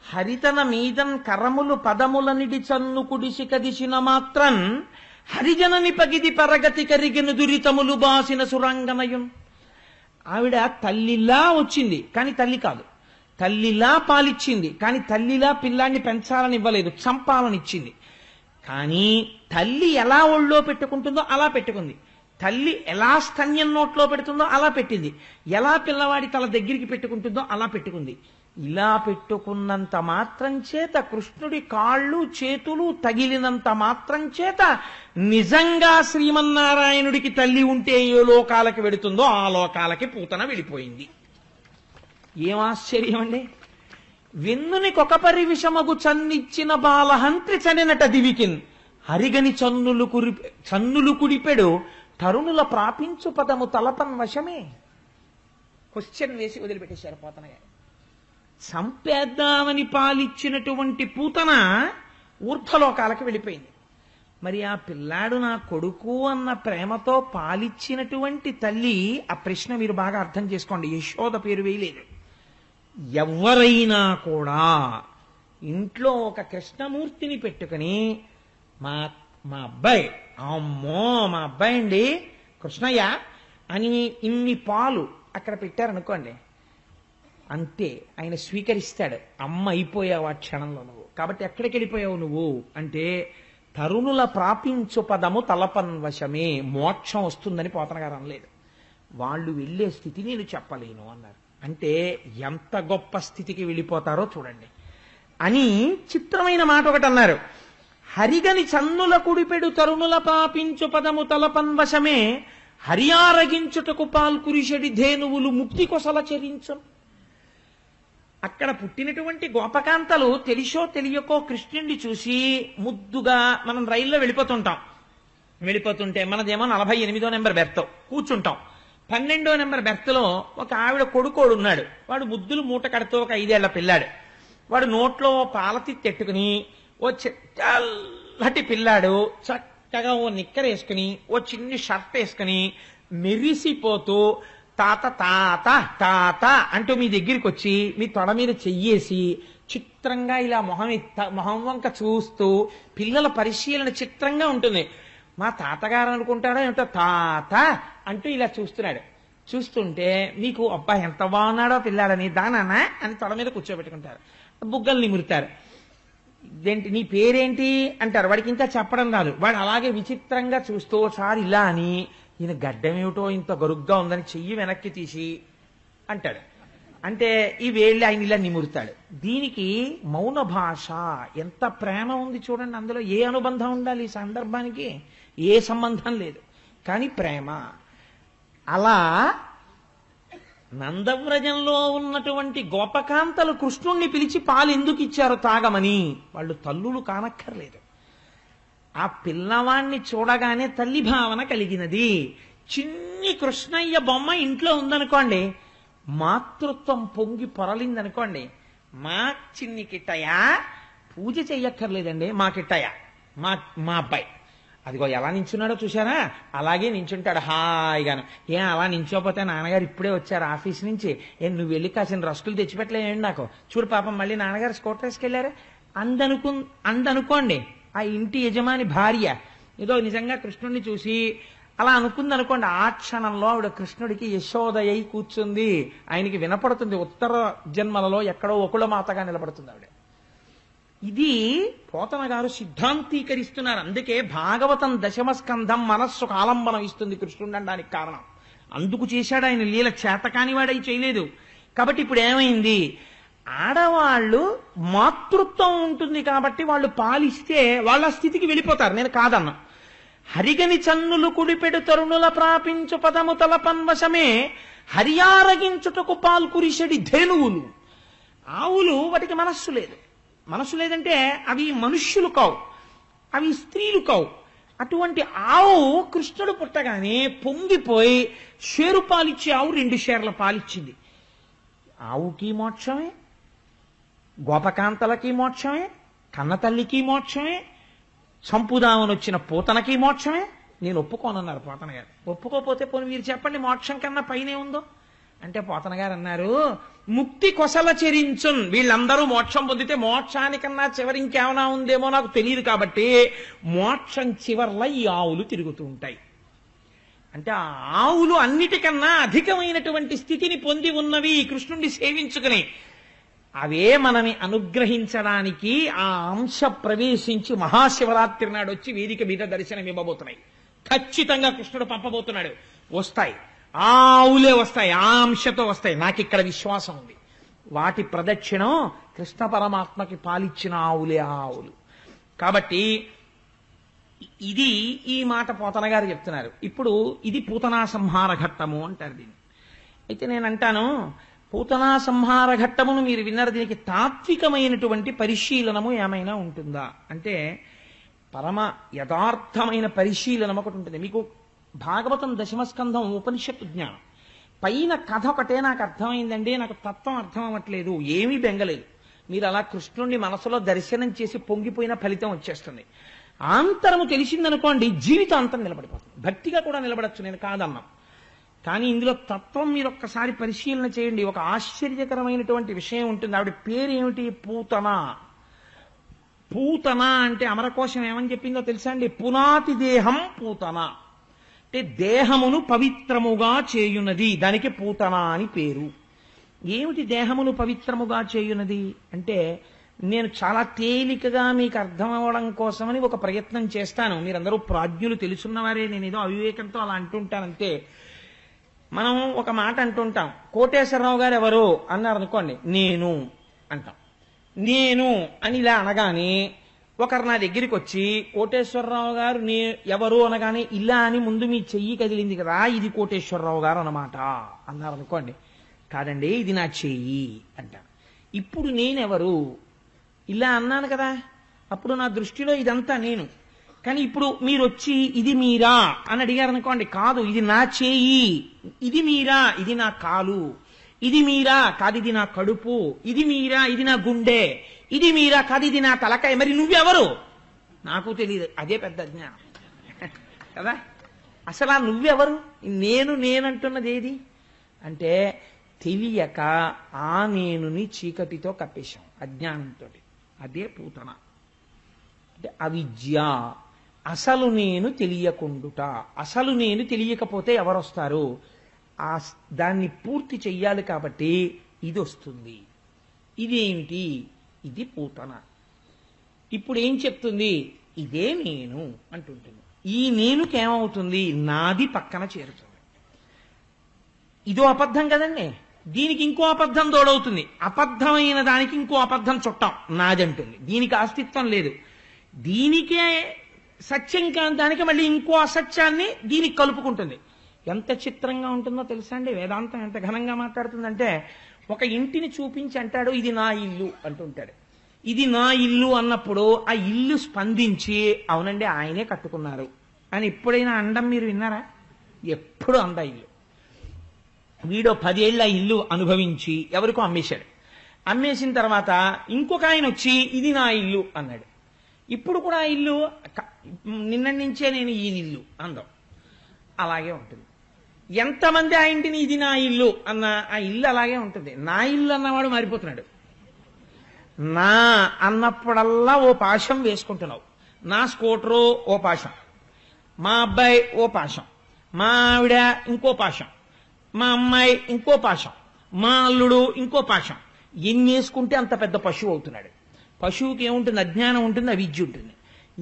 హరితన మీదన్ కరములు పదములనిడి చన్ను కుడిసి కదిసిన మాత్రం హరిజనని పగిది పరగతి కరిగిన దురితములు బాసిన సురంగనయున్. ఆవిడ తల్లిలా వచ్చింది కానీ తల్లి కాదు, తల్లిలా పాలిచ్చింది కానీ తల్లిలా పిల్లాన్ని పెంచాలని ఇవ్వలేదు, చంపాలనిచ్చింది. కానీ తల్లి ఎలా ఒళ్ళో పెట్టుకుంటుందో అలా పెట్టుకుంది, తల్లి ఎలా స్తన్యం నోట్లో పెడుతుందో అలా పెట్టింది, ఎలా పిల్లవాడి తల దగ్గరికి పెట్టుకుంటుందో అలా పెట్టుకుంది. ఇలా పెట్టుకున్నంత మాత్రం చేత, కృష్ణుడి కాళ్ళు చేతులు తగిలినంత మాత్రం చేత నిజంగా శ్రీమన్నారాయణుడికి తల్లి ఉంటే ఏ లోకాలకి వెడుతుందో ఆ లోకాలకి పూతన వెళ్ళిపోయింది. ఏం ఆశ్చర్యం అండి! వెన్నుని కొకపరి విషమగు చన్నిచ్చిన బాలహంత్రి చనినట దివికిన్ హరిగని చన్నులు కుడిపెడు తరుణుల ప్రాపించు పదము తలపన్ వశమే. క్వశ్చన్ వేసి వదిలిపెట్టేశారు పోతన గారు. సంపేద్దామని పాలిచ్చినటువంటి పూతన ఊర్ధ్వలోకాలకు వెళ్ళిపోయింది. మరి ఆ పిల్లాడు నా కొడుకు అన్న ప్రేమతో పాలిచ్చినటువంటి తల్లి, ఆ ప్రశ్న మీరు బాగా అర్థం చేసుకోండి. యశోద పేరు వేయలేదు. ఎవరైనా కూడా ఇంట్లో ఒక కృష్ణమూర్తిని పెట్టుకుని మా అబ్బాయి, అమ్మో మా అబ్బాయి అండి కృష్ణయ్య అని ఇన్ని పాలు అక్కడ పెట్టారనుకోండి, అంతే ఆయన స్వీకరిస్తాడు. అమ్మ అయిపోయావు ఆ క్షణంలో నువ్వు. కాబట్టి ఎక్కడికి వెళ్ళిపోయావు నువ్వు అంటే, తరుణుల ప్రాపించు పదము తలపన్ వశమే, మోక్షం వస్తుందని పోతన గారు అనలేదు. వాళ్ళు వెళ్ళే స్థితి నేను చెప్పలేను అన్నారు. అంటే ఎంత గొప్ప స్థితికి వెళ్ళిపోతారో చూడండి అని చిత్రమైన మాట ఒకటి అన్నారు. హరిగని చన్నుల కుడిపెడు తరుణుల పాపించు పదము తలపన్ వశమే హరియారగించుటకు పాల్కురిషడి ధేనువులు ముక్తి కొసల చరించు. అక్కడ పుట్టినటువంటి గోపకాంతలు తెలిసో తెలియకో కృష్ణుడిని చూసి ముద్దుగా, మనం రైల్లో వెళ్ళిపోతుంటే మనదేమో 48వ నెంబర్ బెర్త్ కూర్చుంటాం, 12వ నెంబర్ బెర్త్లో ఒక ఆవిడ కొడుకోడు ఉన్నాడు, వాడు ముద్దులు మూట కడుతూ ఒక 5 ఏళ్ల పిల్లాడు, వాడు నోట్లో పాలతి తెట్టుకుని ఓ చల్లటి పిల్లాడు చక్కగా ఓ నిక్కర్ వేసుకుని ఓ చిన్ని షర్ట్ వేసుకుని మెరిసిపోతూ తాత తాత తాత అంటూ మీ దగ్గరికి వచ్చి మీ తొడ మీద చెయ్యేసి చిత్రంగా ఇలా మొహం వంక చూస్తూ, పిల్లల పరిశీలన చిత్రంగా ఉంటుంది. మా తాతగారు అనుకుంటాడో ఏమిటో తాత అంటూ ఇలా చూస్తున్నాడు. చూస్తుంటే మీకు అబ్బా ఎంత బాగున్నాడో పిల్లాడని దానానా అని తొడ మీద కూర్చోబెట్టుకుంటారు, బుగ్గలు నిమురుతారు. ఇదేంటి నీ పేరేంటి అంటారు, వాడికి ఇంకా చెప్పడం రాదు. వాడు అలాగే విచిత్రంగా చూస్తూ ఒకసారి ఇలా అని, ఈయన గడ్డమేమిటో ఇంత గరుగ్గా ఉందని చెయ్యి వెనక్కి తీసి అంటాడు. అంటే ఈ వేళ్ళి ఆయన ఇలా నిమురుతాడు. దీనికి మౌన భాష, ఎంత ప్రేమ ఉంది చూడండి. అందులో ఏ అనుబంధం ఉండాలి ఈ సందర్భానికి? ఏ సంబంధం లేదు, కానీ ప్రేమ. అలా నందవ్రజంలో ఉన్నటువంటి గోపకాంతలు కృష్ణుణ్ణి పిలిచి పాలు ఎందుకు ఇచ్చారు తాగమని? వాళ్ళు తల్లులు కానక్కర్లేదు. ఆ పిల్లవాణ్ణి చూడగానే తల్లి భావన కలిగినది. చిన్ని కృష్ణయ్య బొమ్మ ఇంట్లో ఉందనుకోండి, మాతృత్వం పొంగి పొరలిందనుకోండి, మా చిన్ని కిట్టయ్య పూజ చెయ్యక్కర్లేదండి, మా కిట్టయ్య మా అబ్బాయి అదిగో ఎలా నించున్నాడో చూసారా, అలాగే నించుంటాడు హాయిగాను. అలా నించోపోతే నాన్నగారు ఇప్పుడే వచ్చారు ఆఫీస్ నుంచి, నువ్వు వెళ్ళి కాసిన రస్కులు తెచ్చిపెట్టలేండి నాకు, చూడు పాపం మళ్ళీ నాన్నగారు స్కూటర్ వేసుకెళ్లారు అందనుకోండి. ఆ ఇంటి యజమాని భార్య ఏదో నిజంగా కృష్ణుడిని చూసి అలా అనుకుందనుకోండి, ఆ క్షణంలో ఆవిడ కృష్ణుడికి యశోదయ్య కూర్చుంది, ఆయనకి వినపడుతుంది. ఉత్తర జన్మలలో ఎక్కడో ఒకుళమాతగా నిలబడుతుంది ఆవిడ. ఇది పోతన గారు సిద్ధాంతీకరిస్తున్నారు. అందుకే భాగవతం 10వ స్కంధం మనస్సుకు ఆలంబనం ఇస్తుంది కృష్ణుడు అనడానికి కారణం. అందుకు చేశాడు ఆయన లీల, చేతకాని వాడై చేయలేదు. కాబట్టి ఇప్పుడు ఏమైంది, ఆడవాళ్ళు మాతృత్వం ఉంటుంది కాబట్టి వాళ్ళు పాలిస్తే వాళ్ళ స్థితికి వెళ్ళిపోతారు, నేను కాదన్నా. హరిగని చన్నులు కుడిపెడు తరుణుల ప్రాపించు పదము తలపన్వశమే హరియారగించుటకు పాల్కురిషడి ధేనువులు. ఆవులు వాటికి మనస్సు లేదంటే అవి మనుష్యులు కావు, అవి స్త్రీలు కావు. అటువంటి ఆవు కృష్ణుడు పుట్టగానే పొంగిపోయి షేరు పాలిచ్చే ఆవు 2 షేర్ల పాలిచ్చింది. ఆవుకి మోక్షమే, గోపకాంతలకి మోక్షమే, కన్నతల్లికి మోక్షమే, చంపుదామని వచ్చిన పూతనకి మోక్షమే. నేను ఒప్పుకోనన్నారు పోతన గారు. ఒప్పుకోపోతే పోనీ మీరు చెప్పండి మోక్షం కన్నా పైనే ఉందో అంటే పోతన గారు అన్నారు, ముక్తి కొసల చెరించున్. వీళ్ళందరూ మోక్షం పొందితే మోక్షానికన్నా చివరి ఇంకేమైనా ఉందేమో నాకు తెలియదు కాబట్టి మోక్షం చివర్ల ఈ ఆవులు తిరుగుతూ ఉంటాయి. అంటే ఆ ఆవులు అన్నిటికన్నా అధికమైనటువంటి స్థితిని పొంది ఉన్నవి కృష్ణుణ్ణి సేవించుకుని. అవే మనని అనుగ్రహించడానికి ఆ అంశ ప్రవేశించి మహాశివరాత్రి నాడు వచ్చి వేదిక మీద దర్శనం ఇవ్వబోతున్నాయి. ఖచ్చితంగా కృష్ణుడు పంపబోతున్నాడు. వస్తాయి, ఆవులే వస్తాయి, ఆ అంశతో వస్తాయి. నాకు ఇక్కడ విశ్వాసం ఉంది. వాటి ప్రదక్షిణం కృష్ణ పరమాత్మకి పాలిచ్చిన ఆవులే ఆ ఆవులు. కాబట్టి ఇది ఈ మాట పోతన గారు చెప్తున్నారు. ఇప్పుడు ఇది పూతనా సంహార ఘట్టము అంటారు దీన్ని. అయితే నేను అంటాను, పూతనా సంహార ఘట్టమును మీరు విన్నారు, దీనికి తాత్వికమైనటువంటి పరిశీలనము ఏమైనా ఉంటుందా అంటే పరమ యథార్థమైన పరిశీలనం ఒకటి ఉంటుంది. మీకు భాగవతం దశమస్కంధం ఉపనిషత్తు జ్ఞానం పైన కథ ఒకటే నాకు అర్థమైందండి, నాకు తత్వం అర్థం అవ్వట్లేదు, ఏమీ బెంగలేదు. మీరు అలా కృష్ణుణ్ణి మనసులో దర్శనం చేసి పొంగిపోయిన ఫలితం వచ్చేస్తుంది. ఆంతరము తెలిసిందనుకోండి జీవితాంతం నిలబడిపోతుంది. భక్తిగా కూడా నిలబడచ్చు, నేను కాదన్నా. కానీ ఇందులో తత్వం మీరు ఒక్కసారి పరిశీలన చేయండి. ఒక ఆశ్చర్యకరమైనటువంటి విషయం ఉంటుంది. ఆవిడ పేరు ఏమిటి? పూతన. పూతన అంటే అమరకోశం ఏమని చెప్పిందో తెలుసా అండి? పునాతి దేహం పూతన అంటే దేహమును పవిత్రముగా చేయునది, దానికి పూతన అని పేరు. ఏమిటి దేహమును పవిత్రముగా చేయునది అంటే నేను చాలా తేలికగా మీకు అర్థం అవ్వడం కోసమని ఒక ప్రయత్నం చేస్తాను. మీరందరూ ప్రాజ్ఞులు, తెలుసున్నవారే, నేను ఏదో అవివేకంతో అలా అంటుంటానంతే. మనం ఒక మాట అంటుంటాం, కోటేశ్వరరావు గారు ఎవరు అన్నారు అనుకోండి, నేను అంటాం. నేను అని ఇలా అనగానే ఒకరు నా దగ్గరికి వచ్చి కోటేశ్వరరావు గారు ఎవరు అనగానే ఇలా అని ముందు మీ చెయ్యి కదిలింది కదా, ఇది కోటేశ్వరరావు గారు అన్నమాట అన్నారు అనుకోండి. కాదండి, ఇది నా చెయ్యి అంటాను. ఇప్పుడు నేనెవరు ఇలా అన్నాను కదా, అప్పుడు నా దృష్టిలో ఇదంతా నేను. కానీ ఇప్పుడు మీరు వచ్చి ఇది మీరా అని అడిగారు అనుకోండి, కాదు ఇది నా చేయి, ఇది మీరా ఇది నా కాలు, ఇది మీరా కాదు ఇది నా కడుపు, ఇది మీరా ఇది నా గుండె, ఇది మీరా కాదు ఇది నా తలకాయ. మరి నువ్వెవరు? నాకు తెలియదు. అదే పెద్ద జ్ఞానం కదా. అసలు ఆ నువ్వెవరు? నేనంటున్నది ఏది అంటే తెలియక ఆ నేనుని చీకటితో కప్పేశాం అజ్ఞానంతో. అదే పూతన అంటే అవిద్య. అసలు నేను తెలియకుండుట. అసలు నేను తెలియకపోతే ఎవరొస్తారు? దాన్ని పూర్తి చెయ్యాలి కాబట్టి ఇది వస్తుంది. ఇదేంటి? ఇది పూతన. ఇప్పుడు ఏం చెప్తుంది? ఇదే నేను అంటుంటుంది. ఈ నేనుకేమవుతుంది? నాది పక్కన చేరుతుంది. ఇదో అబద్ధం కదండి, దీనికి ఇంకో అబద్ధం తోడవుతుంది. అబద్ధమైన దానికి ఇంకో అబద్ధం చుట్టాం, నాదంటుంది. దీనికి అస్తిత్వం లేదు. దీనికే సత్యం కాని దానికి మళ్ళీ ఇంకో అసత్యాన్ని దీనికి కలుపుకుంటుంది. ఎంత చిత్రంగా ఉంటుందో తెలుసా అండి? వేదాంతం ఎంత ఘనంగా మాట్లాడుతుందంటే, ఒక ఇంటిని చూపించి అంటాడు ఇది నా ఇల్లు అంటుంటాడు. ఇది నా ఇల్లు అన్నప్పుడు ఆ ఇల్లు స్పందించి అవునండి ఆయనే కట్టుకున్నారు అని ఎప్పుడైనా అండం మీరు విన్నారా? ఎప్పుడు అంద ఇల్లు. వీడో 10 ఏళ్ళ ఇల్లు అనుభవించి ఎవరికో అమ్మేశాడు. అమ్మేసిన తర్వాత ఇంకొక ఆయన వచ్చి ఇది నా ఇల్లు అన్నాడు. ఇప్పుడు కూడా ఆ ఇల్లు నిన్నటి నుంచే నేను ఈ ఇల్లు అందం. అలాగే ఉంటుంది. ఎంతమంది ఆ ఇంటిని ఇది నా ఇల్లు అన్న ఆ ఇల్లు అలాగే ఉంటుంది. నా ఇల్లు అన్నవాడు మారిపోతున్నాడు. నా అన్నప్పుడల్లా ఓ పాశం వేసుకుంటున్నావు. నా స్కూటరు ఓ పాశం, మా అబ్బాయి ఓ పాశం, మా ఆవిడ ఇంకో పాశం, మా అమ్మాయి ఇంకో పాశం, మా అల్లుడు ఇంకో పాశం. ఎన్ని వేసుకుంటే అంత పెద్ద పశువు అవుతున్నాడు. పశువుకి ఏముంటుంది? అజ్ఞానం ఉంటుంది, అవిద్య ఉంటుంది.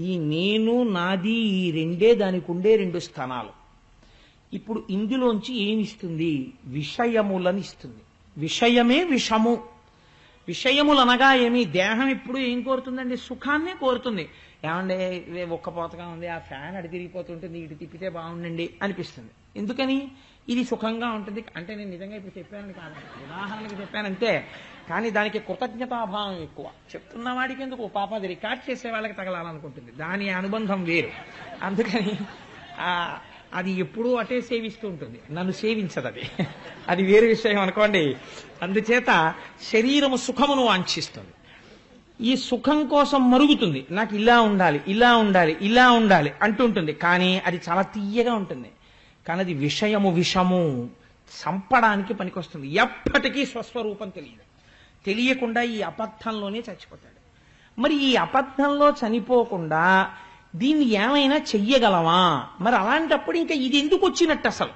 ఈ నేను నాది ఈ రెండే దానికి ఉండే 2 స్థానాలు. ఇప్పుడు ఇందులోంచి ఏమిస్తుంది? విషయములను ఇస్తుంది. విషయమే విషము. విషయములు అనగా ఏమి? దేహం ఇప్పుడు ఏం కోరుతుందండి? సుఖాన్నే కోరుతుంది. ఏమంటే ఒక్క పోతగా ఉంది, ఆ ఫ్యాన్ అడి తిరిగిపోతుంటుంది, ఇటు తిప్పితే బాగుండండి అనిపిస్తుంది. ఎందుకని? ఇది సుఖంగా ఉంటుంది అంటే నేను నిజంగా ఇప్పుడు చెప్పానని కాదు, ఉదాహరణకి చెప్పానంతే. కానీ దానికి కృతజ్ఞతాభావం ఎక్కువ. చెప్తున్న వాడికి ఎందుకు పాప, అది రికార్డ్ చేసే వాళ్ళకి తగలాలనుకుంటుంది, దాని అనుబంధం వేరు. అందుకని అది ఎప్పుడూ అటే సేవిస్తూ ఉంటుంది, నన్ను సేవించదు అది, అది వేరే విషయం అనుకోండి. అందుచేత శరీరము సుఖమును వాంఛిస్తుంది, ఈ సుఖం కోసం మరుగుతుంది. నాకు ఇలా ఉండాలి, ఇలా ఉండాలి, ఇలా ఉండాలి అంటుంటుంది. కానీ అది చాలా తీయగా ఉంటుంది. కానీ అది విషము చంపడానికి పనికొస్తుంది. ఎప్పటికీ స్వస్వరూపం తెలియదు. తెలియకుండా ఈ అబద్ధంలోనే చచ్చిపోతాడు. మరి ఈ అబద్ధంలో చనిపోకుండా దీన్ని ఏమైనా చెయ్యగలమా? మరి అలాంటప్పుడు ఇంకా ఇది ఎందుకు వచ్చినట్టు? అసలు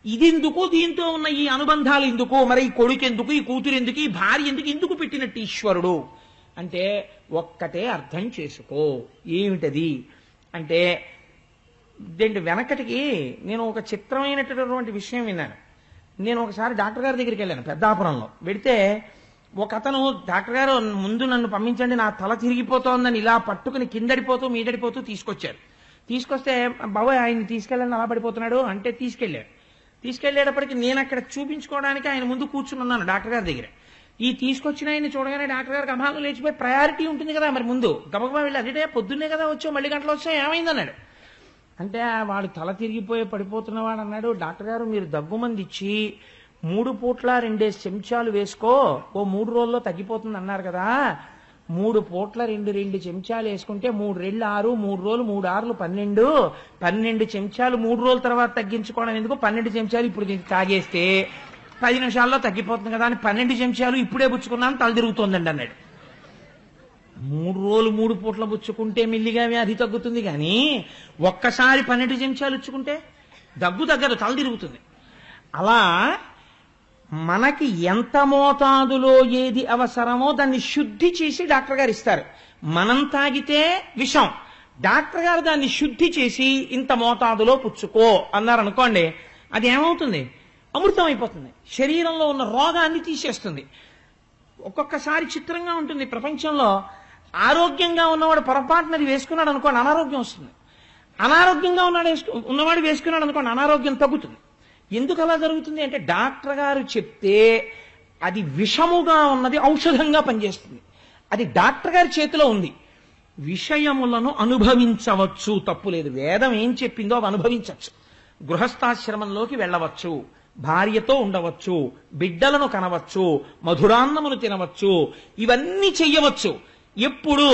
ఇది ఎందుకు, దీంతో ఉన్న ఈ అనుబంధాలు ఎందుకు, మరి ఈ కొడుకు ఎందుకు, ఈ కూతురు ఎందుకు, ఈ భార్య ఎందుకు పెట్టినట్టు ఈశ్వరుడు అంటే ఒక్కటే అర్థం చేసుకో. ఏమిటది అంటే, దీంట్లో వెనకటికి నేను ఒక చిత్రమైనటువంటి విషయం విన్నాను. నేను ఒకసారి డాక్టర్ గారి దగ్గరికి వెళ్ళాను పెద్దాపురంలో. వెడితే ఒక అతను, డాక్టర్ గారు ముందు నన్ను పంపించండి, నా తల తిరిగిపోతోందని ఇలా పట్టుకుని కిందడిపోతూ మీదడిపోతూ తీసుకొచ్చారు. తీసుకొస్తే బాబాయ్ ఆయన్ని తీసుకెళ్ళండి, అలా పడిపోతున్నాడు అంటే తీసుకెళ్లేటప్పటికి నేను అక్కడ చూపించుకోవడానికి ఆయన ముందు కూర్చుని ఉన్నాను డాక్టర్ గారి దగ్గర. ఈ తీసుకొచ్చిన ఆయన్ని చూడగానే డాక్టర్ గారికి అభాగం లేచిపోయి, ప్రయారిటీ ఉంటుంది కదా మరి ముందు, గబగబా వెళ్ళి అదే పొద్దున్నే కదా వచ్చావు, మళ్ళీ గంటలు వచ్చావు, ఏమైందన్నాడు. అంటే వాడు తల తిరిగిపోయి పడిపోతున్నవాడు అన్నాడు, డాక్టర్ గారు మీరు దగ్గుమంది ఇచ్చి 3 పూట్ల 2 చెంచాలు వేసుకో, ఓ 3 రోజుల్లో తగ్గిపోతుంది అన్నారు కదా. 3 పూట్ల 2 చెంచాలు వేసుకుంటే 3 రెళ్ళు 6, 3 రోజులు 3 6లు 12 చెంచాలు 3 రోజుల తర్వాత తగ్గించుకోవడం ఎందుకు, 12 చెంచాలు ఇప్పుడు తాగేస్తే 10 నిమిషాల్లో తగ్గిపోతుంది కదా అని 12 చెంచాలు ఇప్పుడే పుచ్చుకున్నాను, తల తిరుగుతోందండి అన్నాడు. 3 రోజులు 3 పూట్ల పుచ్చుకుంటే మిల్లిగా వ్యాధి తగ్గుతుంది, కానీ ఒక్కసారి 12 చెంచాలు ఇచ్చుకుంటే దగ్గు తగ్గదు, తల తిరుగుతుంది. అలా మనకి ఎంత మోతాదులో ఏది అవసరమో దాన్ని శుద్ధి చేసి డాక్టర్ గారు ఇస్తారు. మనం తాగితే విషం, డాక్టర్ గారు దాన్ని శుద్ధి చేసి ఇంత మోతాదులో పుచ్చుకో అన్నారనుకోండి, అది ఏమవుతుంది? అమృతం అయిపోతుంది. శరీరంలో ఉన్న రోగాన్ని తీసేస్తుంది. ఒక్కొక్కసారి చిత్రంగా ఉంటుంది ప్రపంచంలో, ఆరోగ్యంగా ఉన్నవాడు పొరపాటునది వేసుకున్నాడు అనుకోండి, అనారోగ్యం వస్తుంది. అనారోగ్యంగా ఉన్నవాడు వేసుకున్నాడు అనుకోండి, అనారోగ్యం తగ్గుతుంది. ఎందుకు అలా జరుగుతుంది అంటే, డాక్టర్ గారు చెప్తే అది విషముగా ఉన్నది ఔషధంగా పనిచేస్తుంది. అది డాక్టర్ గారి చేతిలో ఉంది. విషయములను అనుభవించవచ్చు, తప్పులేదు. వేదం ఏం చెప్పిందో అవి అనుభవించవచ్చు. గృహస్థాశ్రమంలోకి వెళ్ళవచ్చు, భార్యతో ఉండవచ్చు, బిడ్డలను కనవచ్చు, మధురాన్నమును తినవచ్చు, ఇవన్నీ చెయ్యవచ్చు. ఎప్పుడు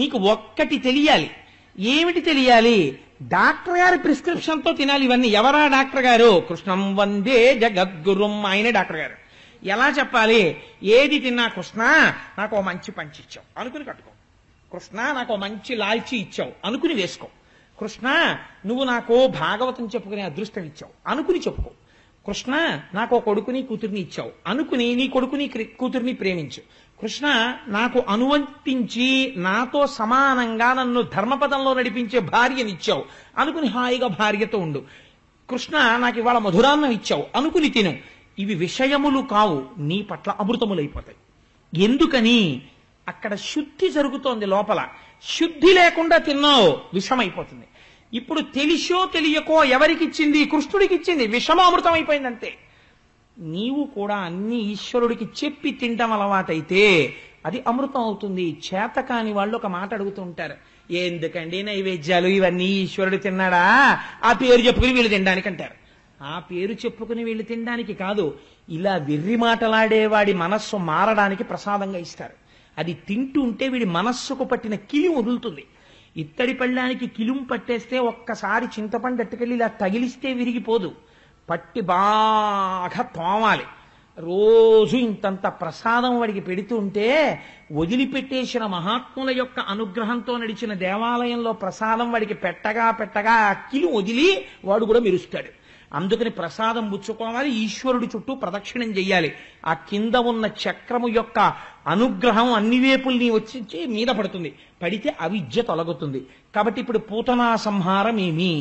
నీకు ఒక్కటి తెలియాలి. ఏమిటి తెలియాలి? డాక్టర్ గారి ప్రిస్క్రిప్షన్ తో తినాలి ఇవన్నీ. ఎవరా డాక్టర్ గారు? కృష్ణం వందే జగద్గురుం, ఆయనే డాక్టర్ గారు. ఎలా చెప్పాలి? ఏది తిన్నా, కృష్ణ నాకు ఓ మంచి పంచి ఇచ్చావు అనుకుని కట్టుకో, కృష్ణ నాకు ఓ మంచి లాల్చీ ఇచ్చావు అనుకుని వేసుకో, కృష్ణ నువ్వు నాకు భాగవతం చెప్పుకునే అదృష్టం ఇచ్చావు అనుకుని చెప్పుకో, కృష్ణ నాకు కొడుకుని కూతుర్ని ఇచ్చావు అనుకుని నీ కొడుకుని కూతుర్ని ప్రేమించు, కృష్ణ నాకు అనువర్తించి నాతో సమానంగా నన్ను ధర్మపదంలో నడిపించే భార్యనిచ్చావు అనుకుని హాయిగా భార్యతో ఉండు, కృష్ణ నాకు ఇవాళ మధురాన్నం ఇచ్చావు అనుకుని తిను. ఇవి విషయములు కావు, నీ పట్ల అమృతములైపోతాయి. ఎందుకని? అక్కడ శుద్ధి జరుగుతోంది లోపల. శుద్ధి లేకుండా తిన్నావు, విషమైపోతుంది. ఇప్పుడు తెలిసో తెలియకో ఎవరికిచ్చింది? కృష్ణుడికిచ్చింది, విషమామృతం అయిపోయిందంతే. నీవు కూడా అన్ని ఈశ్వరుడికి చెప్పి తింటాం అలవాటైతే అది అమృతం అవుతుంది. చేతకాని వాళ్ళు ఒక మాట అడుగుతూ ఉంటారు, ఎందుకండి నైవేద్యాలు ఇవన్నీ, ఈశ్వరుడు తిన్నాడా? ఆ పేరు చెప్పుకుని వీళ్ళు తినడానికి అంటారు. ఆ పేరు చెప్పుకుని వీళ్ళు తినడానికి కాదు, ఇలా వెర్రి మాటలాడేవాడి మనస్సు మారడానికి ప్రసాదంగా ఇస్తారు. అది తింటూ ఉంటే వీడి మనస్సుకు పట్టిన కిలిం వదులుతుంది. ఇత్తడి పళ్ళానికి కిలుం పట్టేస్తే ఒక్కసారి చింతపండు అట్టుకెళ్ళి ఇలా తగిలిస్తే విరిగిపోదు, పట్టి బాగా తోమాలి. రోజు ఇంతంత ప్రసాదం వాడికి పెడుతూ ఉంటే వదిలిపెట్టేసిన మహాత్ముల యొక్క అనుగ్రహంతో నడిచిన దేవాలయంలో ప్రసాదం వాడికి పెట్టగా పెట్టగా ఆ కిలు వదిలి వాడు కూడా మెరుస్తాడు. అందుకని ప్రసాదం పుచ్చుకోవాలి, ఈశ్వరుడి చుట్టూ ప్రదక్షిణం చెయ్యాలి. ఆ కింద ఉన్న చక్రము యొక్క అనుగ్రహం అన్ని వేపుల్ని వచ్చి మీద పడుతుంది, పడితే అవిద్య తొలగుతుంది. కాబట్టి ఇప్పుడు పూతనా సంహారం ఏమి?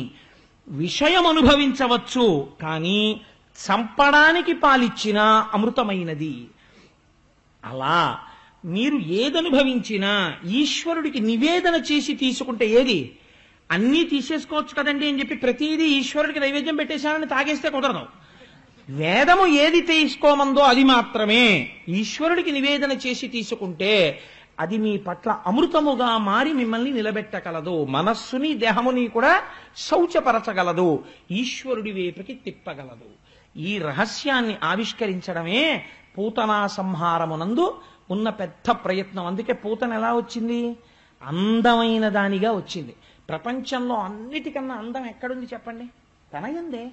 విషయం అనుభవించవచ్చు, కానీ చంపడానికి పాలిచ్చిన అమృతమైనది. అలా మీరు ఏదనుభవించినా ఈశ్వరుడికి నివేదన చేసి తీసుకుంటే ఏది అన్నీ తీసేసుకోవచ్చు కదండి అని చెప్పి ప్రతిదీ ఈశ్వరుడికి నైవేద్యం పెట్టేశానని తాగేస్తే కుదరదు. వేదము ఏది తీసుకోమందో అది మాత్రమే ఈశ్వరుడికి నివేదన చేసి తీసుకుంటే అది మీ పట్ల అమృతముగా మారి మిమ్మల్ని నిలబెట్టగలదు. మనస్సుని దేహముని కూడా శౌచపరచగలదు, ఈశ్వరుడి వైపుకి తిప్పగలదు. ఈ రహస్యాన్ని ఆవిష్కరించడమే పూతనా సంహారమునందు ఉన్న పెద్ద ప్రయత్నం. అందుకే పూతన ఎలా వచ్చింది? అందమైన దానిగా వచ్చింది. ప్రపంచంలో అన్నిటికన్నా అందం ఎక్కడుంది చెప్పండి? తనయందే.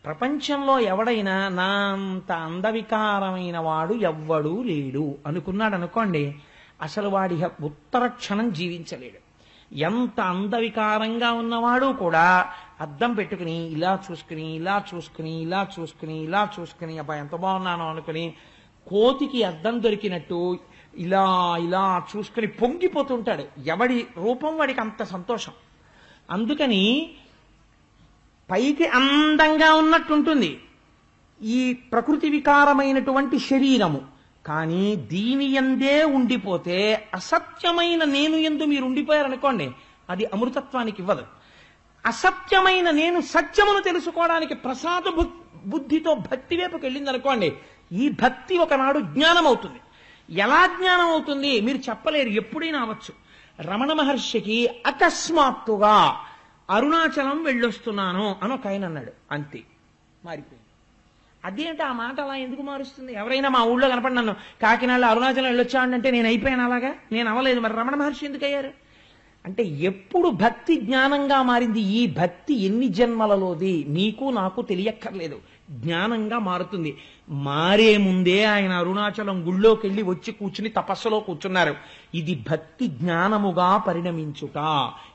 ప్రపంచంలో ఎవడైనా నా అంత అందవికారమైన వాడు ఎవ్వడూ లేడు అనుకున్నాడు అనుకోండి, అసలు వాడి ఉత్తర క్షణం జీవించలేడు. ఎంత అందవికారంగా ఉన్నవాడు కూడా అద్దం పెట్టుకుని ఇలా చూసుకుని ఇలా చూసుకుని ఇలా చూసుకుని ఇలా చూసుకుని అబ్బా ఎంత బాగున్నాను అనుకుని కోతికి అద్దం దొరికినట్టు ఇలా ఇలా చూసుకుని పొంగిపోతుంటాడు. ఎవడి రూపం వాడికి అంత సంతోషం. అందుకని పైకి అందంగా ఉన్నట్టుంటుంది ఈ ప్రకృతి వికారమైనటువంటి శరీరము. కానీ దీని యందే ఉండిపోతే అసత్యమైన నేను యందు మీరు ఉండిపోయారనుకోండి, అది అమృతత్వానికి ఇవ్వదు. అసత్యమైన నేను సత్యమును తెలుసుకోవడానికి ప్రసాద బుద్ధితో భక్తి వైపుకి వెళ్ళిందనుకోండి, ఈ భక్తి ఒకనాడు జ్ఞానం అవుతుంది. ఎలా జ్ఞానం అవుతుంది మీరు చెప్పలేరు, ఎప్పుడైనా అవచ్చు. రమణ మహర్షికి అకస్మాత్తుగా అరుణాచలం వెళ్ళొస్తున్నాను అని ఒక ఆయన అన్నాడు, అంతే మారిపోయింది. అదేంటి ఆ మాట అలా ఎందుకు మారుస్తుంది? ఎవరైనా మా ఊళ్ళో కనపడి నన్ను కాకినాడలో అరుణాచలం వెళ్ళొచ్చానంటే నేను అయిపోయాను అలాగా? నేను అవ్వలేదు. మరి రమణ మహర్షి ఎందుకు అయ్యారు అంటే ఎప్పుడు భక్తి జ్ఞానంగా మారింది. ఈ భక్తి ఎన్ని జన్మలలోది నీకు నాకు తెలియక్కర్లేదు, జ్ఞానంగా మారుతుంది. మారే ముందే ఆయన అరుణాచలం గుళ్ళోకి వెళ్ళి వచ్చి కూర్చుని తపస్సులో కూర్చున్నారు. ఇది భక్తి జ్ఞానముగా పరిణమించుట.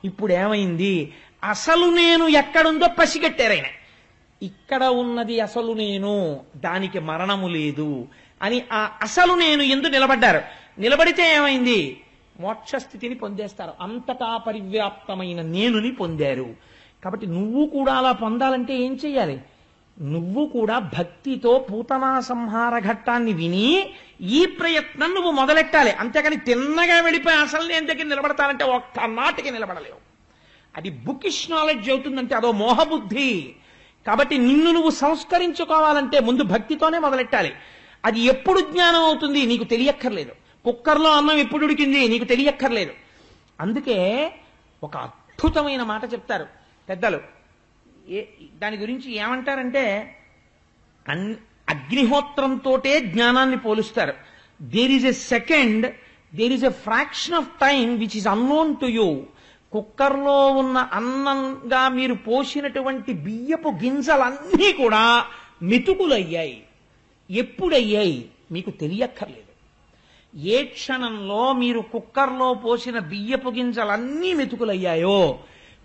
ఇప్పుడు ఏమైంది? అసలు నేను ఎక్కడుందో పసిగట్టారు ఆయన. ఇక్కడ ఉన్నది అసలు నేను, దానికి మరణము లేదు అని ఆ అసలు నేను ఎందు నిలబడ్డారు. నిలబడితే ఏమైంది? మోక్షస్థితిని పొందేస్తారు. అంతటా పరివ్యాప్తమైన నేనుని పొందారు. కాబట్టి నువ్వు కూడా అలా పొందాలంటే ఏం చెయ్యాలి? నువ్వు కూడా భక్తితో పూతనా సంహార ఘట్టాన్ని విని ఈ ప్రయత్నం నువ్వు మొదలెట్టాలి. అంతేకాని తిన్నగా వెళ్ళిపోయి అసలు నేను దగ్గర నిలబడతానంటే ఒక్క నాటికి నిలబడలేవు. అది బుకిష్ నాలెడ్జ్ అవుతుందంటే అదో మోహబుద్ధి. కాబట్టి నిన్ను నువ్వు సంస్కరించుకోవాలంటే ముందు భక్తితోనే మొదలెట్టాలి. అది ఎప్పుడు జ్ఞానం అవుతుంది నీకు తెలియక్కర్లేదు. కుక్కర్లో అన్నం ఎప్పుడు ఉడికింది నీకు తెలియక్కర్లేదు. అందుకే ఒక అద్భుతమైన మాట చెప్తారు పెద్దలు. దాని గురించి ఏమంటారంటే అగ్నిహోత్రంతోటే జ్ఞానాన్ని పోలుస్తారు. There is a second, there is a fraction of time which is unknown to you. కుక్కర్లో ఉన్న అన్నంగా మీరు పోసినటువంటి బియ్యపు గింజలన్నీ కూడా మెతుకులయ్యాయి. ఎప్పుడయ్యాయి మీకు తెలియక్కర్లేదు. ఏ క్షణంలో మీరు కుక్కర్లో పోసిన బియ్యపు గింజలన్నీ మెతుకులయ్యాయో,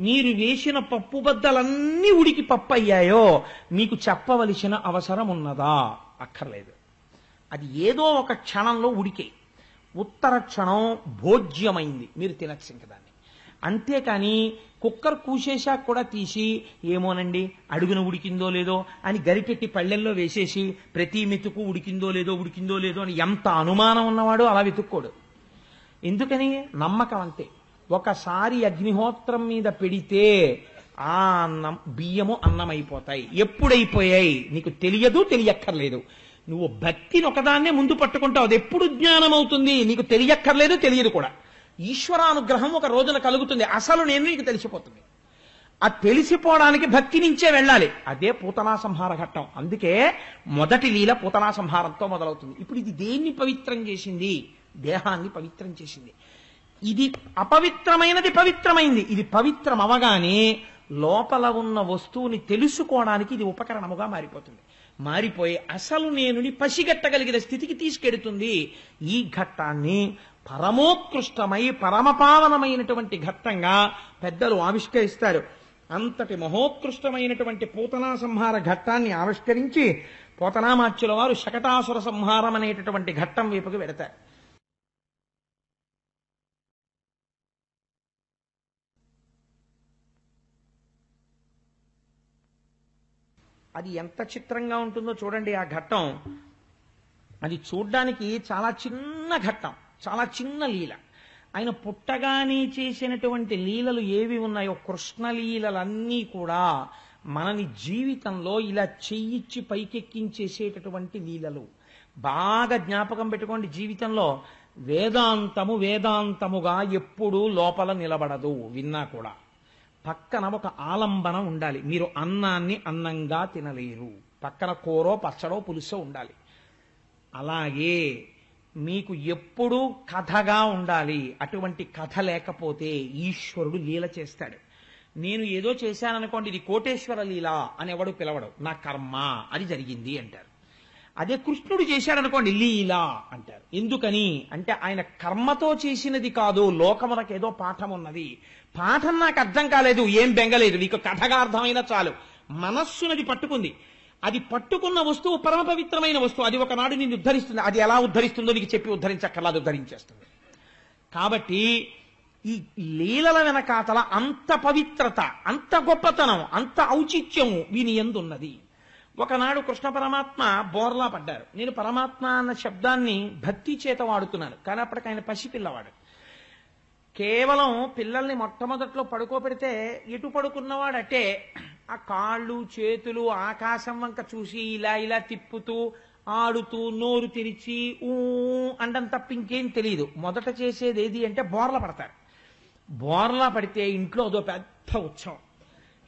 మీరు వేసిన పప్పు బద్దలన్నీ ఉడికి పప్పు అయ్యాయో మీకు చెప్పవలసిన అవసరం ఉన్నదా? అక్కర్లేదు. అది ఏదో ఒక క్షణంలో ఉడికే, ఉత్తర క్షణం భోజ్యమైంది, మీరు తినచ్చు ఇంక దాన్ని. అంతేకాని కుక్కర్ కూసేశాక కూడా తీసి ఏమోనండి అడుగున ఉడికిందో లేదో అని గరిటెట్టి పళ్ళెల్లో వేసేసి ప్రతి మెతుకు ఉడికిందో లేదో అని ఎంత అనుమానం ఉన్నవాడో అలా వెతుక్కోడు. ఎందుకని? నమ్మకం అంతే. ఒకసారి అగ్నిహోత్రం మీద పెడితే ఆ అన్నం బియ్యము అన్నమైపోతాయి. ఎప్పుడైపోయాయి నీకు తెలియదు, తెలియక్కర్లేదు. నువ్వు భక్తిని ఒకదాన్నే ముందు పట్టుకుంటావు. అది ఎప్పుడు జ్ఞానం అవుతుంది నీకు తెలియక్కర్లేదు, తెలియదు కూడా. ఈశ్వరానుగ్రహం ఒక రోజున కలుగుతుంది, అసలు నేను నీకు తెలిసిపోతుంది. ఆ తెలిసిపోవడానికి భక్తి నుంచే వెళ్ళాలి. అదే పూతనా సంహార ఘట్టం. అందుకే మొదటి లీల పూతనా సంహారంతో మొదలవుతుంది. ఇప్పుడు ఇది దేన్ని పవిత్రం చేసింది? దేహాన్ని పవిత్రం చేసింది. ఇది అపవిత్రమైనది పవిత్రమైంది. ఇది పవిత్రం అవగానే లోపల ఉన్న వస్తువుని తెలుసుకోవడానికి ఇది ఉపకరణముగా మారిపోతుంది. మారిపోయి అసలు నేనుని పసిగట్టగలిగిన స్థితికి తీసుకెడుతుంది. ఈ ఘట్టాన్ని పరమోత్కృష్టమై పరమపావనమైనటువంటి ఘట్టంగా పెద్దలు ఆవిష్కరిస్తారు. అంతటి మహోత్కృష్టమైనటువంటి పూతనా సంహార ఘట్టాన్ని ఆవిష్కరించి పోతనామాచ్యుల వారు శకటాసుర సంహారం అనేటటువంటి ఘట్టం వైపుకి వెడతారు. అది ఎంత చిత్రంగా ఉంటుందో చూడండి. ఆ ఘట్టం అది చూడ్డానికి చాలా చిన్న ఘట్టం, చాలా చిన్న లీల. ఆయన పుట్టగానే చేసినటువంటి లీలలు ఏవి ఉన్నాయో కృష్ణ లీలలన్నీ కూడా మనని జీవితంలో ఇలా చెయ్యిచ్చి పైకెక్కించేసేటటువంటి లీలలు. బాగా జ్ఞాపకం పెట్టుకోండి, జీవితంలో వేదాంతము వేదాంతముగా ఎప్పుడూ లోపల నిలబడదు. విన్నా కూడా పక్కన ఒక ఆలంబన ఉండాలి. మీరు అన్నాన్ని అన్నంగా తినలేరు, పక్కన కూరో పచ్చడో పులుసో ఉండాలి. అలాగే మీకు ఎప్పుడూ కథగా ఉండాలి. అటువంటి కథ లేకపోతే ఈశ్వరుడు లీల చేస్తాడు. నేను ఏదో చేశాననుకోండి, ఇది కోటేశ్వర లీల అని ఎవడు పిలవడు, నా కర్మ అది జరిగింది అంటారు. అదే కృష్ణుడు చేశాడనుకోండి లీల అంటారు. ఎందుకని అంటే ఆయన కర్మతో చేసినది కాదు, లోకమునకు ఏదో పాఠం ఉన్నది. పాఠం నాకు అర్థం కాలేదు, ఏం బెంగలేదు, నీకు కథగా అర్థమైన చాలు. మనస్సునది పట్టుకుంది, అది పట్టుకున్న వస్తువు పరమ పవిత్రమైన వస్తువు. అది ఒకనాడు నిన్ను ఉద్ధరిస్తుంది. అది ఎలా ఉద్ధరిస్తుందో నీకు చెప్పి ఉద్ధరించక్కర్లేదు, ఉద్ధరించేస్తుంది. కాబట్టి ఈ లీలల వెనకాతల అంత పవిత్రత, అంత గొప్పతనం, అంత ఔచిత్యము వీని యందున్నది. ఒకనాడు కృష్ణ పరమాత్మ బోర్లా పడ్డారు. నేను పరమాత్మ అన్న శబ్దాన్ని భక్తి చేత వాడుతున్నాను, కానీ అప్పటికి ఆయన పసిపిల్లవాడు. కేవలం పిల్లల్ని మొట్టమొదట్లో పడుకోబెడితే ఎటు పడుకున్నవాడు అటే ఆ కాళ్ళు చేతులు ఆకాశం వంక చూసి ఇలా ఇలా తిప్పుతూ ఆడుతూ నోరు తెరిచి ఊ అండం తప్ప ఇంకేం తెలియదు. మొదట చేసేది ఏది అంటే బోర్లా పడతారు. బోర్లా పడితే ఇంట్లో అదో పెద్ద ఉత్సవం.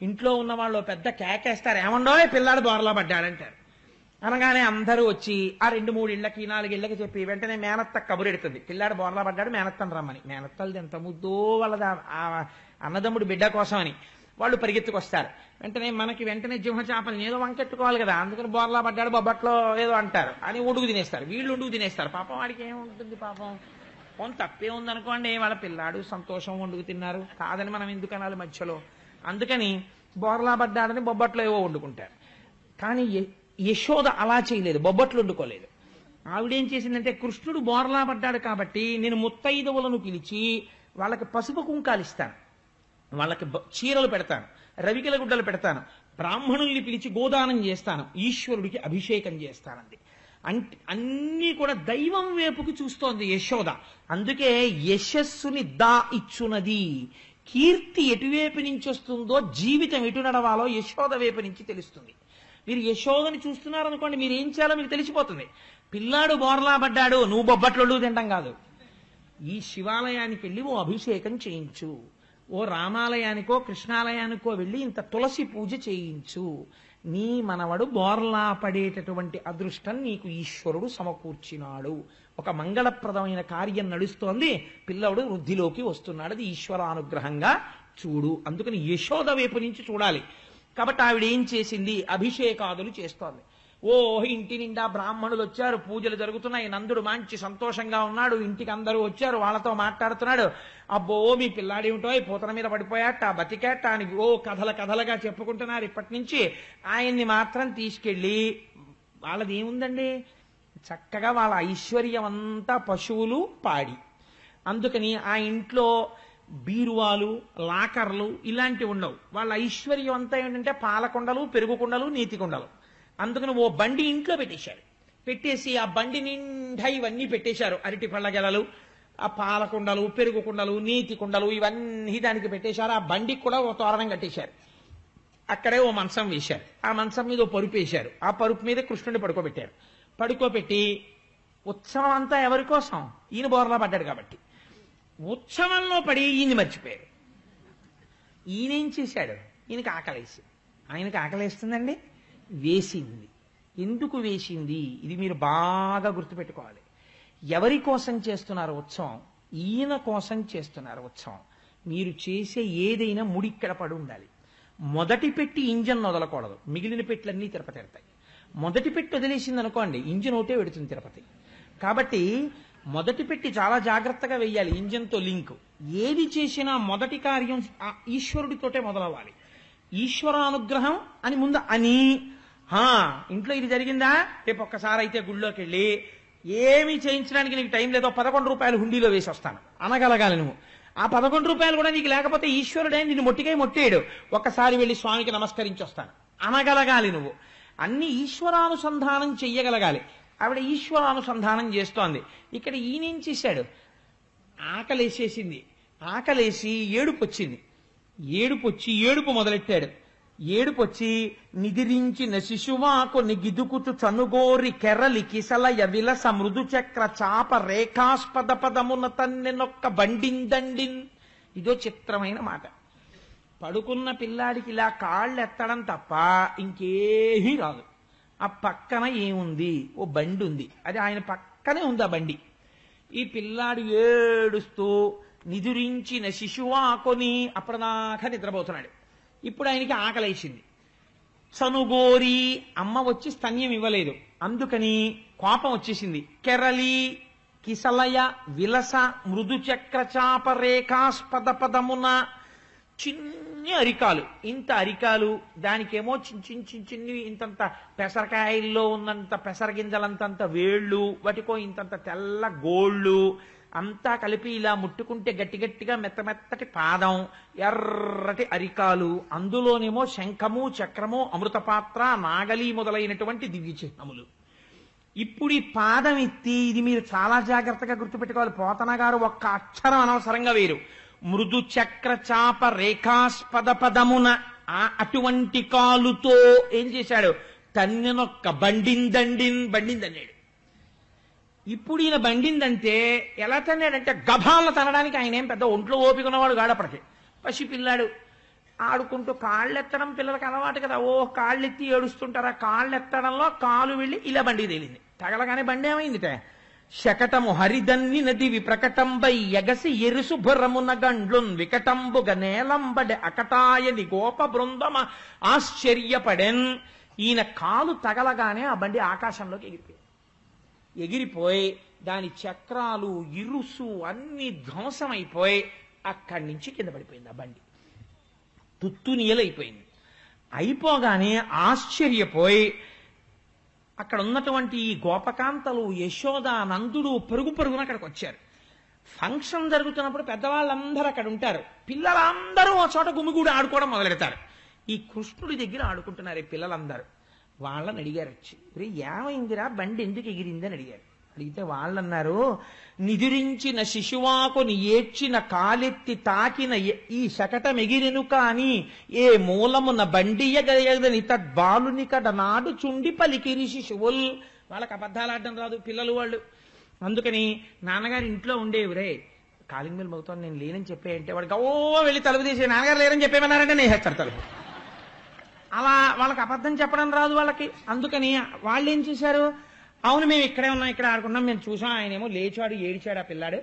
ఇంట్లో ఉన్న వాళ్ళు పెద్ద కేకేస్తారు, ఏమండో పిల్లాడు బోర్లా పడ్డాడంటారు. అనగానే అందరూ వచ్చి ఆ 2-3 ఇళ్లకి 4 ఇళ్లకి చెప్పి వెంటనే మేనత్త కబురెడుతుంది, పిల్లాడు బోర్లా పడ్డాడు మేనత్తను రమ్మని. మేనత్తలది ఎంత ముద్దో వాళ్ళది అన్నదమ్ముడు బిడ్డ కోసం అని. వాళ్ళు పరిగెత్తుకొస్తారు. వెంటనే జింహచాపల్ని ఏదో వంకెట్టుకోవాలి కదా, అందుకని బోర్లా పడ్డాడు బొబ్బట్లో ఏదో అంటారు అని ఉడుగు తినేస్తారు. వీళ్ళు ఉడుగు తినేస్తారు. పాపం వాడికి ఏముంటుంది, పాపం కొంత తప్పే ఉందనుకోండి, వాళ్ళ పిల్లాడు సంతోషం వండుకు తిన్నారు కాదని మనం ఎందుకు అనాలి మధ్యలో. అందుకని బోర్లా పడ్డాడని బొబ్బట్లో ఏవో వండుకుంటారు. కానీ యశోద అలా చేయలేదు, బొబ్బట్లు వండుకోలేదు. ఆవిడేం చేసిందంటే కృష్ణుడు బోర్లా పడ్డాడు కాబట్టి నేను ముత్తైదవులను పిలిచి వాళ్ళకి పసుపు కుంకాలు ఇస్తాను, వాళ్ళకి చీరలు పెడతాను, రవికెల గుడ్డలు పెడతాను, బ్రాహ్మణుల్ని పిలిచి గోదానం చేస్తాను, ఈశ్వరుడికి అభిషేకం చేస్తానంది. అన్నీ కూడా దైవం వైపుకి చూస్తోంది యశోద. అందుకే యశస్సుని ఇచ్చునది. కీర్తి ఎటువైపు నుంచి వస్తుందో జీవితం ఎటు నడవాలో యశోద వైపు నుంచి తెలుస్తుంది. మీరు యశోదని చూస్తున్నారనుకోండి, మీరు ఏం చేయాలో మీకు తెలిసిపోతుంది. పిల్లాడు బోర్లా పడ్డాడు, నువ్వు బొబ్బట్లు తింటాం కాదు, ఈ శివాలయానికి వెళ్ళి ఓ అభిషేకం చేయించు, ఓ రామాలయానికో కృష్ణాలయానికో వెళ్ళి ఇంత తులసి పూజ చేయించు, నీ మనవడు బోర్లా పడేటటువంటి అదృష్టం నీకు ఈశ్వరుడు సమకూర్చినాడు. ఒక మంగళప్రదమైన కార్యం నడుస్తోంది, పిల్లవుడు వృద్ధిలోకి వస్తున్నాడు, అది ఈశ్వరానుగ్రహంగా చూడు. అందుకని యశోద వైపు నుంచి చూడాలి. కాబట్టి ఆవిడ ఏం చేసింది, అభిషేకాదులు చేస్తోంది. ఓ ఇంటి నిండా బ్రాహ్మణులు వచ్చారు, పూజలు జరుగుతున్నాయి, నందుడు మంచి సంతోషంగా ఉన్నాడు, ఇంటికి అందరూ వచ్చారు, వాళ్ళతో మాట్లాడుతున్నాడు. అబ్బో మీ పిల్లాడేమిటో పూతన మీద పడిపోయాట, బతికేట అని ఓ కథలుగా చెప్పుకుంటున్నారు. ఇప్పటి నుంచి ఆయన్ని మాత్రం తీసుకెళ్ళి, వాళ్ళది ఏముందండి, చక్కగా వాళ్ళ ఐశ్వర్యం అంతా పశువులు పాడి. అందుకని ఆ ఇంట్లో బీరువాలు లాకర్లు ఇలాంటివి ఉండవు. వాళ్ళ ఐశ్వర్యం అంతా ఏంటంటే పాలకొండలు, పెరుగుకుండలు, నీతి కుండలు. అందుకని ఓ బండి ఇంట్లో పెట్టేశారు. పెట్టేసి ఆ బండి నిండా ఇవన్నీ పెట్టేశారు, అరటి పళ్ళ గెలలు, ఆ పాలకుండలు, పెరుగుకుండలు, నీతి కుండలు ఇవన్నీ దానికి పెట్టేశారు. ఆ బండికి కూడా ఓ తోరణం కట్టేశారు. అక్కడే ఓ మంచం వేశారు, ఆ మంచం మీద ఓ పరుపు వేశారు, ఆ పరుపు మీద కృష్ణుడిని పడుకోబెట్టారు. పడుకోబెట్టి ఉత్సవం అంతా ఎవరి కోసం, ఈయన బోర్లా పడ్డాడు కాబట్టి ఉత్సవంలో పడి ఈయన్ని మర్చిపోయారు. ఈయనేం చేశాడు, ఈయనకి ఆకలేసి, ఆయనకి ఆకలేస్తుందండి, వేసింది. ఎందుకు వేసింది, ఇది మీరు బాగా గుర్తుపెట్టుకోవాలి. ఎవరి కోసం చేస్తున్నారు ఉత్సవం, ఈయన కోసం చేస్తున్నారు ఉత్సవం. మీరు చేసే ఏదైనా ముడిక్కడ పడి ఉండాలి. మొదటి పెట్టి ఇంజన్ వదలకూడదు, మిగిలిన పెట్లన్నీ తిరుపతి వెళ్తాయి. మొదటి పెట్టి వదిలేసింది అనుకోండి, ఇంజన్ ఒకటే పెడుతుంది తిరుపతి. కాబట్టి మొదటి పెట్టి చాలా జాగ్రత్తగా వెయ్యాలి, ఇంజన్తో లింక్. ఏది చేసినా మొదటి కార్యం ఈశ్వరుడితోటే మొదలవ్వాలి. ఈశ్వరానుగ్రహం అని ముందు అని, ఇంట్లో ఇది జరిగిందా, రేపు ఒక్కసారి అయితే గుళ్ళోకి వెళ్ళి ఏమీ చేయించడానికి నీకు టైం లేదో 11 రూపాయలు హుండీలో వేసి వస్తాను అనగలగాలి నువ్వు. ఆ 11 రూపాయలు కూడా నీకు లేకపోతే ఈశ్వరుడే నిన్ను మొట్టేయడు, ఒక్కసారి వెళ్ళి స్వామికి నమస్కరించి వస్తాను అనగలగాలి నువ్వు. అన్ని ఈశ్వరానుసంధానం చెయ్యగలగాలి. ఆవిడ ఈశ్వరానుసంధానం చేస్తోంది. ఇక్కడ ఈయనేం చేశాడు? ఆకలేసేసింది. ఆకలేసి ఏడుపు వచ్చింది. ఏడుపు మొదలెట్టాడు. ఏడుపొచ్చి నిదిరించిన శిశువాకు నిగిదుకుచు చనుగోరి కెరలి కిసలయ విలస మృదు చక్ర చాప రేఖాస్పద పదమున తన్నెనొక్క బండిందండిన్. ఇదో చిత్రమైన మాట. పడుకున్న పిల్లాడికి ఇలా కాళ్ళు ఎత్తడం తప్ప ఇంకేమీ రాదు. ఆ పక్కన ఏముంది? ఓ బండి ఉంది. అది ఆయన పక్కనే ఉంది ఆ బండి. ఈ పిల్లాడు ఏడుస్తూ నిదురించిన శిశువాకొని అప్పటిదాకా నిద్రపోతున్నాడు. ఇప్పుడు ఆయనకి ఆకలేసింది. చనుగోరి అమ్మ వచ్చి స్తన్యం ఇవ్వలేదు, అందుకని కోపం వచ్చేసింది. కెరలి కిసలయ విలస మృదు చక్ర చాప రేఖాస్పద పదమున చిన్ని అరికాలు, ఇంత అరికాలు, దానికేమో చిన్ని ఇంతంత పెసరకాయల్లో ఉన్నంత పెసరగింజలంతంత వేళ్ళు, వాటికో ఇంతంత తెల్ల గోళ్ళు, అంతా కలిపి ఇలా ముట్టుకుంటే గట్టి గట్టిగా మెత్తమెత్తటి పాదం, ఎర్రటి అరికాలు, అందులోనేమో శంఖము చక్రము అమృతపాత్ర నాగలి మొదలైనటువంటి దివ్య చిహ్నములు. ఇప్పుడు ఈ పాదం ఎత్తి, ఇది మీరు చాలా జాగ్రత్తగా గుర్తుపెట్టుకోవాలి, పోతన గారు ఒక్క అక్షరం అనవసరంగా వేరు. మృదు చక్ర చాప రేఖాస్పద పదమున అటువంటి కాలుతో ఏం చేశాడు? తన్నెనొక్క బండిందన్నాడు. ఇప్పుడు ఈయన బండిందంటే ఎలా తన్నాడంటే గభాలను తనడానికి ఆయన ఏం పెద్ద ఒంట్లో ఓపిక ఉన్నవాడు గాడప్పటికి. పసిపిల్లాడు ఆడుకుంటూ కాళ్ళెత్తడం పిల్లలకు అలవాటు కదా, ఓ కాళ్ళెత్తి ఏడుస్తుంటారా, కాళ్ళెత్తడంలో కాలు వెళ్ళి ఇలా బండి తేలింది. తగలగానే బండి ఏమైందిట? శకటము హరిదన్ని నది విప్రకటంబై ఎగసి ఎరుసు భురమున గండ్లున్ వికటంబుగ నేలంబడె అకటాయని గోప బృందమ ఆశ్చర్యపడెన్. ఈయన కాలు తగలగానే ఆ బండి ఆకాశంలోకి ఎగిరిపోయి దాని చక్రాలు ఇరుసు అన్ని ధ్వంసమైపోయి అక్కడి నుంచి కింద పడిపోయింది. ఆ బండి తుత్తునియలైపోయింది. అయిపోగానే ఆశ్చర్యపోయి అక్కడ ఉన్నటువంటి ఈ గోపకాంతలు యశోద నందుడు పరుగున అక్కడికి వచ్చారు. ఫంక్షన్ జరుగుతున్నప్పుడు పెద్దవాళ్ళందరూ అక్కడ ఉంటారు, పిల్లలందరూ ఆ చోట గుమిగూడి ఆడుకోవడం మొదలెడతారు. ఈ కృష్ణుడి దగ్గర ఆడుకుంటున్నారు ఈ పిల్లలందరూ. వాళ్ళని అడిగారు వచ్చి, ఏమైందిరా బండి ఎందుకు ఎగిరింది అని అడిగారు. అడిగితే వాళ్ళన్నారు, నిదురించిన శిశువాకుని ఏడ్చిన కాలెత్తి తాకిన ఈ శకటం ఎగిరెను కాని ఏ మూలమున బండియగయదని తద్బాలుని కడ నాడు చుండి పలికిరి శిశువుల్. వాళ్ళకి అబద్ధాలు ఆడడం రాదు పిల్లలు వాళ్ళు. అందుకని నాన్నగారు ఇంట్లో ఉండేవిరే, కాలింగ్ బెల్ మోగుతాను నేను లేనని చెప్పేయంటే వాడికి ఓ వెళ్ళి తలుపు తీసి నాన్నగారు లేరని చెప్పేమన్నారంటే నేసేస్తారు తలుపు. అలా వాళ్ళకి అబద్ధం చెప్పడం రాదు వాళ్ళకి. అందుకని వాళ్ళు ఏం చేశారు, అవును మేము ఇక్కడే ఉన్నాం, ఇక్కడ ఆడుకున్నాం, మేము చూసాం, ఆయనేమో లేచాడు ఏడిచాడు ఆ పిల్లాడు,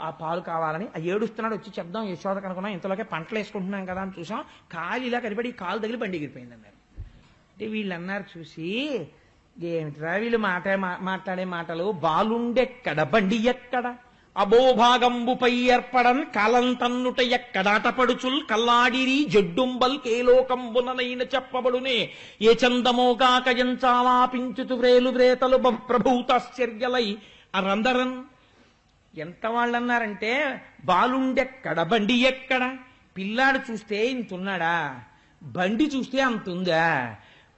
ఆ పాలు కావాలని, ఆ ఏడుస్తున్నాడు, వచ్చి చెప్దాం యశోద కనుకున్నాం, ఇంతలోకే పంటలు వేసుకుంటున్నాం కదా అని చూసాం, కాలు ఇలా కనిపడి కాలు తగిలి బండి ఎగిరిపోయింది అన్నారు. అంటే వీళ్ళు అన్నారు చూసి, ఏమిట్రా వీళ్ళు మాట్లాడే మాటలు, బాలుండెక్కడ బండి ఎక్కడ, అబోభాగంబుపై ఏర్పడన్ కాలంతన్నుట ఎక్కడాటపడుచుల్ కల్లాడిరి జడ్డుంబల్ కేలోకంబుననైన చెప్పబడునే ఏ చందమోగాక ఎంచాలాపించుతు వ్రేలు వ్రేతలు ప్రభూతాశ్చర్యలై అరందరన్. ఎంత వాళ్ళన్నారంటే, బాలుండెక్కడ బండి ఎక్కడ, పిల్లాడు చూస్తే ఇంతున్నాడా, బండి చూస్తే అంతుందా,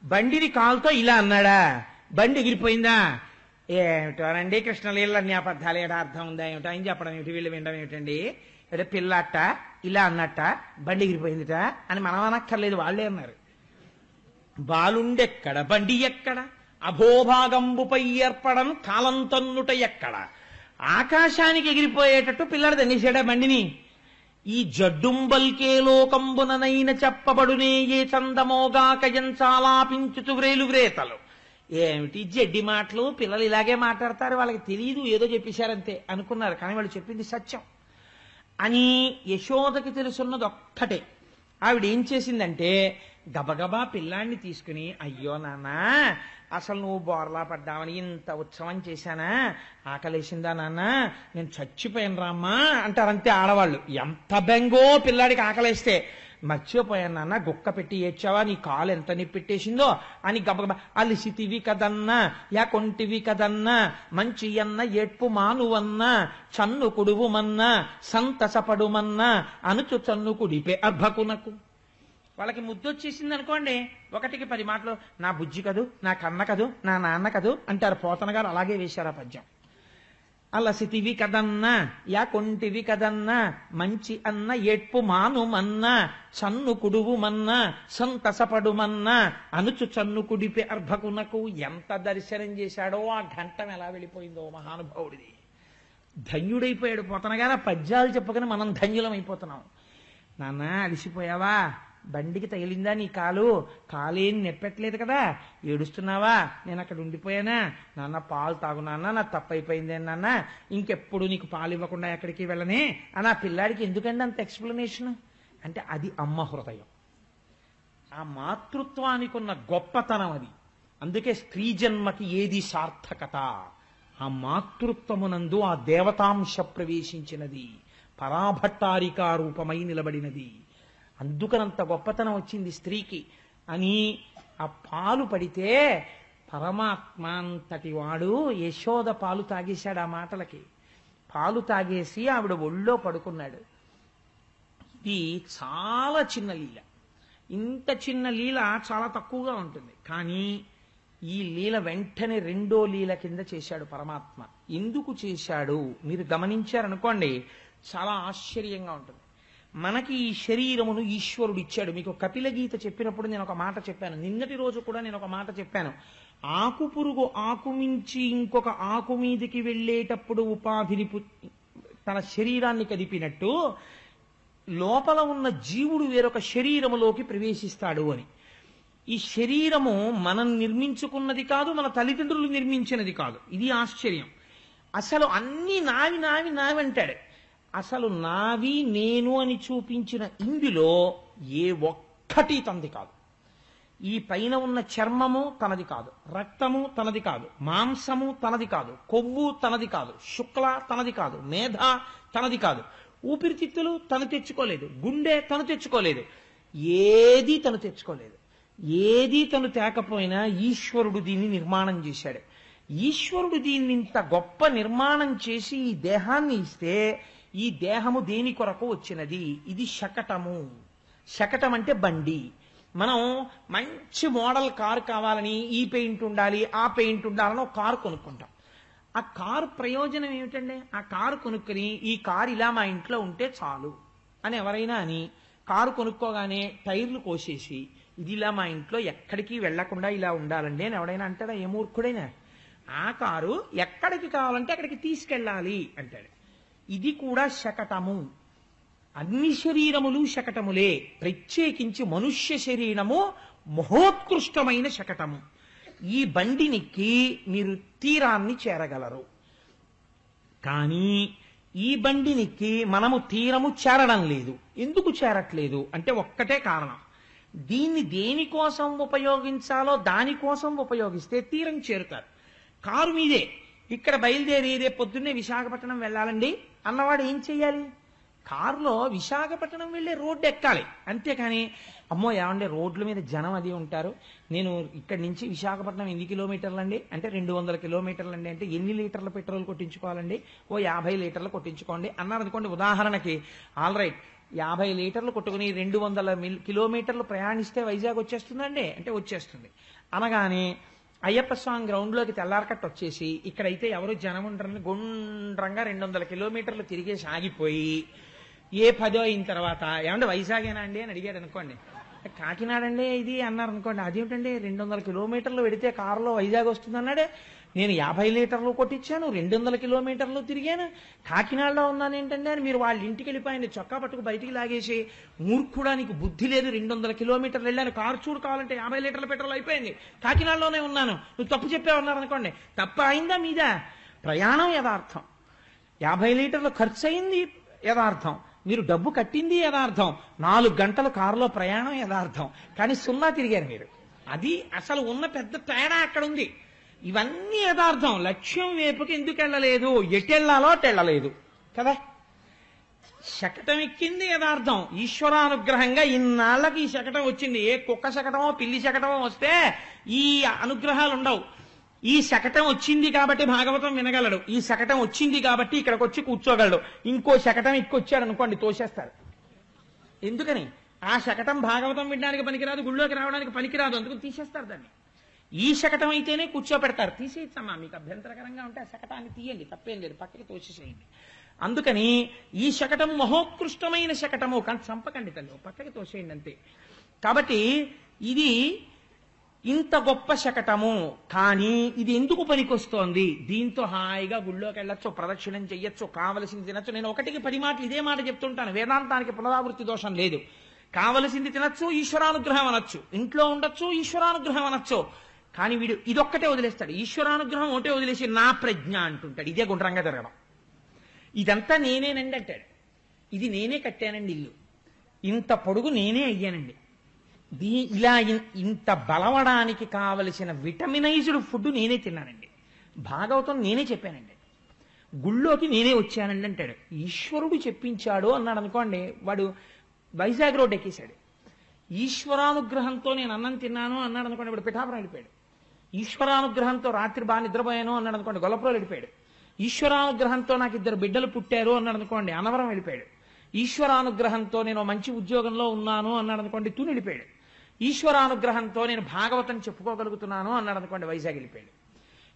బండిని కాలుతో ఇలా అన్నాడా, బండి ఎగిరిపోయిందా, ఏమిటోనండి కృష్ణలీల అన్ని అబద్ధాలు, ఏడా అర్థం ఉందా ఏమిటో, ఆయన చెప్పడం ఏమిటి, వీళ్ళు వినడం ఏమిటండి, అంటే పిల్లట ఇలా అన్నట్ట బండి ఎగిరిపోయిందిట అని మనం అనక్కర్లేదు, వాళ్ళే అన్నారు. బాలుండెక్కడ బండి ఎక్కడ, అభోభాగంబుపై ఏర్పడను కాలం తన్నుట ఎక్కడ, ఆకాశానికి ఎగిరిపోయేటట్టు పిల్లడు దండేశాడా బండిని. ఈ జడ్డుంబల్కే లోకంబుననైన చెప్పబడునే ఏ చందమోగాక ఎంచాలాపించుతు వ్రేలు వ్రేతలు. ఏమిటి జడ్డి మాటలు, పిల్లలు ఇలాగే మాట్లాడతారు, వాళ్ళకి తెలియదు, ఏదో చెప్పేశారంతే అనుకున్నారు, కానీ వాళ్ళు చెప్పింది సత్యం అని యశోదకి తెలుసున్నది ఒక్కటే. ఆవిడ ఏం చేసిందంటే గబగబా పిల్లాన్ని తీసుకుని, అయ్యో నాన్న అసలు నువ్వు బోర్లా పడ్డావని ఇంత ఉత్సవం చేశానా, ఆకలేసిందా నాన్న, నేను చచ్చిపోయాను రామ్మా అంటారంతే ఆడవాళ్ళు. ఎంత బెంగో పిల్లాడికి ఆకలేస్తే, మర్చిపోయాను నాన్న, గుక్క పెట్టి ఏడ్చావా, నీ కాలు ఎంత నిప్పెట్టేసిందో అని గబగబా, అలిసితివి కదన్నా యా కొంటివి కదన్నా మంచి అన్న ఏడ్పు మానువన్నా చన్ను కుడువుమన్నా సంతసపడుమన్నా అనుచు చన్ను కుడిపే అర్భకునకు. వాళ్ళకి ముద్దొచ్చేసింది అనుకోండి, 1కి 10 మాటలు నా బుజ్జి కదూ, నా కన్న కదూ, నా నాన్న కదూ అంటారు. పోతన గారు అలాగే వేశారు ఆ పద్యం. అలసితివి కదన్నా, యా కొంటివి కదన్నా, మంచి అన్న ఏడ్పు మానుమన్నా, చన్ను కుడువు మన్నా, సంతసపడుమన్నా, అనుచు చన్ను కుడిపి అర్భకునకు. ఎంత దర్శనం చేశాడో, ఆ ఘంటం ఎలా వెళ్ళిపోయిందో మహానుభావుడిది. ధన్యుడైపోయాడు పోతన గారు. ఆ పద్యాలు చెప్పుకొని మనం ధన్యులం అయిపోతున్నాం. నాన్న అలిసిపోయావా, బండికి తగిలిందా నీ కాలేం నెప్పట్లేదు కదా, ఏడుస్తున్నావా, నేను అక్కడ ఉండిపోయానా, నాన్న పాలు తాగు నాన్న, నా తప్పు అయిపోయిందే నాన్న, ఇంకెప్పుడు నీకు పాలు ఇవ్వకుండా ఎక్కడికి వెళ్ళనే అని ఆ పిల్లాడికి ఎందుకండి అంత ఎక్స్ప్లెనేషన్ అంటే అది అమ్మ హృదయం. ఆ మాతృత్వానికి ఉన్న గొప్పతనం అది. అందుకే స్త్రీ జన్మకి ఏది సార్థకత, ఆ మాతృత్వమునందు ఆ దేవతాంశ ప్రవేశించినది, పరాభట్టారికా రూపమై నిలబడినది. అందుకనంత గొప్పతనం వచ్చింది స్త్రీకి అని. ఆ పాలు పడితే పరమాత్మ అంతటి వాడు యశోద పాలు తాగేశాడు. ఆ మాటలకి పాలు తాగేసి ఆవిడ ఒళ్ళో పడుకున్నాడు. ఇది చాలా చిన్న లీల. ఇంత చిన్న లీల చాలా తక్కువగా ఉంటుంది, కానీ ఈ లీల వెంటనే 2వ లీల కింద చేశాడు పరమాత్మ. ఎందుకు చేశాడు మీరు గమనించారనుకోండి, చాలా ఆశ్చర్యంగా ఉంటుంది. మనకి ఈ శరీరమును ఈశ్వరుడు ఇచ్చాడు. మీకు కపిల గీత చెప్పినప్పుడు నేను ఒక మాట చెప్పాను, నిన్నటి రోజు కూడా నేను ఒక మాట చెప్పాను. ఆకు పురుగు ఆకు మించి ఇంకొక ఆకు మీదికి వెళ్ళేటప్పుడు ఉపాధిని తన శరీరాన్ని కదిపినట్టు లోపల ఉన్న జీవుడు వేరొక శరీరములోకి ప్రవేశిస్తాడు అని. ఈ శరీరము మనం నిర్మించుకున్నది కాదు, మన తల్లిదండ్రులు నిర్మించినది కాదు. ఇది ఆశ్చర్యం. అసలు అన్ని నావి నావి నావి అంటాడు. అసలు నావి నేను అని చూపించిన ఇందులో ఏ ఒక్కటి తనది కాదు. ఈ పైన ఉన్న చర్మము తనది కాదు, రక్తము తనది కాదు, మాంసము తనది కాదు, కొవ్వు తనది కాదు, శుక్ల తనది కాదు, మేధ తనది కాదు, ఊపిరితిత్తులు తను తెచ్చుకోలేదు, గుండె తను తెచ్చుకోలేదు, ఏది తను తెచ్చుకోలేదు. ఏది తను తేకపోయినా ఈశ్వరుడు దీన్ని నిర్మాణం చేశాడు. ఈశ్వరుడు దీన్ని ఇంత గొప్ప నిర్మాణం చేసి ఈ దేహాన్ని ఇస్తే, ఈ దేహము దేని కొరకు వచ్చినది? ఇది శకటము. శకటం అంటే బండి. మనం మంచి మోడల్ కారు కావాలని ఈ పెయింట్ ఉండాలి, ఆ పెయింట్ ఉండాలని ఒక కారు కొనుక్కుంటాం. ఆ కారు ప్రయోజనం ఏమిటండి? ఆ కారు కొనుక్కుని ఈ కారు ఇలా మా ఇంట్లో ఉంటే చాలు అని ఎవరైనా అని కారు కొనుక్కోగానే టైర్లు కోసేసి ఇది ఇలా మా ఇంట్లో ఎక్కడికి వెళ్లకుండా ఇలా ఉండాలండి అని ఎవడైనా అంటాడా? ఏ మూర్ఖుడైనా. ఆ కారు ఎక్కడికి కావాలంటే అక్కడికి తీసుకెళ్ళాలి అంటాడు. ఇది కూడా శకటము. అన్ని శరీరములు శకటములే, ప్రత్యేకించి మనుష్య శరీరము మహోత్కృష్టమైన శకటము. ఈ బండినికి మీరు తీరాన్ని చేరగలరు, కానీ ఈ బండినికి మనము తీరము చేరడం లేదు. ఎందుకు చేరట్లేదు అంటే ఒక్కటే కారణం, దీన్ని దేనికోసం ఉపయోగించాలో దానికోసం ఉపయోగిస్తే తీరం చేరుతారు. కారు మీదే ఇక్కడ బయలుదేరి రేపు పొద్దున్నే విశాఖపట్నం వెళ్ళాలండి అన్నవాడు ఏం చెయ్యాలి? కారులో విశాఖపట్నం వెళ్ళే రోడ్డు ఎక్కాలి. అంతేకాని అమ్మో ఏమంటే రోడ్ల మీద జనం అది ఉంటారు, నేను ఇక్కడి నుంచి విశాఖపట్నం ఎన్ని కిలోమీటర్లు అండి అంటే 200 కిలోమీటర్లు అండి అంటే ఎన్ని లీటర్ల పెట్రోల్ కొట్టించుకోవాలండి? ఓ 50 లీటర్లు కొట్టించుకోండి అన్నారు అనుకోండి. ఉదాహరణకి ఆల్ రైట్ 50 లీటర్లు కొట్టుకుని 200 కిలోమీటర్లు ప్రయాణిస్తే వైజాగ్ వచ్చేస్తుందండి అంటే వచ్చేస్తుంది. అనగానే అయ్యప్ప స్వామి గ్రౌండ్లోకి తెల్లారకట్టు వచ్చేసి ఇక్కడైతే ఎవరు జనం ఉంటారని గుండ్రంగా 200 కిలోమీటర్లు తిరిగేసి ఆగిపోయి ఏ 10 అయిన తర్వాత ఏమంటే వైజాగేనా అండి అని అడిగాడు అనుకోండి. కాకినాడ అండి ఇది అన్నారు అనుకోండి. అదేమిటండి 200 కిలోమీటర్లు పెడితే కారులో వైజాగ్ వస్తుంది అన్నాడే, నేను 50 లీటర్లు కొట్టించాను, 200 కిలోమీటర్లు తిరిగాను, కాకినాడలో ఉన్నాను ఏంటండి అని మీరు వాళ్ళ ఇంటికి వెళ్ళిపోయింది చొక్కా పట్టుకు బయటికి లాగేసి, మూర్ఖుడా నీకు బుద్ధి లేదు, 200 కిలోమీటర్లు వెళ్ళాను, కారు చూడు కావాలంటే 50 లీటర్ల పెట్రోల్ అయిపోయింది, కాకినాడలోనే ఉన్నాను, నువ్వు తప్పు చెప్పావన్నారు అనుకోండి. తప్పు అయిందా మీద? ప్రయాణం యథార్థం, 50 లీటర్లు ఖర్చు అయింది యథార్థం, మీరు డబ్బు కట్టింది యథార్థం, 4 గంటలు కారులో ప్రయాణం యథార్థం, కానీ 0 తిరిగారు మీరు. అది అసలు ఉన్న పెద్ద తేడా అక్కడ ఉంది. ఇవన్నీ యథార్థం. లక్ష్యం వైపుకి ఎందుకు వెళ్ళలేదు, ఎటెళ్లాలో అటెళ్ళలేదు కదా. శకటం ఎక్కింది యథార్థం, ఈశ్వరానుగ్రహంగా ఇన్నాళ్లకి ఈ శకటం వచ్చింది. ఏ కుక్క శకటమో పిల్లి శకటమో వస్తే ఈ అనుగ్రహాలు ఉండవు. ఈ శకటం వచ్చింది కాబట్టి భాగవతం వినగలడు, ఈ శకటం వచ్చింది కాబట్టి ఇక్కడికి వచ్చి కూర్చోగలడు. ఇంకో శకటం ఇక్కొచ్చాడు అనుకోండి తోసేస్తాడు. ఎందుకని? ఆ శకటం భాగవతం వినడానికి పనికిరాదు, గుళ్ళోకి రావడానికి పనికిరాదు, అందుకు తీసేస్తారు దాన్ని. ఈ శకటం అయితేనే కూర్చోపెడతారు. తీసేయచ్చమ్మా, మీకు అభ్యంతరకరంగా ఉంటే ఆ శకటాన్ని తీయండి, తప్పేం లేదు, పక్కకి తోసేసేయండి. అందుకని ఈ శకటం మహోత్కృష్టమైన శకటము, కానీ చంపకండి తల్లి, పక్కకి తోసేయండి అంతే. కాబట్టి ఇది ఇంత గొప్ప శకటము, కానీ ఇది ఎందుకు పనికొస్తోంది? దీంతో హాయిగా గుళ్ళోకి వెళ్ళొచ్చు, ప్రదక్షిణం చెయ్యొచ్చు, కావలసింది తినచ్చు. నేను ఒకటికి 10 మాటలు ఇదే మాట చెప్తుంటాను, వేదాంతానికి పునరావృత్తి దోషం లేదు. కావలసింది తినచ్చు, ఈశ్వరానుగ్రహం అనొచ్చు, ఇంట్లో ఉండొచ్చు, ఈశ్వరానుగ్రహం అనొచ్చు. కానీ వీడు ఇదొక్కటే వదిలేస్తాడు, ఈశ్వరానుగ్రహం ఒకటే వదిలేసి నా ప్రజ్ఞ అంటుంటాడు. ఇదే గుండ్రంగా తిరగడం. ఇదంతా నేనేనండి అంటాడు. ఇది నేనే కట్టానండి ఇల్లు, ఇంత పొడుగు నేనే అయ్యానండి, ఇలా ఇంత బలవడానికి కావలసిన విటమినైజ్డ్ ఫుడ్ నేనే తిన్నానండి, భాగవతం నేనే చెప్పానండి, గుళ్ళోకి నేనే వచ్చానండి అంటాడు. ఈశ్వరుడు చెప్పించాడు అన్నాడు అనుకోండి, వాడు వైజాగ్ రోడ్ ఎక్కేశాడు. ఈశ్వరానుగ్రహంతో నేను అన్నం తిన్నాను అన్నాడు అనుకోండి, వాడు పిఠాపురం వెళ్ళిపోయాడు. ఈశ్వరానుగ్రహంతో రాత్రి బాగా నిద్రపోయాను అన్నాడు అనుకోండి, గొల్లపురం వెళ్ళిపోయాడు. ఈశ్వరానుగ్రహంతో నాకు 2 బిడ్డలు పుట్టారు అన్నాడు అనుకోండి, అనవరం వెళ్ళిపోయాడు. ఈశ్వరానుగ్రహంతో నేను మంచి ఉద్యోగంలో ఉన్నాను అన్నాడు అనుకోండి, తుని వెళ్ళిపోయాడు. ఈశ్వరానుగ్రహంతో నేను భాగవతం చెప్పుకోగలుగుతున్నాను అన్నాడు అనుకోండి, వైజాగ్ వెళ్ళిపోయాడు.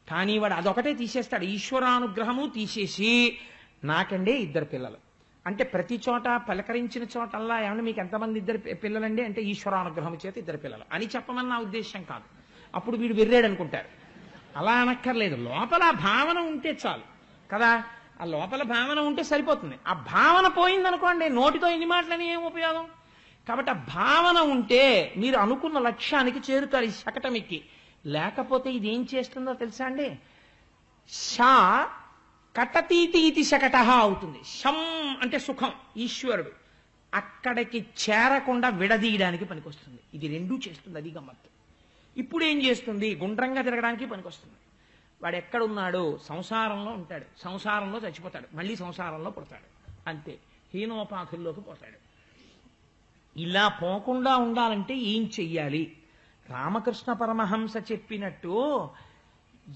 కానీ వాడు అదొకటే తీసేస్తాడు, ఈశ్వరానుగ్రహము తీసేసి నాకండే 2 పిల్లలు అంటే ప్రతి చోట పలకరించిన చోటల్లా ఏమన్నా మీకు ఎంతమంది 2 పిల్లలండి అంటే ఈశ్వరానుగ్రహం చేత 2 పిల్లలు అని చెప్పమని నా ఉద్దేశం కాదు. అప్పుడు వీడు విర్రాడు అనుకుంటారు. అలా అనక్కర్లేదు, లోపల భావన ఉంటే చాలు కదా. ఆ లోపల భావన ఉంటే సరిపోతుంది. ఆ భావన పోయిందనుకోండి, నోటితో ఇన్ని మాటలని ఏం ఉపయోగం? కాబట్టి ఆ భావన ఉంటే మీరు అనుకున్న లక్ష్యానికి చేరుతారు ఈ శకటం ఎక్కి. లేకపోతే ఇది ఏం చేస్తుందో తెలుసా అండి, షా కటతీతి ఇది శకట అవుతుంది. శం అంటే సుఖం, ఈశ్వరుడు అక్కడికి చేరకుండా విడదీయడానికి పనికొస్తుంది. ఇది రెండూ చేస్తుంది, అది గమ్మత్తు. ఇప్పుడు ఏం చేస్తుంది, గుండ్రంగా తిరగడానికి పనికొస్తుంది. వాడు ఎక్కడున్నాడు, సంసారంలో ఉంటాడు, సంసారంలో చచ్చిపోతాడు, మళ్ళీ సంసారంలో పుడతాడు, అంతే, హీనోపాధుల్లోకి పోతాడు. ఇలా పోకుండా ఉండాలంటే ఏం చెయ్యాలి? రామకృష్ణ పరమహంస చెప్పినట్టు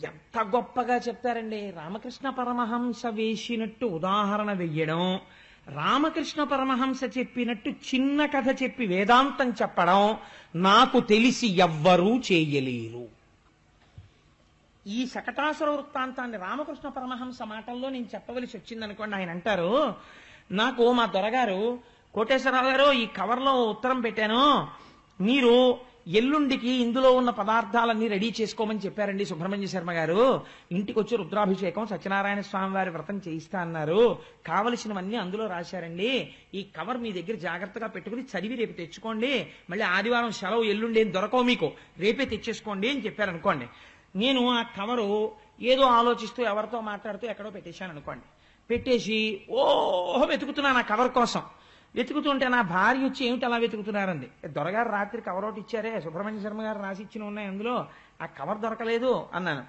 ఎంత గొప్పగా చెప్తారండి. రామకృష్ణ పరమహంస వేసినట్టు ఉదాహరణ వెయ్యడం, రామకృష్ణ పరమహంస చెప్పినట్టు చిన్న కథ చెప్పి వేదాంతం చెప్పడం నాకు తెలిసి ఎవ్వరూ చేయలేరు. ఈ శకటాసుర వృత్తాంతాన్ని రామకృష్ణ పరమహంస మాటల్లో నేను చెప్పవలసి వచ్చిందనుకోండి, ఆయన అంటారు, నాకు మా దొరగారు, కోటేశ్వరరావు గారు ఈ కవర్లో ఉత్తరం పెట్టాను, మీరు ఎల్లుండికి ఇందులో ఉన్న పదార్థాలన్నీ రెడీ చేసుకోమని చెప్పారండి సుబ్రహ్మణ్య శర్మ గారు. ఇంటికి వచ్చి రుద్రాభిషేకం, సత్యనారాయణ స్వామి వారి వ్రతం చేయిస్తా అన్నారు, కావలసినవన్నీ అందులో రాశారండి. ఈ కవర్ మీ దగ్గర జాగ్రత్తగా పెట్టుకుని చదివి రేపు తెచ్చుకోండి, మళ్ళీ ఆదివారం సెలవు, ఎల్లుండి ఏం దొరకవు మీకు, రేపే తెచ్చేసుకోండి అని చెప్పారనుకోండి. నేను ఆ కవరు ఏదో ఆలోచిస్తూ ఎవరితో మాట్లాడుతూ ఎక్కడో పెట్టేశాను అనుకోండి. పెట్టేసి ఓహో వెతుకుతున్నాను ఆ కవర్ కోసం. వెతుకుతుంటే నా భార్య వచ్చి ఏమిటి అలా వెతుకుతున్నారండి, దొరగారు రాత్రి కవర్ ఒకటి ఇచ్చారే, సుబ్రహ్మణ్య శర్మ గారు రాసి ఇచ్చిన ఉన్నాయి అందులో, ఆ కవర్ దొరకలేదు అన్నాను.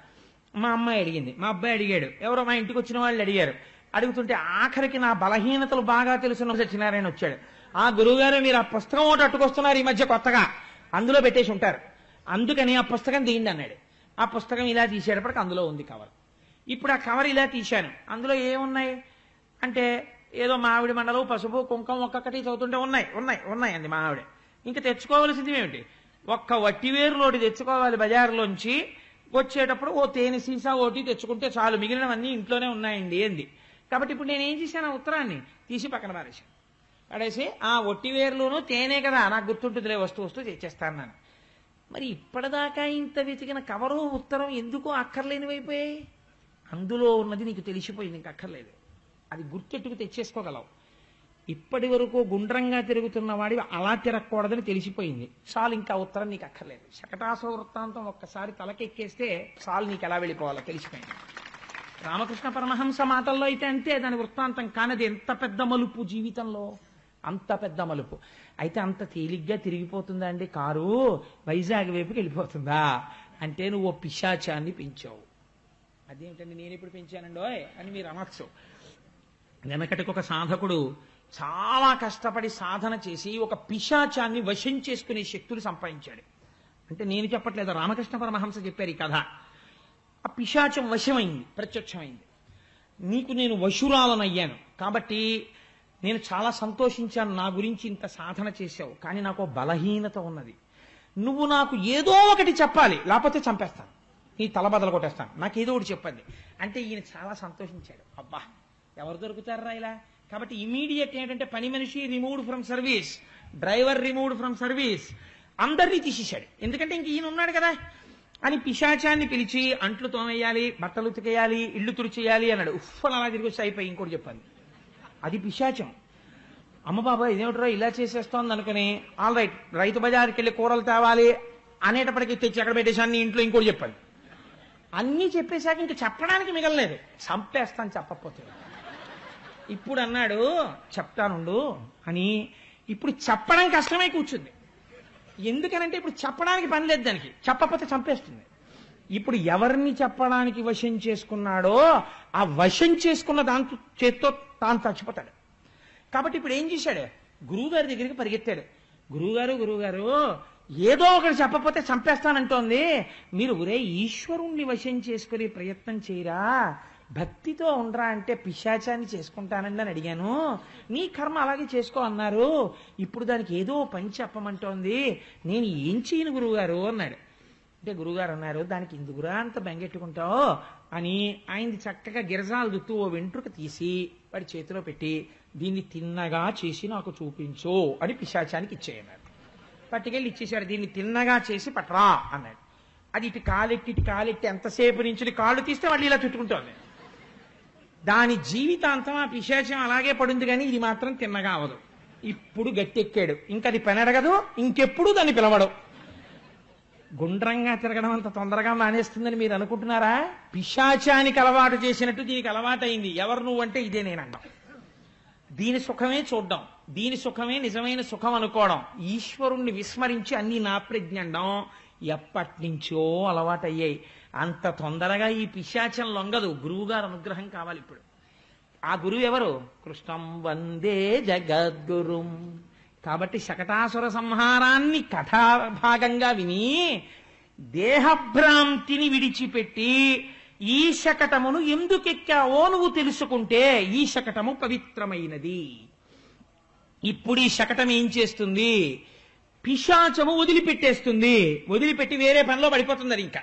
మా అమ్మాయి అడిగింది, మా అబ్బాయి అడిగాడు, ఎవరో మా ఇంటికి వచ్చిన వాళ్ళు అడిగారు. అడుగుతుంటే ఆఖరికి నా బలహీనతలు బాగా తెలుసున్న సత్యనారాయణ వచ్చాడు. ఆ గురువుగారు మీరు ఆ పుస్తకం ఒకటి అట్టుకొస్తున్నారు ఈ మధ్య కొత్తగా, అందులో పెట్టేసి ఉంటారు, అందుకని ఆ పుస్తకం తీయండి అన్నాడు. ఆ పుస్తకం ఇలా తీసేటప్పటికి అందులో ఉంది కవర్. ఇప్పుడు ఆ కవర్ ఇలా తీశాను, అందులో ఏమున్నాయి అంటే ఏదో మామిడి మండలు, పసుపు, కుంకం ఒక్కొక్కటి చదువుతుంటే ఉన్నాయి ఉన్నాయి ఉన్నాయి అంది మా ఆవిడ. ఇంకా తెచ్చుకోవాల్సింది ఏమిటి, ఒక్క వట్టివేరులోటి తెచ్చుకోవాలి బజార్లోంచి, వచ్చేటప్పుడు ఓ తేనె సీసా ఒకటి తెచ్చుకుంటే చాలు, మిగిలినవన్నీ ఇంట్లోనే ఉన్నాయండి అంది. కాబట్టి ఇప్పుడు నేనేం చేశాను, ఆ ఉత్తరాన్ని తీసి పక్కన పారేశాను. పడేసి ఆ వట్టివేరులోనూ తేనే కదా నాకు గుర్తుంటుందిలే, వస్తూ తెచ్చేస్తాను. మరి ఇప్పటిదాకా ఇంత వెతికిన కవరు ఉత్తరం ఎందుకు అక్కర్లేనివైపోయాయి? అందులో ఉన్నది నీకు తెలిసిపోయింది, ఇంక అక్కర్లేదు, అది గుర్తెట్టుకు తెచ్చేసుకోగలవు. ఇప్పటి వరకు గుండ్రంగా తిరుగుతున్న వాడి అలా తిరగకూడదని తెలిసిపోయింది, చాలు, ఇంకా ఉత్తరం నీకు అక్కర్లేదు. శకటాసుర వృత్తాంతం ఒక్కసారి తలకెక్కేస్తే చాలు, నీకు ఎలా వెళ్ళిపోవాలో తెలిసిపోయింది. రామకృష్ణ పరమహంస మాటల్లో అయితే అంతే, దాని వృత్తాంతం కానది ఎంత పెద్ద మలుపు జీవితంలో, అంత పెద్ద మలుపు. అయితే అంత తేలిగ్గా తిరిగిపోతుందా అండి కారు, వైజాగ్ వైపుకి వెళ్ళిపోతుందా అంటే నువ్వు ఓ పిశాచాన్ని పెంచావు. అదేమిటండి నేను ఎప్పుడు పెంచానండోయ్ అని మీరు అనొచ్చు. వెనకటికి ఒక సాధకుడు చాలా కష్టపడి సాధన చేసి ఒక పిశాచాన్ని వశం చేసుకునే శక్తులు సంపాదించాడు. అంటే నేను చెప్పట్లేదు, రామకృష్ణ పరమహంస చెప్పారు ఈ కథ. ఆ పిశాచం వశమైంది, ప్రత్యక్షమైంది. నీకు నేను వశురాలనయ్యాను కాబట్టి నేను చాలా సంతోషించాను, నా గురించి ఇంత సాధన చేశావు, కానీ నాకు బలహీనత ఉన్నది. నువ్వు నాకు ఏదో ఒకటి చెప్పాలి, లేకపోతే చంపేస్తాను, నీ తల బదలు కొట్టేస్తాను, నాకు ఏదో ఒకటి చెప్పండి అంటే ఈయన చాలా సంతోషించాడు. అబ్బా ఎవరు దొరుకుతారా ఇలా. కాబట్టి ఇమీడియట్ ఏంటంటే పని మనిషి removed from service, driver removed from service, అందరినీ తీసేశాడు. ఎందుకంటే ఇంక ఈయన ఉన్నాడు కదా అని పిశాచాన్ని పిలిచి అంట్లు తోమేయాలి, బట్టలు ఉతికేయాలి, ఇల్లు తుడిచేయాలి అన్నాడు. ఉఫ్ఫని అలా తిరిగి వచ్చి అయిపోయి ఇంకోటి చెప్పండి, అది పిశాచం. అమ్మ బాబా ఇదేమిట్రా ఇలా చేసేస్తోంది అనుకుని ఆల్ రైట్ రైతు బజార్కి వెళ్ళి కూరలు తేవాలి అనేటప్పటికి తెచ్చి ఎక్కడ పెట్టేశాను ఇంట్లో ఇంకోటి చెప్పండి. అన్నీ చెప్పేశాక ఇంక చెప్పడానికి మిగలలేదు, చంపేస్తాను చెప్పకపోతే. ఇప్పుడు అన్నాడు చెప్తానుండు అని. ఇప్పుడు చెప్పడం కష్టమై కూర్చుంది. ఎందుకనంటే ఇప్పుడు చెప్పడానికి పని లేదు దానికి, చెప్పకపోతే చంపేస్తుంది. ఇప్పుడు ఎవరిని చెప్పడానికి వశం చేసుకున్నాడో ఆ వశం చేసుకున్న దాంతో చేత్తో తాను చచ్చిపోతాడు. కాబట్టి ఇప్పుడు ఏం చేశాడు, గురువుగారి దగ్గరికి పరిగెత్తాడు. గురువుగారు ఏదో ఒకటి చెప్పకపోతే చంపేస్తానంటోంది, మీరు ఒరే ఈశ్వరుణ్ణి వశం చేసుకునే ప్రయత్నం చేయరా, భక్తితో ఉండరా అంటే పిశాచాన్ని చేసుకుంటానండి అని అడిగాను, నీ కర్మ అలాగే చేసుకో అన్నారు, ఇప్పుడు దానికి ఏదో పని చెప్పమంటోంది, నేను ఏం చేయను గురువుగారు అన్నాడు. అంటే గురువుగారు అన్నారు దానికి ఎందుకురా అంత బెంగెట్టుకుంటావు అని ఆయనది చక్కగా గిరజాలు దుత్తు ఓ వెంట్రుక తీసి వాడి చేతిలో పెట్టి దీన్ని తిన్నగా చేసి నాకు చూపించు అని పిశాచానికి ఇచ్చేయన్నాడు. పట్టుకెళ్ళి ఇచ్చేశాడు. దీన్ని తిన్నగా చేసి పట్రా అన్నాడు. అది ఇటు కాలెట్టి ఎంతసేపు నుంచి కాళ్ళు తీస్తే మళ్ళీ ఇలా చుట్టుకుంటోంది. దాని జీవితాంతం ఆ పిశాచం అలాగే పడుంది, కానీ ఇది మాత్రం తిన్నగా అవదు. ఇప్పుడు గట్టెక్కాడు, ఇంకా అది పెనడగదు, ఇంకెప్పుడు దాన్ని పిలవడు. గుండ్రంగా తిరగడం అంత తొందరగా మానేస్తుందని మీరు అనుకుంటున్నారా? పిశాచానికి అలవాటు చేసినట్టు దీనికి అలవాటైంది. ఎవరు నువ్వు అంటే ఇదే నేనంటాం. దీని సుఖమే చూడ్డం, దీని సుఖమే నిజమైన సుఖం అనుకోవడం, ఈశ్వరుణ్ణి విస్మరించి అన్ని నా ప్రజ్ఞండం ఎప్పటి నుంచో అలవాటయ్యాయి. అంత తొందరగా ఈ పిశాచం లొంగదు. గురువుగారు అనుగ్రహం కావాలి. ఇప్పుడు ఆ గురువు ఎవరు? కృష్ణం వందే జగద్గురుం. కాబట్టి శకటాసుర సంహారాన్ని కథాభాగంగా విని దేహభ్రాంతిని విడిచిపెట్టి ఈ శకటమును ఎందుకెక్కావో నువ్వు తెలుసుకుంటే ఈ శకటము పవిత్రమైనది. ఇప్పుడు ఈ శకటం ఏం చేస్తుంది? పిశాచము వదిలిపెట్టేస్తుంది. వదిలిపెట్టి వేరే పనిలో పడిపోతుంది. అది ఇంకా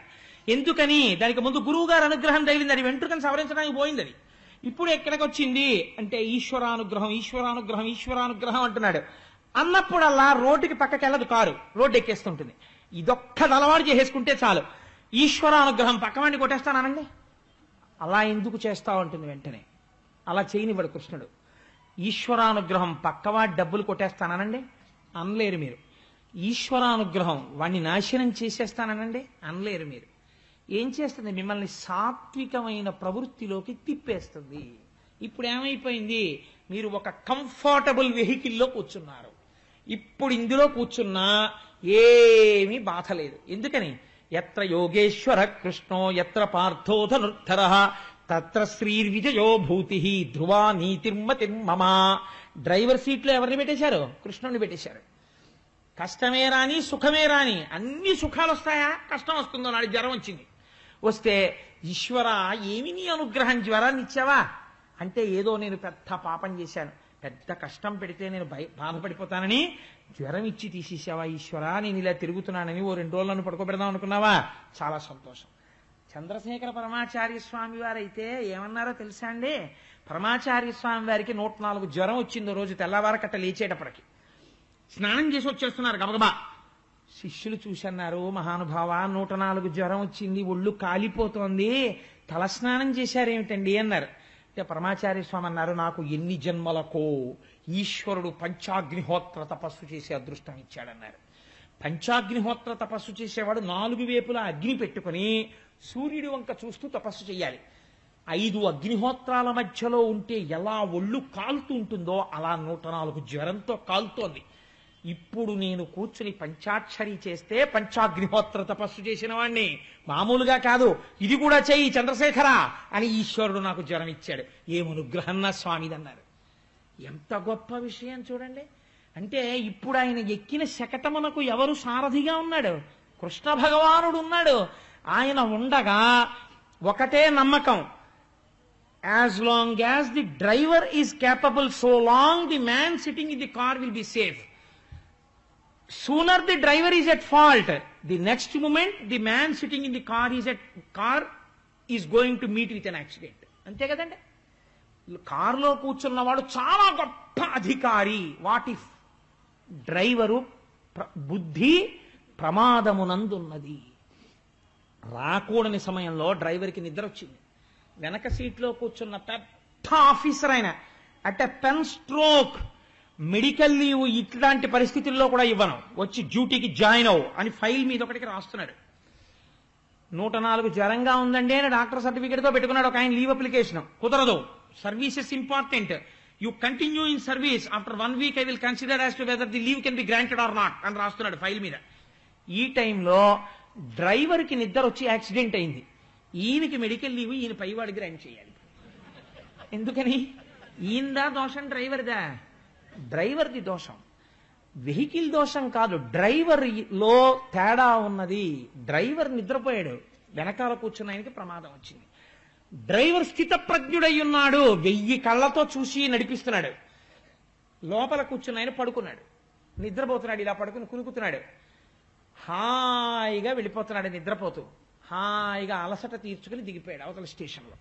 ఎందుకని? దానికి ముందు గురువు గారు అనుగ్రహం తగిలింది. అది వెంట్రుకను సవరించడానికి పోయింది. అది ఇప్పుడు ఎక్కడికి వచ్చింది అంటే ఈశ్వరానుగ్రహం ఈశ్వరానుగ్రహం ఈశ్వరానుగ్రహం అంటున్నాడు. అన్నప్పుడల్లా రోడ్డుకి పక్కకి వెళ్ళదు, కారు రోడ్డు ఎక్కేస్తుంటుంది. ఇదొక్కది అలవాటు చేసేసుకుంటే చాలు. ఈశ్వరానుగ్రహం పక్కవాడిని కొట్టేస్తానండి, అలా ఎందుకు చేస్తావు అంటుంది వెంటనే. అలా చేయనివ్వడు కృష్ణుడు. ఈశ్వరానుగ్రహం పక్కవాడి డబ్బులు కొట్టేస్తానండి అనలేరు మీరు. ఈశ్వరానుగ్రహం వాణ్ణి నాశనం చేసేస్తానండి అనలేరు మీరు. ఏం చేస్తుంది? మిమ్మల్ని సాత్వికమైన ప్రవృత్తిలోకి తిప్పేస్తుంది. ఇప్పుడు ఏమైపోయింది? మీరు ఒక కంఫర్టబుల్ వెహికల్లో కూర్చున్నారు. ఇప్పుడు ఇందులో కూర్చున్నా ఏమీ బాధ లేదు. ఎందుకని? ఎత్ర యోగేశ్వర కృష్ణో ఎత్ర పార్థో ధనుర్ధరః తత్ర శ్రీర్విజయో భూతి ధ్రువా నీతిర్మతిర్మమ. డ్రైవర్ సీట్లో ఎవరిని పెట్టేశారు? కృష్ణుని పెట్టేశారు. కష్టమే రాని సుఖమే రాని అన్ని సుఖాలు వస్తాయా? కష్టం వస్తుందో నాడు జ్వరం వచ్చింది. వస్తే ఈశ్వర ఏమి నీ అనుగ్రహం, జ్వరాన్ని ఇచ్చావా అంటే ఏదో నేను పెద్ద పాపం చేశాను, పెద్ద కష్టం పెడితే నేను బాధపడిపోతానని జ్వరం ఇచ్చి తీసేసావా ఈశ్వరా, నేను ఇలా తిరుగుతున్నానని ఓ 2 రోజులను పడుకోబెడదాం అనుకున్నావా? చాలా సంతోషం. చంద్రశేఖర పరమాచార్య స్వామి వారైతే ఏమన్నారో తెలుసా అండి? పరమాచార్య స్వామి వారికి 104 జ్వరం వచ్చిందో రోజు తెల్లవారకట్ట లేచేటప్పటికి. స్నానం చేసి వచ్చేస్తున్నారు గబగబా. శిష్యులు చూసన్నారు, మహానుభావ 104 జ్వరం వచ్చింది, ఒళ్ళు కాలిపోతోంది, తలస్నానం చేశారేమిటండి అన్నారు. అంటే పరమాచార్య స్వామి అన్నారు, నాకు ఎన్ని జన్మలకో ఈశ్వరుడు పంచాగ్నిహోత్ర తపస్సు చేసే అదృష్టం ఇచ్చాడన్నారు. పంచాగ్నిహోత్ర తపస్సు చేసేవాడు 4 వైపులా అగ్ని పెట్టుకుని సూర్యుడి వంక చూస్తూ తపస్సు చెయ్యాలి. 5 అగ్నిహోత్రాల మధ్యలో ఉంటే ఎలా ఒళ్ళు కాలుతూ ఉంటుందో అలా 104 జ్వరంతో కాలుతోంది. ఇప్పుడు నేను కూర్చుని పంచాక్షరి చేస్తే పంచాగ్నిహోత్ర తపస్సు చేసిన వాణ్ణి, మామూలుగా కాదు, ఇది కూడా చెయ్యి చంద్రశేఖర అని ఈశ్వరుడు నాకు జ్వరం ఇచ్చాడు. ఏమనుగ్రహం నా స్వామిదన్నారు. ఎంత గొప్ప విషయం చూడండి. అంటే ఇప్పుడు ఆయన ఎక్కిన శకటమునకు ఎవరు సారథిగా ఉన్నాడు? కృష్ణ భగవానుడు ఉన్నాడు. ఆయన ఉండగా ఒకటే నమ్మకం, As long as the driver is capable, so long the man sitting in the car will be safe. Sooner the driver is at fault, the next moment the man sitting in the car is going to meet with an accident. అంతే కదండి. కారులో కూర్చున్నవాడు చాలా గొప్ప అధికారి. వాట్ ఇఫ్ డ్రైవరు బుద్ధి ప్రమాదమునందున్నది. రాకూడని సమయంలో డ్రైవర్కి నిద్ర వచ్చింది. వెనక సీట్లో కూర్చున్న పెద్ద ఆఫీసర్ ఆయన at a pen stroke medical leave ఇట్లాంటి పరిస్థితుల్లో కూడా ఇవ్వను, వచ్చి డ్యూటీకి జాయిన్ అవ్వు అని ఫైల్ మీద ఒకటికి రాస్తున్నాడు. 104 జ్వరంగా ఉందండి అని డాక్టర్ సర్టిఫికేట్తో పెట్టుకున్నాడు ఒక ఆయన లీవ్ అప్లికేషన్. కుదరదు, services important, you continue in service, after 1 week I will consider as to whether the leave can be granted or not అని రాస్తున్నాడు ఫైల్ మీద. ఈ టైంలో డ్రైవర్కి నిద్ర వచ్చి యాక్సిడెంట్ అయింది. ఈయనకి మెడికల్ లీవ్ ఈయన పైవాడికి గ్రాంట్ చేయాలి. ఎందుకని? ఈయనదా దోషం డ్రైవర్దా? డ్రైవర్ది దోషం, వెహికల్ దోషం కాదు, డ్రైవర్ లో తేడా ఉన్నది. డ్రైవర్ నిద్రపోయాడు, వెనకాల కూర్చున్న ఆయనకి ప్రమాదం వచ్చింది. డ్రైవర్ స్థితప్రజ్ఞుడై ఉన్నాడు, 1000 కళ్ళతో చూసి నడిపిస్తున్నాడు. లోపల కూర్చున్న ఆయన పడుకున్నాడు, నిద్రపోతున్నాడు, ఇలా పడుకుని కునుకుతున్నాడు. హాయిగా వెళ్ళిపోతున్నాడు నిద్రపోతూ. హాయిగా అలసట తీర్చుకుని దిగిపోయాడు అవతల స్టేషన్లో.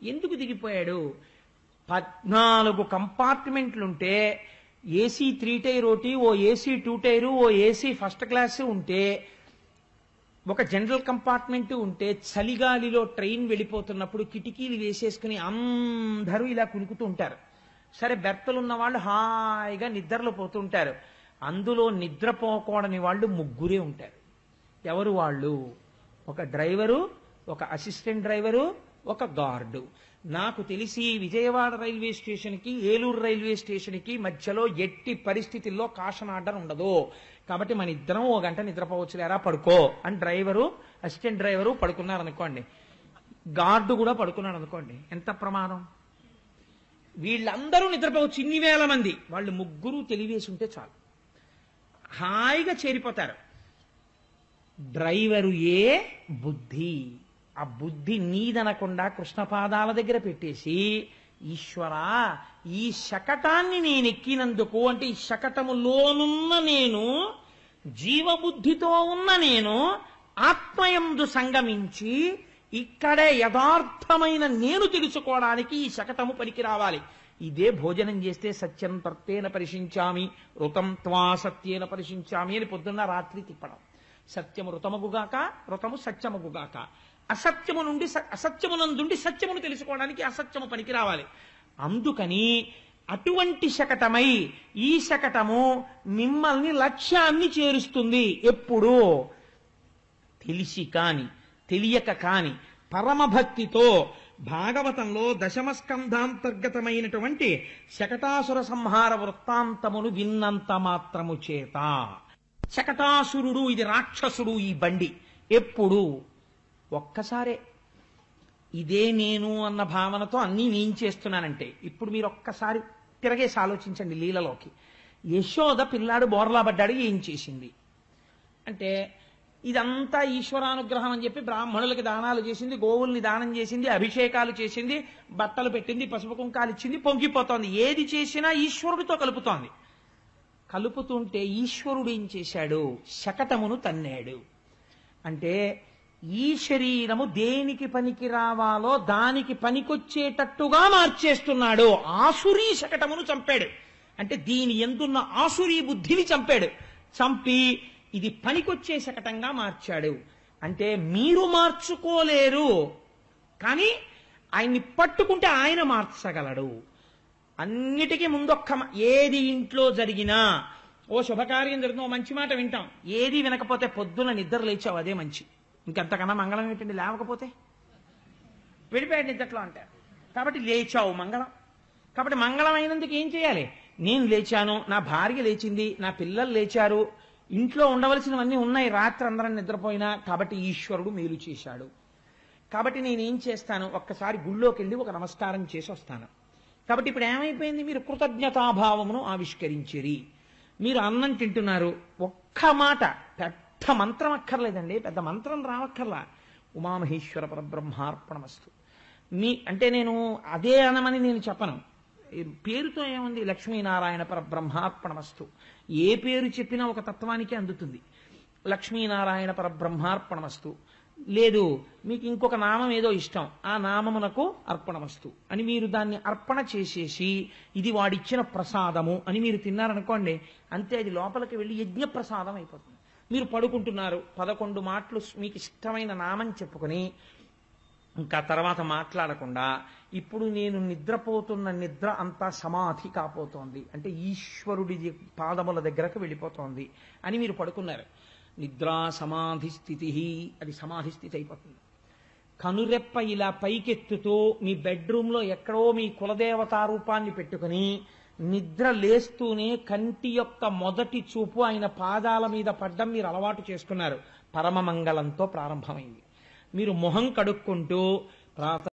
ఎందుకు దిగిపోయాడు? 14 కంపార్ట్మెంట్లుంటే ఏసీ 3 టైర్ ఒకటి, ఓ ఏసీ 2 టైరు, ఓ ఏసీ ఫస్ట్ క్లాస్ ఉంటే, ఒక జనరల్ కంపార్ట్మెంట్ ఉంటే, చలిగాలిలో ట్రైన్ వెళ్ళిపోతున్నప్పుడు కిటికీలు వేసేసుకుని అందరూ ఇలా కునుకుతూ ఉంటారు. సరే, బెర్తలు ఉన్న వాళ్ళు హాయిగా నిద్రలో పోతుంటారు. అందులో నిద్రపోకూడని వాళ్ళు 3 ఉంటారు. ఎవరు వాళ్ళు? ఒక డ్రైవరు, ఒక అసిస్టెంట్ డ్రైవరు, ఒక గార్డు. నాకు తెలిసి విజయవాడ రైల్వే స్టేషన్కి ఏలూరు రైల్వే స్టేషన్కి మధ్యలో ఎట్టి పరిస్థితుల్లో కాషన్ ఆర్డర్ ఉండదు. కాబట్టి మన ఇద్దరం 1 గంట నిద్రపోవచ్చు, లేరా పడుకో అని డ్రైవరు, అసిస్టెంట్ డ్రైవరు పడుకున్నారు అనుకోండి, గార్డు కూడా పడుకున్నాడు అనుకోండి, ఎంత ప్రమాదం. వీళ్ళందరూ నిద్రపోవచ్చు, ఇన్ని వేల మంది, వాళ్ళు 3 తెలివేసి ఉంటే చాలు, హాయిగా చేరిపోతారు. డ్రైవరు ఏ బుద్ధి, ఆ బుద్ధి నీదనకుండా కృష్ణపాదాల దగ్గర పెట్టేసి, ఈశ్వరా ఈ శకటాన్ని నేను ఎక్కినందుకు, అంటే ఈ శకటములోనున్న నేను, జీవబుద్ధితో ఉన్న నేను ఆత్మయందు సంగమించి ఇక్కడే యథార్థమైన నేను తెలుసుకోవడానికి ఈ శకటము పనికి రావాలి. ఇదే భోజనం చేస్తే సత్యం తర్తేన పరిశించామి, ఋతం త్వా సత్యేన పరిశించామి అని పొద్దున్న రాత్రి తిప్పడం. సత్యము ఋతముగుగాక, ఋతము సత్యముగుగాక. అసత్యము నుండి అసత్యమునందుండి సత్యమును తెలుసుకోవడానికి అసత్యము పనికి రావాలి. అందుకని అటువంటి శకటమై ఈ శకటము మిమ్మల్ని లక్ష్యాన్ని చేరుస్తుంది. ఎప్పుడు? తెలిసి కాని తెలియక కాని పరమభక్తితో భాగవతంలో దశమస్కంధాంతర్గతమైనటువంటి శకటాసుర సంహార వృత్తాంతమును విన్నంత మాత్రము చేత. శకటాసురుడు, ఇది రాక్షసుడు, ఈ బండి. ఎప్పుడు? ఒక్కసారే. ఇదే నేను అన్న భావనతో అన్నీ నేను చేస్తున్నానంటే, ఇప్పుడు మీరు ఒక్కసారి తిరగేసి ఆలోచించండి లీలలోకి. యశోద పిల్లాడు బోర్లా పడ్డాడు, ఏం చేసింది అంటే, ఇదంతా ఈశ్వరానుగ్రహం అని చెప్పి బ్రాహ్మణులకి దానాలు చేసింది, గోవుల్ని దానం చేసింది, అభిషేకాలు చేసింది, బట్టలు పెట్టింది, పసుపు కుంకాలు ఇచ్చింది, పొంగిపోతోంది. ఏది చేసినా ఈశ్వరుడితో కలుపుతోంది. కలుపుతుంటే ఈశ్వరుడు ఏం చేశాడు? శకటమును తన్నాడు. అంటే ఈ శరీరము దేనికి పనికి రావాలో దానికి పనికొచ్చేటట్టుగా మార్చేస్తున్నాడు. ఆసురీ శకటమును చంపాడు. అంటే దీని ఎందున్న ఆసురీ బుద్ధిని చంపాడు. చంపి ఇది పనికొచ్చే శకటంగా మార్చాడు. అంటే మీరు మార్చుకోలేరు, కానీ ఆయన్ని పట్టుకుంటే ఆయన మార్చగలడు. అన్నిటికీ ముందొక్క ఏది ఇంట్లో జరిగినా, ఓ శుభకార్యం జరిగిన ఓ మంచి మాట వింటాం, ఏది వినకపోతే పొద్దున నిద్ర లేచావు అదే మంచి. ఇంకంతకన్నా మంగళం ఏంటండి? లేవకపోతే వెళ్ళిపోయాడు నిద్రలో అంటారు. కాబట్టి లేచావు మంగళం. కాబట్టి మంగళం అయినందుకు ఏం చేయాలి? నేను లేచాను, నా భార్య లేచింది, నా పిల్లలు లేచారు, ఇంట్లో ఉండవలసినవన్నీ ఉన్నాయి, రాత్రి అందరం నిద్రపోయినా, కాబట్టి ఈశ్వరుడు మేలు చేశాడు. కాబట్టి నేనేం చేస్తాను? ఒక్కసారి గుళ్ళోకి వెళ్ళి ఒక నమస్కారం చేసి వస్తాను. కాబట్టి ఇప్పుడు ఏమైపోయింది? మీరు కృతజ్ఞతాభావమును ఆవిష్కరించిరి. మీరు అన్నం తింటున్నారు, ఒక్క మాట, పెద్ద మంత్రం అక్కర్లేదండి, పెద్ద మంత్రం రావక్కర్లా, ఉమామహేశ్వర పరబ్రహ్మార్పణమస్తు, అంటే నేను అదే అనమని నేను చెప్పను. ఈ పేరుతో ఏముంది, లక్ష్మీనారాయణ పరబ్రహ్మార్పణమస్తు. ఏ పేరు చెప్పినా ఒక తత్వానికి అందుతుంది. లక్ష్మీనారాయణ పరబ్రహ్మార్పణమస్తు. లేదు మీకు ఇంకొక నామం ఏదో ఇష్టం, ఆ నామమునకు అర్పణమస్తు అని మీరు దాన్ని అర్పణ చేసేసి ఇది వాడిచ్చిన ప్రసాదము అని మీరు తిన్నారనుకోండి, అంతే, అది లోపలికి వెళ్ళి యజ్ఞ ప్రసాదం అయిపోతుంది. మీరు పడుకుంటున్నారు, 11 మాటలు మీకు ఇష్టమైన నామం చెప్పుకొని ఇంకా తర్వాత మాట్లాడకుండా ఇప్పుడు నేను నిద్రపోతున్న నిద్ర అంతా సమాధి కాపోతోంది, అంటే ఈశ్వరుడి పాదముల దగ్గరకు వెళ్ళిపోతోంది అని మీరు పడుకున్నారు. నిద్రా సమాధి స్థితి, అది సమాధి స్థితి అయిపోతుంది. కనురెప్ప ఇలా పైకెత్తుతూ మీ బెడ్రూమ్లో ఎక్కడో మీ కులదేవతా రూపాన్ని పెట్టుకుని నిద్ర లేస్తూనే కంటి యొక్క మొదటి చూపు ఆయన పాదాల మీద పడ్డం మీరు అలవాటు చేసుకున్నారు. పరమమంగళంతో ప్రారంభమైంది. మీరు మొహం కడుక్కుంటూ